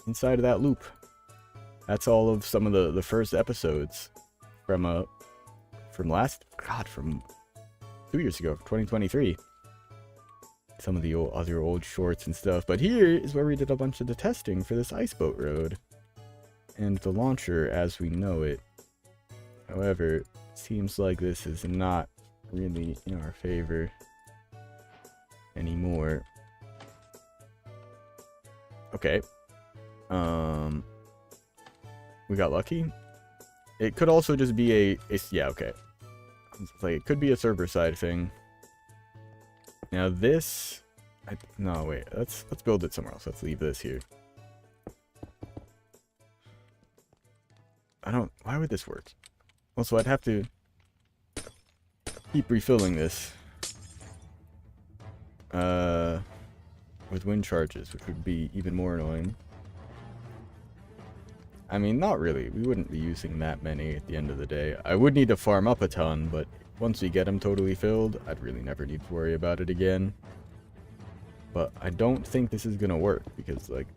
inside of that loop. That's all of some of the first episodes from 2 years ago, 2023. Some of the other old shorts and stuff. But here is where we did a bunch of the testing for this ice boat road. And the launcher as we know it. However, it seems like this is not really in our favor anymore. Okay. We got lucky. It could also just be yeah, okay. It's like, it could be a server side thing. Now this... no, wait. Let's build it somewhere else. Let's leave this here. Why would this work? Also, I'd have to keep refilling this. With wind charges, which would be even more annoying. I mean, not really. We wouldn't be using that many at the end of the day. I would need to farm up a ton, but once we get them totally filled, I'd really never need to worry about it again. But I don't think this is gonna work, because, like,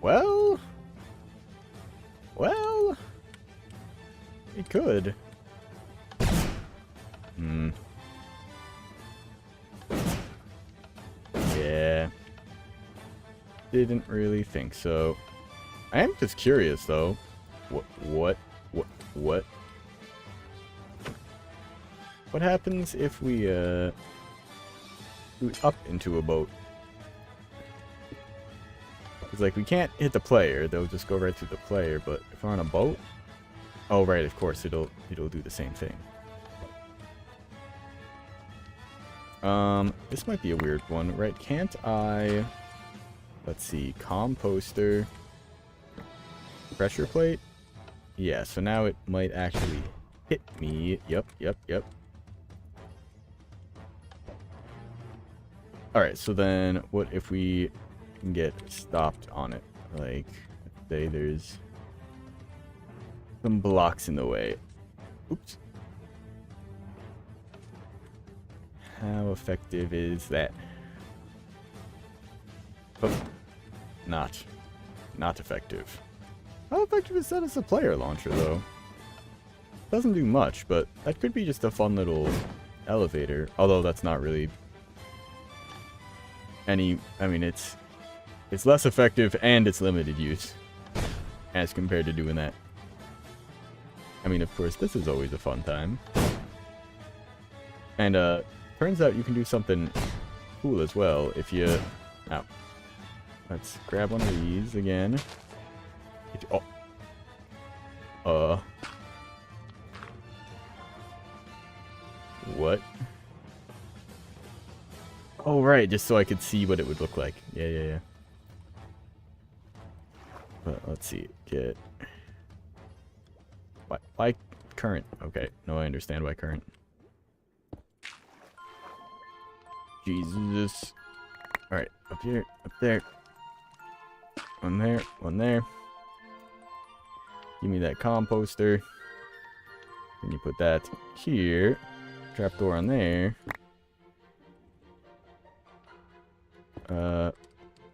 Well, it could. Yeah. Didn't really think so. I am just curious, though. What happens if we, do up into a boat? It's like, we can't hit the player. They'll just go right through the player, but if we're on a boat... Oh, right, of course, it'll do the same thing. This might be a weird one, right? Can't I... Let's see, composter... Pressure plate? Yeah, so now it might actually hit me. Yep. Alright, so then what if we can get stopped on it? Like, say there's some blocks in the way. Oops. How effective is that? Oh, not effective. How effective is that as a player launcher, though? Doesn't do much, but that could be just a fun little elevator. Although that's not really any... I mean, it's less effective and it's limited use as compared to doing that. I mean, of course, this is always a fun time. And, turns out you can do something cool as well if you... Ow. Let's grab one of these again. What? Oh, right, just so I could see what it would look like. Yeah. But let's see. Get... Why current? Okay, no, I understand why current. Jesus. Alright, up here, up there. One there. Give me that composter. Then you put that here. Trapdoor on there.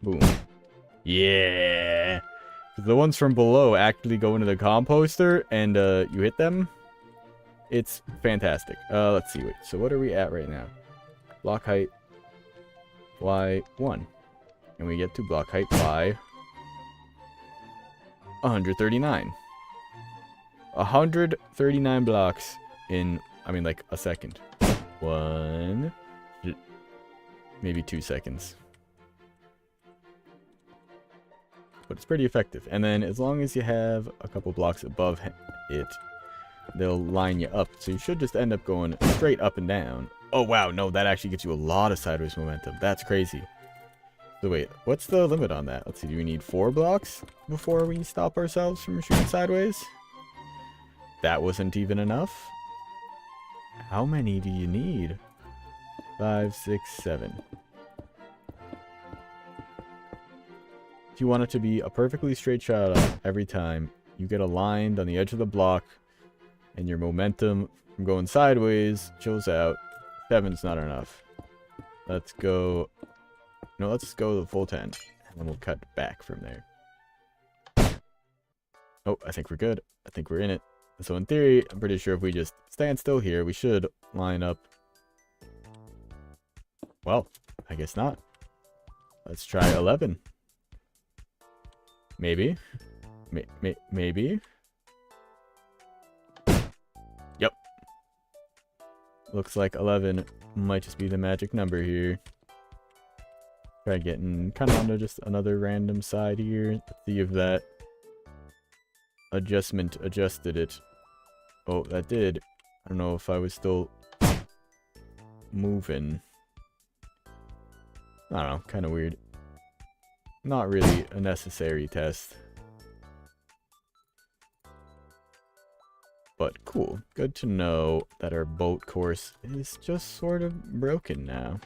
Boom. Yeah! The ones from below actually go into the composter, and, you hit them. It's fantastic. Let's see, wait. So what are we at right now? Block height Y1. And we get to block height Y 139. 139 blocks in, I mean, like, a second. Maybe 2 seconds. But it's pretty effective. And then as long as you have a couple blocks above it, they'll line you up. So you should just end up going straight up and down. Oh, wow. No, that actually gives you a lot of sideways momentum. That's crazy. So wait, what's the limit on that? Let's see. Do we need 4 blocks before we stop ourselves from shooting sideways? That wasn't even enough. How many do you need? 5, 6, 7. If you want it to be a perfectly straight shot every time, you get aligned on the edge of the block, and your momentum from going sideways chills out. 7's not enough. Let's go... No, let's go the full 10, and then we'll cut back from there. Oh, I think we're good. I think we're in it. So in theory, I'm pretty sure if we just stand still here, we should line up. Well, I guess not. Let's try 11. Maybe. Maybe. Yep. Looks like 11 might just be the magic number here. Try getting kind of onto just another random side here. Let's see if that adjustment adjusted it. Oh, that did. I don't know if I was still moving. I don't know, kind of weird. Not really a necessary test. But cool. Good to know that our boat course is just sort of broken now.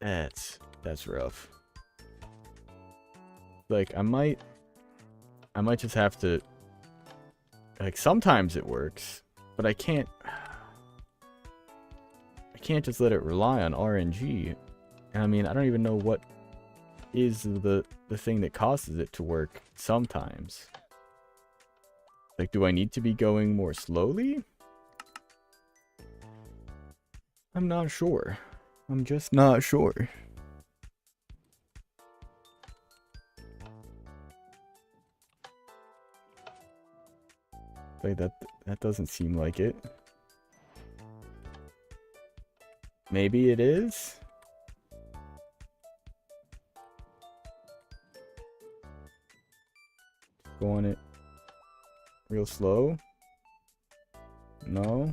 That's rough. Like, I might just have to, like, sometimes it works, but I can't just let it rely on RNG. I mean, I don't even know what is the thing that causes it to work sometimes. Like, do I need to be going more slowly? I'm not sure. I'm just not sure. Like, that doesn't seem like it. Maybe it is? Go on it real slow? No?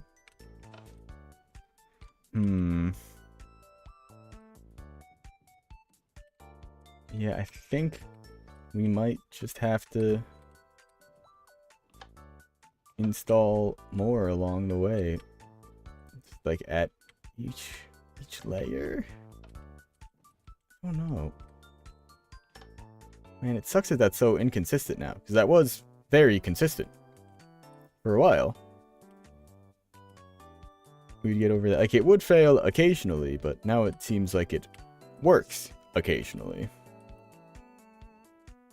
Yeah, I think we might just have to install more along the way. It's like at each layer? Oh no. Man, it sucks that that's so inconsistent now, because that was very consistent for a while. We'd get over that. Like, it would fail occasionally, but now it seems like it works occasionally.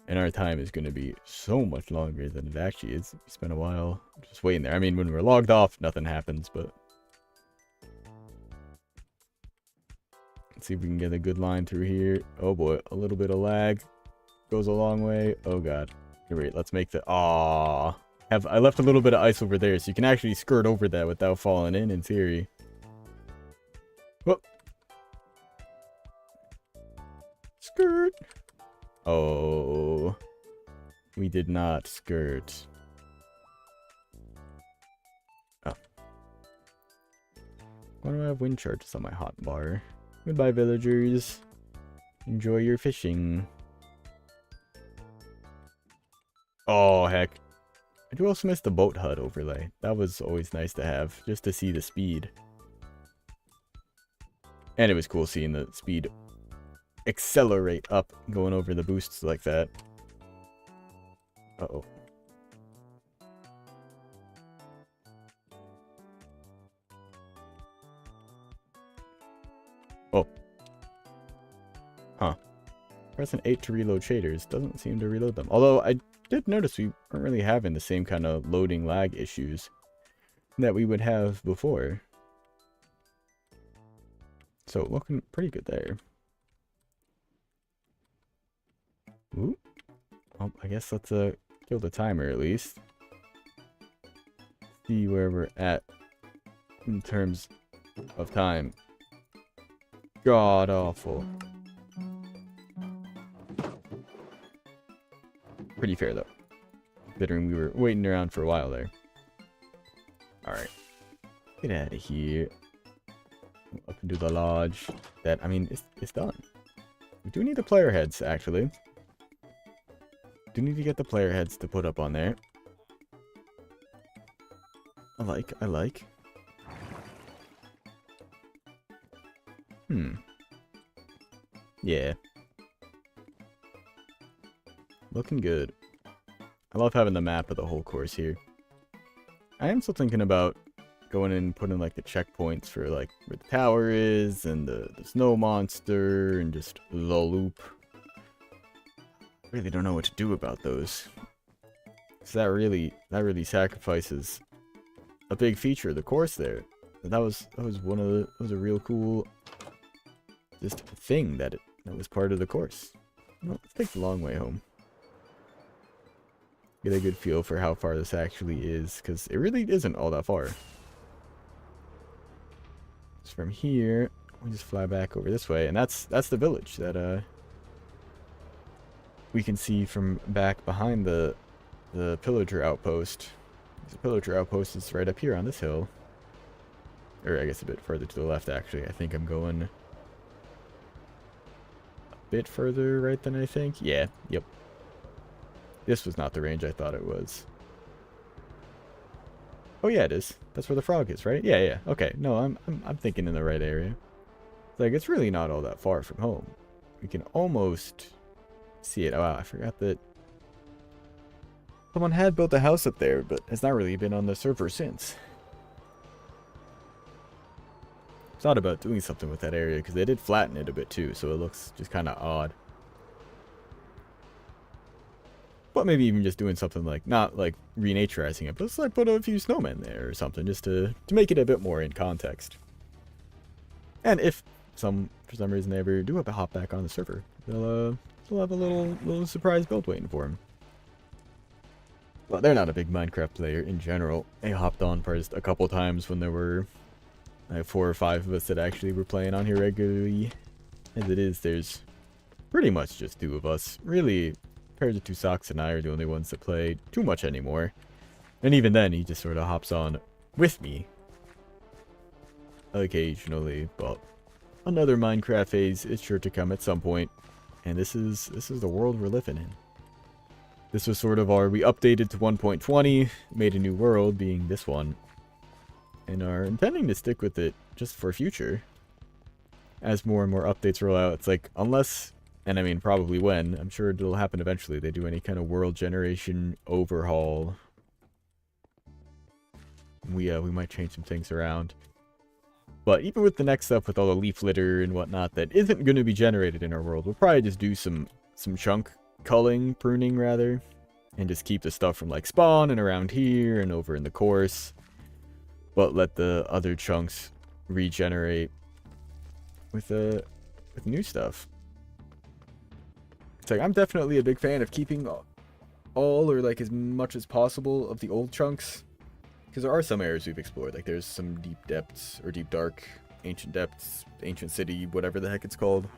And our time is going to be so much longer than it actually is. We spent a while just waiting there. I mean, when we're logged off, nothing happens, but... Let's see if we can get a good line through here. Oh boy, a little bit of lag. Goes a long way. Oh god. Here, wait, let's make the... Aww. I left a little bit of ice over there, so you can actually skirt over that without falling in theory. Whoop. Skirt. Oh. We did not skirt. Oh. Why do I have wind charges on my hotbar? Goodbye, villagers. Enjoy your fishing. Oh, heck. I do also miss the boat HUD overlay. That was always nice to have, just to see the speed. And it was cool seeing the speed accelerate up, going over the boosts like that. Uh-oh. Oh. Huh. Pressing 8 to reload shaders doesn't seem to reload them. Although I did notice we weren't really having the same kind of loading lag issues that we would have before. So looking pretty good there. Ooh. Oh, I guess let's kill the timer at least. See where we're at in terms of time. God awful. Pretty fair though, considering we were waiting around for a while there. Alright. Get out of here. Up into the lodge. That, I mean, it's done. We do need the player heads, actually. Do need to get the player heads to put up on there. I like. Yeah. Looking good. I love having the map of the whole course here. I am still thinking about going in and putting like the checkpoints for like where the tower is and the snow monster and just the loop. I really don't know what to do about those. So that really sacrifices a big feature of the course there. That was a real cool just thing that was part of the course. Well, let's take the long way home. Get a good feel for how far this actually is, because it really isn't all that far. So from here, we just fly back over this way, and that's the village that we can see from back behind the pillager outpost. The pillager outpost is right up here on this hill, or I guess a bit further to the left. Actually, I think I'm going a bit further right than I think. Yeah, yep. This was not the range I thought it was. Oh yeah, it is. That's where the frog is, right? Yeah, yeah. Okay. No, I'm thinking in the right area. Like, it's really not all that far from home. We can almost see it. Oh, wow, I forgot that someone had built a house up there, but has not really been on the server since. Thought about doing something with that area because they did flatten it a bit too, so it looks just kind of odd. But maybe even just doing something like, not like renaturizing it, but just like put a few snowmen there or something, just to make it a bit more in context. And if for some reason they ever do have to hop back on the server, they'll have a little surprise build waiting for them. Well, they're not a big Minecraft player in general. They hopped on just a couple times when there were like 4 or 5 of us that actually were playing on here regularly. As it is, there's pretty much just 2 of us. Really, pairs of 2 Socks and I are the only ones that play too much anymore. And even then, he just sort of hops on with me occasionally. But another Minecraft phase is sure to come at some point. And this is the world we're living in. This was sort of we updated to 1.20, made a new world, being this one. And are intending to stick with it just for future. As more and more updates roll out, it's like, unless, and I mean probably when, I'm sure it'll happen eventually, they do any kind of world generation overhaul. We might change some things around. But even with the next stuff, with all the leaf litter and whatnot that isn't going to be generated in our world, we'll probably just do some chunk pruning rather. And just keep the stuff from like spawn and around here and over in the course. But let the other chunks regenerate with new stuff. It's like, I'm definitely a big fan of keeping all or like as much as possible of the old chunks. Because there are some areas we've explored. Like there's some deep depths or deep dark, ancient depths, ancient city, whatever the heck it's called,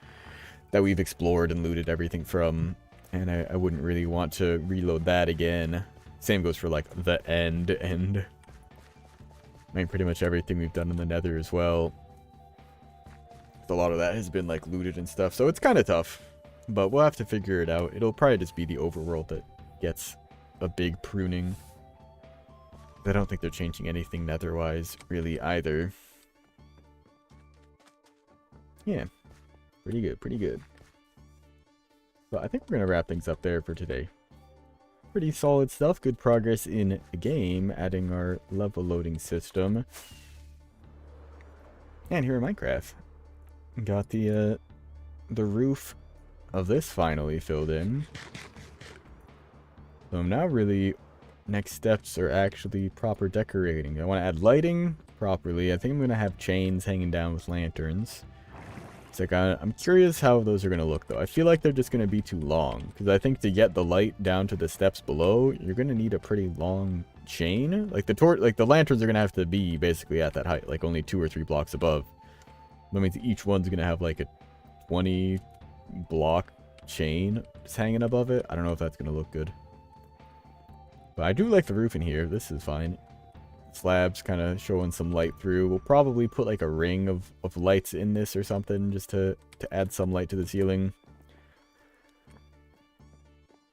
that we've explored and looted everything from. And I wouldn't really want to reload that again. Same goes for like the end. I mean, pretty much everything we've done in the Nether as well. A lot of that has been like looted and stuff, so it's kind of tough. But we'll have to figure it out. It'll probably just be the overworld that gets a big pruning. I don't think they're changing anything Nether-wise, really, either. Yeah, pretty good, pretty good. But I think we're going to wrap things up there for today. Pretty solid stuff. Good progress in the game, adding our level loading system. And here in Minecraft, got the roof of this finally filled in. So now really, next steps are actually proper decorating. I want to add lighting properly. I think I'm going to have chains hanging down with lanterns. It's like, I'm curious how those are going to look, though. I feel like they're just going to be too long. Because I think to get the light down to the steps below, you're going to need a pretty long chain. Like, the lanterns are going to have to be basically at that height. Like, only 2 or 3 blocks above. That means each one's going to have, like, a 20-block chain just hanging above it. I don't know if that's going to look good. But I do like the roof in here. This is fine. Slabs kind of showing some light through. We'll probably put like a ring of lights in this or something just to add some light to the ceiling.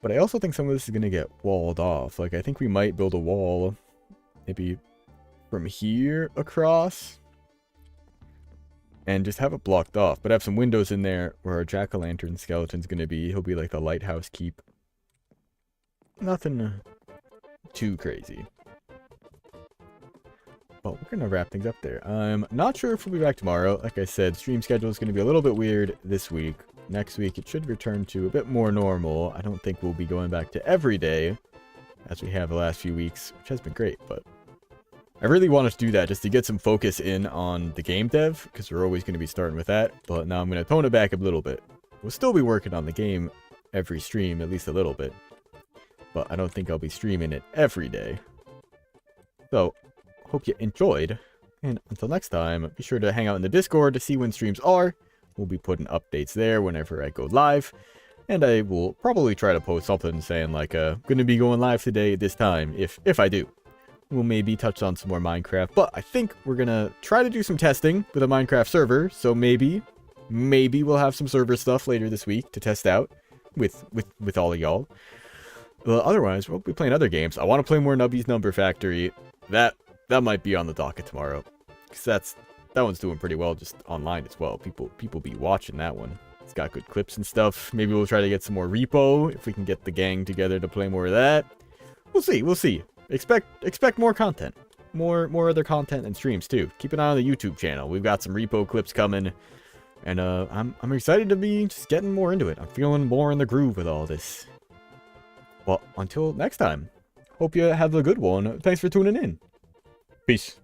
But I also think some of this is going to get walled off. Like I think we might build a wall maybe from here across and just have it blocked off. But have some windows in there where our jack-o'-lantern skeleton's going to be. He'll be like the lighthouse keep. Nothing too crazy. But we're going to wrap things up there. I'm not sure if we'll be back tomorrow. Like I said, stream schedule is going to be a little bit weird this week. Next week, it should return to a bit more normal. I don't think we'll be going back to every day, as we have the last few weeks, which has been great. But I really want us to do that just to get some focus in on the game dev, because we're always going to be starting with that. But now I'm going to tone it back a little bit. We'll still be working on the game every stream, at least a little bit. But I don't think I'll be streaming it every day. So hope you enjoyed, and until next time, be sure to hang out in the Discord to see when streams are. We'll be putting updates there whenever I go live, and I will probably try to post something saying like, going to be going live today at this time, if I do. We'll maybe touch on some more Minecraft, but I think we're gonna try to do some testing with a Minecraft server, so maybe we'll have some server stuff later this week to test out with all of y'all. Otherwise, we'll be playing other games. I want to play more Nubby's Number Factory. That might be on the docket tomorrow. Because that one's doing pretty well just online as well. People be watching that one. It's got good clips and stuff. Maybe we'll try to get some more repo if we can get the gang together to play more of that. We'll see. Expect more content. More other content and streams too. Keep an eye on the YouTube channel. We've got some repo clips coming. And I'm excited to be just getting more into it. I'm feeling more in the groove with all this. Well, until next time. Hope you have a good one. Thanks for tuning in. Peace.